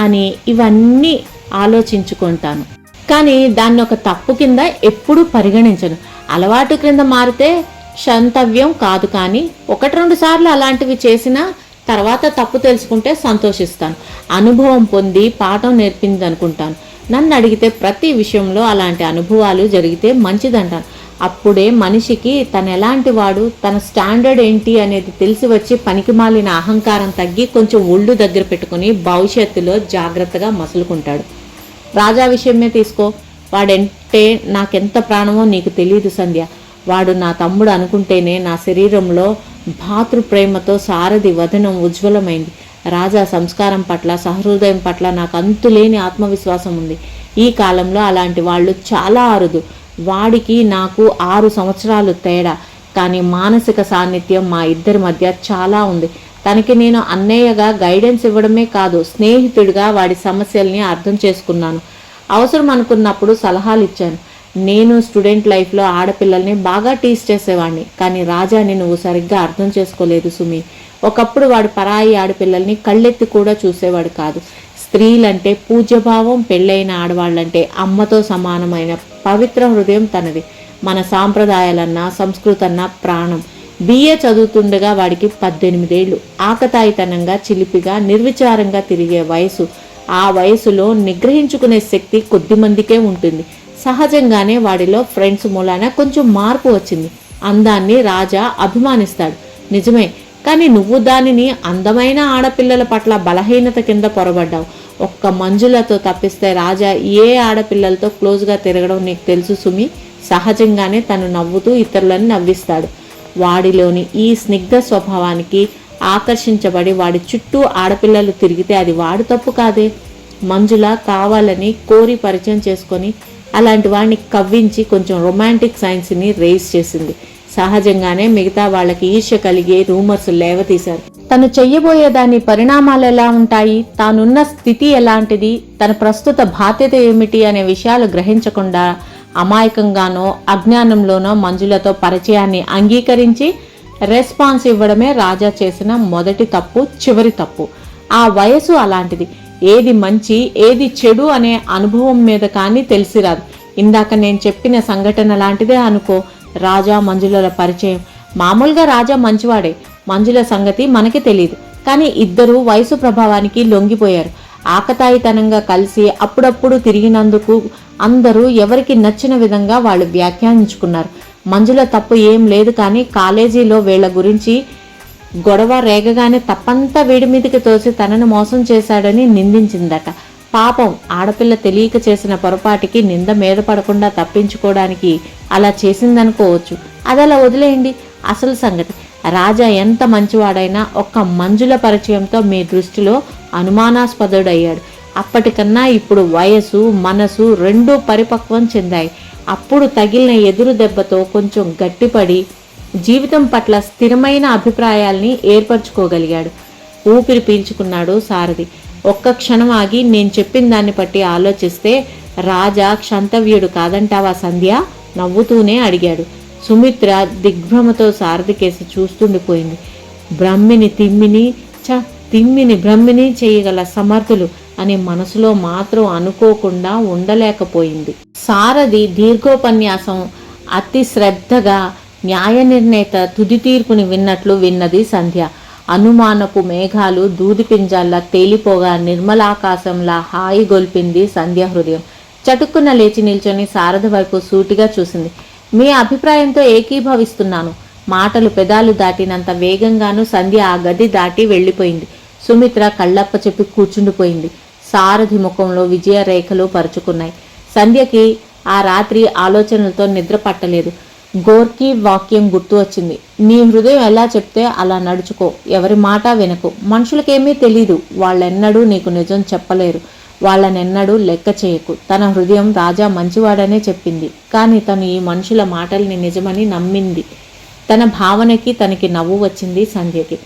అని ఇవన్నీ ఆలోచించుకుంటాను. కానీ దాన్ని ఒక తప్పు కింద ఎప్పుడూ పరిగణించను. అలవాటు క్రింద మారితే క్షంతవ్యం కాదు, కానీ 1-2 సార్లు అలాంటివి చేసినా తర్వాత తప్పు తెలుసుకుంటే సంతోషిస్తాను. అనుభవం పొంది పాఠం నేర్పింది అనుకుంటాను. నన్ను అడిగితే ప్రతి విషయంలో అలాంటి అనుభవాలు జరిగితే మంచిదంటాను. అప్పుడే మనిషికి తను ఎలాంటి వాడు, తన స్టాండర్డ్ ఏంటి అనేది తెలిసి వచ్చి పనికిమాలిన అహంకారం తగ్గి కొంచెం ఒళ్ళు దగ్గర పెట్టుకుని భవిష్యత్తులో జాగ్రత్తగా మసులుకుంటాడు. రాజా విషయమే తీసుకో, వాడంటే నాకెంత ప్రాణమో నీకు తెలియదు సంధ్య. వాడు నా తమ్ముడు అనుకుంటేనే నా శరీరంలో భాతృప్రేమతో సారథి వదనం ఉజ్వలమైంది. రాజా సంస్కారం పట్ల, సహృదయం పట్ల నాకు అంతులేని ఆత్మవిశ్వాసం ఉంది. ఈ కాలంలో అలాంటి వాళ్ళు చాలా అరుదు. వాడికి నాకు 6 సంవత్సరాలు తేడా, కానీ మానసిక సాన్నిధ్యం మా ఇద్దరి మధ్య చాలా ఉంది. తనకి నేను అన్నయ్యగా గైడెన్స్ ఇవ్వడమే కాదు, స్నేహితుడిగా వాడి సమస్యల్ని అర్థం చేసుకున్నాను. అవసరం అనుకున్నప్పుడు సలహాలు ఇచ్చాను. నేను స్టూడెంట్ లైఫ్లో ఆడపిల్లల్ని బాగా టీస్ చేసేవాడిని, కానీ రాజాని నువ్వు సరిగ్గా అర్థం చేసుకోలేదు సుమి. ఒకప్పుడు వాడు పరాయి ఆడపిల్లల్ని కళ్ళెత్తి కూడా చూసేవాడు కాదు. స్త్రీలంటే పూజ్యభావం, పెళ్ళైన ఆడవాళ్ళంటే అమ్మతో సమానమైన పవిత్ర హృదయం తనది. మన సాంప్రదాయాలన్నా సంస్కృతన్నా ప్రాణం. BA చదువుతుండగా వాడికి 18 ఏళ్ళు. ఆకతాయితనంగా, చిలిపిగా, నిర్విచారంగా తిరిగే వయసు. ఆ వయసులో నిగ్రహించుకునే శక్తి కొద్దిమందికే ఉంటుంది. సహజంగానే వాడిలో ఫ్రెండ్స్ మూలాన కొంచెం మార్పు వచ్చింది. అందాన్ని రాజా అభిమానిస్తాడు, నిజమే. కానీ నువ్వు దానిని అందమైన ఆడపిల్లల పట్ల బలహీనత కింద పొరబడ్డావు. ఒక్క మంజులతో తప్పిస్తే రాజా ఏ ఆడపిల్లలతో క్లోజ్గా తిరగడం నీకు తెలుసు సుమి. సహజంగానే తను నవ్వుతూ ఇతరులను నవ్విస్తాడు. వాడిలోని ఈ స్నిగ్ధ స్వభావానికి ఆకర్షించబడి వాడి చుట్టూ ఆడపిల్లలు తిరిగితే అది వాడి తప్పు కాదే. మంజుల కావాలని కోరి పరిచయం చేసుకొని అలాంటి వాడిని కవ్వించి కొంచెం రొమాంటిక్ సైన్స్ని రేస్ చేసింది. సహజంగానే మిగతా వాళ్ళకి ఈర్ష్య కలిగే రూమర్స్ లేవతీశారు. తను చెయ్యబోయే దాని పరిణామాలు ఎలా ఉంటాయి, తానున్న స్థితి ఎలాంటిది, తన ప్రస్తుత బాధ్యత ఏమిటి అనే విషయాలు గ్రహించకుండా అమాయకంగానో అజ్ఞానంలోనో మంజులతో పరిచయాన్ని అంగీకరించి రెస్పాన్స్ ఇవ్వడమే రాజా చేసిన మొదటి తప్పు, చివరి తప్పు. ఆ వయసు అలాంటిది. ఏది మంచి ఏది చెడు అనే అనుభవం మీద కానీ తెలిసిరాదు. ఇందాక నేను చెప్పిన సంఘటన లాంటిదే అనుకో. రాజా మంజుల పరిచయం. మామూలుగా రాజా మంచివాడే, మంజుల సంగతి మనకి తెలియదు. కానీ ఇద్దరు వయసు ప్రభావానికి లొంగిపోయారు. ఆకతాయితనంగా కలిసి అప్పుడప్పుడు తిరిగినందుకు అందరూ ఎవరికి నచ్చిన విధంగా వాళ్ళు వ్యాఖ్యానించుకున్నారు. మంజుల తప్పు ఏం లేదు, కానీ కాలేజీలో వీళ్ళ గురించి గొడవ రేగగానే తప్పంతా వీడి మీదకి తోసి తనను మోసం చేశాడని నిందించిందట. పాపం ఆడపిల్ల తెలియక చేసిన పొరపాటికి నింద మీద పడకుండా తప్పించుకోవడానికి అలా చేసిందనుకోవచ్చు. అది అలా వదిలేయండి. అసలు సంగతి, రాజా ఎంత మంచివాడైనా ఒక్క మంజుల పరిచయంతో మీ దృష్టిలో అనుమానాస్పదుడయ్యాడు. అప్పటికన్నా ఇప్పుడు వయసు మనసు రెండూ పరిపక్వం చెందాయి. అప్పుడు తగిలిన ఎదురు దెబ్బతో కొంచెం గట్టిపడి జీవితం పట్ల స్థిరమైన అభిప్రాయాల్ని ఏర్పరచుకోగలిగాడు. ఊపిరి పీల్చుకున్నాడు సారథి. ఒక్క క్షణం ఆగి నేను చెప్పిన దాన్ని బట్టి ఆలోచిస్తే రాజా క్షంతవ్యుడు కాదంటావా సంధ్య? నవ్వుతూనే అడిగాడు. సుమిత్ర దిగ్భ్రమతో సారథి కేసి చూస్తుండిపోయింది. తిమ్మిని బ్రహ్మిని చేయగల సమర్థులు అని మనసులో మాత్రం అనుకోకుండా ఉండలేకపోయింది. సారథి దీర్ఘోపన్యాసం అతి శ్రద్ధగా న్యాయ నిర్ణేత తుది తీర్పుని విన్నట్లు విన్నది సంధ్య. అనుమానపు మేఘాలు దూది పింజాల్లా తేలిపోగా నిర్మలాకాశంలా హాయి గొల్పింది సంధ్య హృదయం. చటుక్కున లేచి నిల్చొని శారద వైపు సూటిగా చూసింది. మీ అభిప్రాయంతో ఏకీభవిస్తున్నాను. మాటలు పెదాలు దాటినంత వేగంగానూ సంధ్య ఆ గది దాటి వెళ్ళిపోయింది. సుమిత్ర కళ్ళప్ప చెప్పి కూర్చుండిపోయింది. సారథి ముఖంలో విజయ రేఖలు పరుచుకున్నాయి. సంధ్యకి ఆ రాత్రి ఆలోచనలతో నిద్ర పట్టలేదు. గోర్కీ వాక్యం గుర్తు వచ్చింది. నీ హృదయం ఎలా చెప్తే అలా నడుచుకో, ఎవరి మాట వినకు. మనుషులకేమీ తెలీదు, వాళ్ళెన్నడూ నీకు నిజం చెప్పలేరు, వాళ్ళనెన్నడూ లెక్క చేయకు. తన హృదయం రాజా మంచివాడనే చెప్పింది, కానీ తను ఈ మనుషుల మాటల్ని నిజమని నమ్మింది. తన భావనకి తనకి నవ్వు వచ్చింది సంధ్యకి.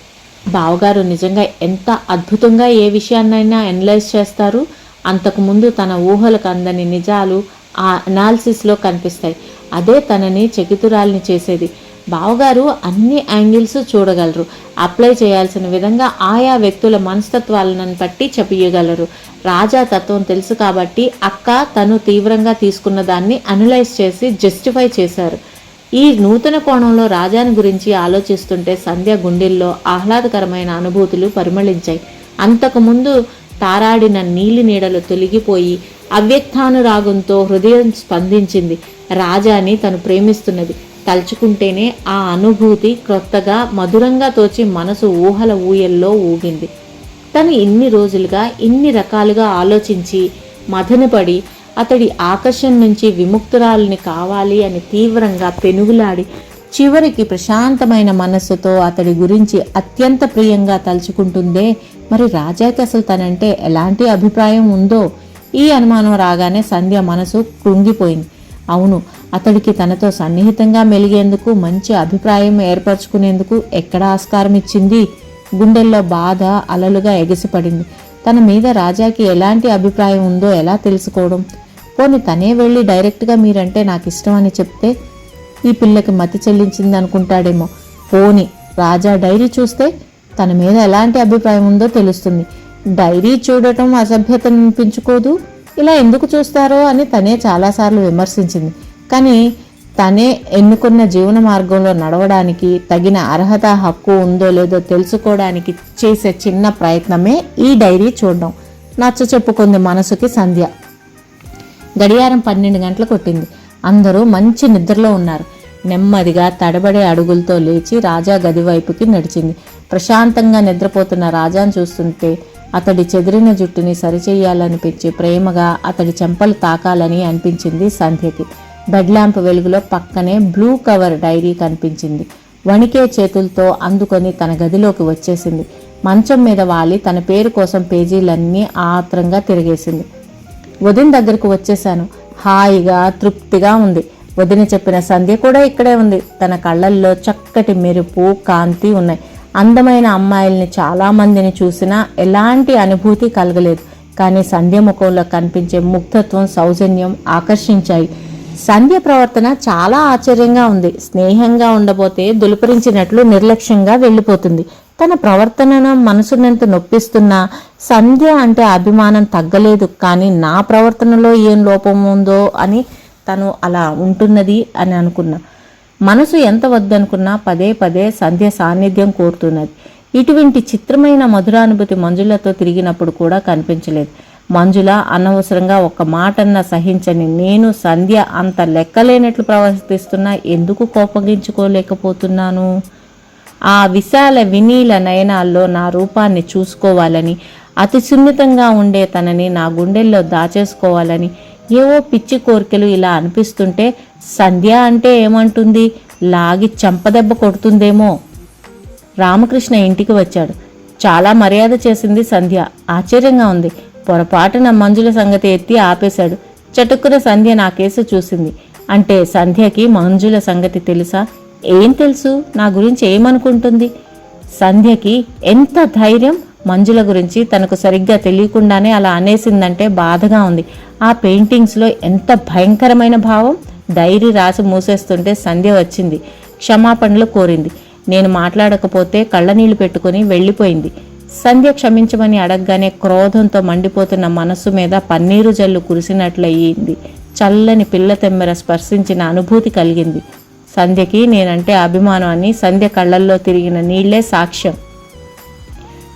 బావగారు నిజంగా ఎంత అద్భుతంగా ఏ విషయాన్నైనా అనలైజ్ చేస్తారు. అంతకుముందు తన ఊహలకు అందని నిజాలు ఆ అనాలిసిస్లో కనిపిస్తాయి. అదే తనని చకితురాల్ని చేసేది. బావగారు అన్ని యాంగిల్స్ చూడగలరు. అప్లై చేయాల్సిన విధంగా ఆయా వ్యక్తుల మనస్తత్వాలను బట్టి చెప్పగలరు. రాజా తత్వం తెలుసు కాబట్టి అక్క తను తీవ్రంగా తీసుకున్న దాన్ని అనలైజ్ చేసి జస్టిఫై చేశారు. ఈ నూతన కోణంలో రాజాని గురించి ఆలోచిస్తుంటే సంధ్య గుండెల్లో ఆహ్లాదకరమైన అనుభూతులు పరిమళించాయి. అంతకుముందు తారాడిన నీలి నీడలు తొలగిపోయి అవ్యక్తానురాగంతో హృదయం స్పందించింది. రాజాని తను ప్రేమిస్తున్నది తలుచుకుంటేనే ఆ అనుభూతి క్రొత్తగా మధురంగా తోచి మనసు ఊహల ఊయల్లో ఊగింది. తను ఇన్ని రోజులుగా ఇన్ని రకాలుగా ఆలోచించి మదనపడి అతడి ఆకర్షణ నుంచి విముక్తురాలిని కావాలి అని తీవ్రంగా పెనుగులాడి చివరికి ప్రశాంతమైన మనస్సుతో అతడి గురించి అత్యంత ప్రియంగా తలుచుకుంటుందే, మరి రాజాకి అసలు తనంటే ఎలాంటి అభిప్రాయం ఉందో? ఈ అనుమానం రాగానే సంధ్య మనసు కృంగిపోయింది. అవును, అతడికి తనతో సన్నిహితంగా మెలిగేందుకు, మంచి అభిప్రాయం ఏర్పరచుకునేందుకు ఎక్కడ ఆస్కారం ఇచ్చింది? గుండెల్లో బాధ అలలుగా ఎగసిపడింది. తన మీద రాజాకి ఎలాంటి అభిప్రాయం ఉందో ఎలా తెలుసుకోవడం? పోనీ తనే వెళ్ళి డైరెక్ట్గా మీరంటే నాకు ఇష్టం అని చెప్తే ఈ పిల్లకి మతి చెల్లించింది అనుకుంటాడేమో. పోనీ రాజా డైరీ చూస్తే తన మీద ఎలాంటి అభిప్రాయం ఉందో తెలుస్తుంది. డైరీ చూడటం అసభ్యతను అనిపించుకోదు. ఇలా ఎందుకు చూస్తారో అని తనే చాలాసార్లు విమర్శించింది. కానీ తనే ఎన్నుకున్న జీవన మార్గంలో నడవడానికి తగిన అర్హత, హక్కు ఉందో లేదో తెలుసుకోవడానికి చేసే చిన్న ప్రయత్నమే ఈ డైరీ చూడడం. నచ్చ చెప్పుకుంది మనసుకి సంధ్య. గడియారం 12 గంటలు కొట్టింది. అందరూ మంచి నిద్రలో ఉన్నారు. నెమ్మదిగా తడబడే అడుగులతో లేచి రాజా గది వైపుకి నడిచింది. ప్రశాంతంగా నిద్రపోతున్న రాజాను చూస్తుంటే అతడి చెదిరిన జుట్టుని సరిచేయాలనిపించి ప్రేమగా అతడి చెంపలు తాకాలని అనిపించింది సంధ్యకి. బెడ్ ల్యాంప్ వెలుగులో పక్కనే బ్లూ కవర్ డైరీ కనిపించింది. వణికే చేతులతో అందుకొని తన గదిలోకి వచ్చేసింది. మంచం మీద వాలి తన పేరు కోసం పేజీలన్నీ ఆత్రంగా తిరిగేసింది. వదిన దగ్గరకు వచ్చేశాను. హాయిగా తృప్తిగా ఉంది. వదిన చెప్పిన సంధ్య కూడా ఇక్కడే ఉంది. తన కళ్ళల్లో చక్కటి మెరుపు, కాంతి ఉన్నాయి. అందమైన అమ్మాయిల్ని చాలామందిని చూసినా ఎలాంటి అనుభూతి కలగలేదు. కానీ సంధ్య ముఖంలో కనిపించే ముగ్ధత్వం, సౌజన్యం ఆకర్షించాయి. సంధ్య ప్రవర్తన చాలా ఆశ్చర్యంగా ఉంది. స్నేహంగా ఉండబోతే దులుపరించినట్లు నిర్లక్ష్యంగా వెళ్ళిపోతుంది. తన ప్రవర్తనను మనసునంత నొప్పిస్తున్నా సంధ్య అంటే అభిమానం తగ్గలేదు. కానీ నా ప్రవర్తనలో ఏం లోపం ఉందో అని తను అలా ఉంటున్నది అని అనుకున్నా. మనసు ఎంత వద్దనుకున్నా పదే పదే సంధ్య సాన్నిధ్యం కోరుతున్నది. ఇటువంటి చిత్రమైన మధురానుభూతి మంజులతో తిరిగినప్పుడు కూడా కనిపించలేదు. మంజుల అనవసరంగా ఒక్క మాటన్న సహించని నేను సంధ్య అంత లెక్కలేనట్లు ప్రవర్తిస్తున్నా ఎందుకు కోపగించుకోలేకపోతున్నాను? ఆ విశాల వినీల నయనాల్లో నా రూపాన్ని చూసుకోవాలని, అతి సున్నితంగా ఉండే తనని నా గుండెల్లో దాచేసుకోవాలని ఏవో పిచ్చి కోరికలు ఇలా అనిపిస్తుంటే సంధ్య అంటే ఏమంటుంది? లాగి చెంపదెబ్బ కొడుతుందేమో. రామకృష్ణ ఇంటికి వచ్చాడు. చాలా మర్యాద చేసింది సంధ్య. ఆశ్చర్యంగా ఉంది. పొరపాటున మంజుల సంగతి ఎత్తి ఆపేశాడు. చటుక్కున సంధ్య నా కేసు చూసింది. అంటే సంధ్యకి మంజుల సంగతి తెలుసా? ఏం తెలుసు? నా గురించి ఏమనుకుంటుంది? సంధ్యకి ఎంత ధైర్యం! మంజుల గురించి తనకు సరిగ్గా తెలియకుండానే అలా అనేసిందంటే బాధగా ఉంది. ఆ పెయింటింగ్స్లో ఎంత భయంకరమైన భావం! డైరీ రాసి మూసేస్తుంటే సంధ్య వచ్చింది. క్షమాపణలు కోరింది. నేను మాట్లాడకపోతే కళ్ళనీళ్లు పెట్టుకుని వెళ్ళిపోయింది. సంధ్య క్షమించమని అడగగానే క్రోధంతో మండిపోతున్న మనస్సు మీద పన్నీరు జల్లు కురిసినట్లయింది. చల్లని పిల్ల తెమ్మెర స్పర్శించిన అనుభూతి కలిగింది. సంధ్యకి నేనంటే అభిమానం అని సంధ్య కళ్ళల్లో తిరిగిన నీళ్లే సాక్ష్యం.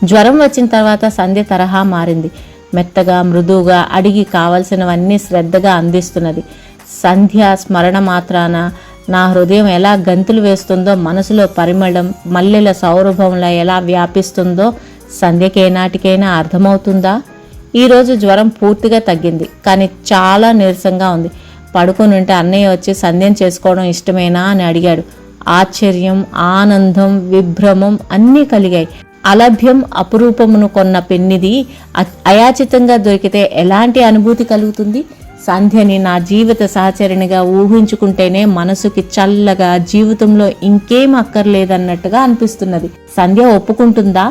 జ్వరం వచ్చిన తర్వాత సంధ్య తరహా మారింది. మెత్తగా మృదువుగా అడిగి కావలసినవన్నీ శ్రద్ధగా అందిస్తున్నది. సంధ్య స్మరణ మాత్రాన నా హృదయం ఎలా గంతులు వేస్తుందో, మనసులో పరిమళం మల్లెల సౌరభంలా ఎలా వ్యాపిస్తుందో సంధ్యకేనాటికైనా అర్థమవుతుందా? ఈరోజు జ్వరం పూర్తిగా తగ్గింది, కానీ చాలా నీరసంగా ఉంది. పడుకొని ఉంటే అన్నయ్య వచ్చి సంధ్యం చేసుకోవడం ఇష్టమేనా అని అడిగాడు. ఆశ్చర్యం, ఆనందం, విభ్రమం అన్నీ కలిగాయి. అలభ్యం అపురూపమును కొన్న పెన్నిది అయాచితంగా దొరికితే ఎలాంటి అనుభూతి కలుగుతుంది? సంధ్యని నా జీవిత సహచరినిగా ఊహించుకుంటేనే మనసుకి చల్లగా, జీవితంలో ఇంకేం అక్కర్లేదన్నట్టుగా అనిపిస్తున్నది. సంధ్య ఒప్పుకుంటుందా?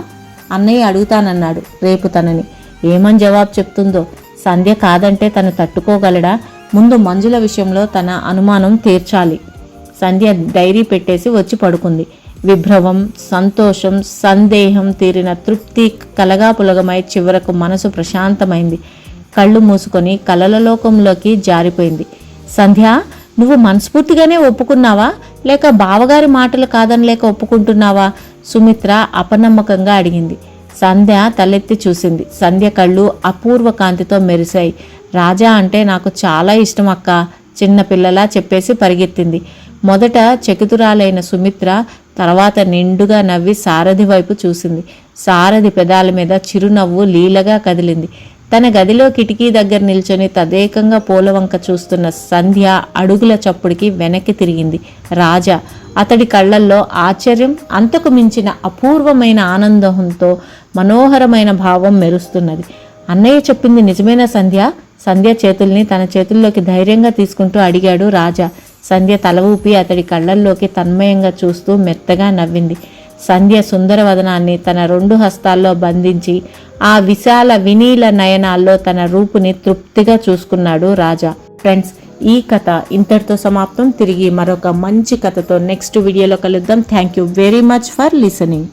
అన్నయ్య అడుగుతానన్నాడు రేపు తనని. ఏమని జవాబు చెప్తుందో? సంధ్య కాదంటే తను తట్టుకోగలడా? ముందు మంజుల విషయంలో తన అనుమానం తీర్చాలి. సంధ్య డైరీ పెట్టేసి వచ్చి పడుకుంది. విభ్రమం, సంతోషం, సందేహం తీరిన తృప్తి కలగాపులగమై చివరకు మనసు ప్రశాంతమైంది. కళ్ళు మూసుకొని కలల లోకంలోకి జారిపోయింది. సంధ్య, నువ్వు మనస్ఫూర్తిగానే ఒప్పుకున్నావా, లేక బావగారి మాటలు కాదనలేక ఒప్పుకుంటున్నావా? సుమిత్ర అపనమ్మకంగా అడిగింది. సంధ్య తలెత్తి చూసింది. సంధ్య కళ్ళు అపూర్వ కాంతితో మెరిశాయి. రాజా అంటే నాకు చాలా ఇష్టం అక్క, చిన్నపిల్లలా చెప్పేసి పరిగెత్తింది. మొదట చకితురాలైన సుమిత్ర తర్వాత నిండుగా నవ్వి సారథి వైపు చూసింది. సారథి పెదాల మీద చిరునవ్వు లీలగా కదిలింది. తన గదిలో కిటికీ దగ్గర నిల్చొని తదేకంగా పూలవంక చూస్తున్న సంధ్య అడుగుల చప్పుడికి వెనక్కి తిరిగింది. రాజా అతడి కళ్ళల్లో ఆశ్చర్యం, అంతకు మించిన అపూర్వమైన ఆనందంతో మనోహరమైన భావం మెరుస్తున్నది. అన్నయ్య చెప్పింది నిజమేనా సంధ్య? సంధ్య చేతుల్ని తన చేతుల్లోకి ధైర్యంగా తీసుకుంటూ అడిగాడు రాజా. సంధ్య తల ఊపి అతడి కళ్ళల్లోకి తన్మయంగా చూస్తూ మెత్తగా నవ్వింది. సంధ్య సుందర వదనాన్ని తన 2 హస్తాల్లో బంధించి ఆ విశాల వినీల నయనాల్లో తన రూపుని తృప్తిగా చూసుకున్నాడు రాజా. ఫ్రెండ్స్, ఈ కథ ఇంతటితో సమాప్తం. తిరిగి మరొక మంచి కథతో నెక్స్ట్ వీడియోలో కలుద్దాం. Thank you very much for listening.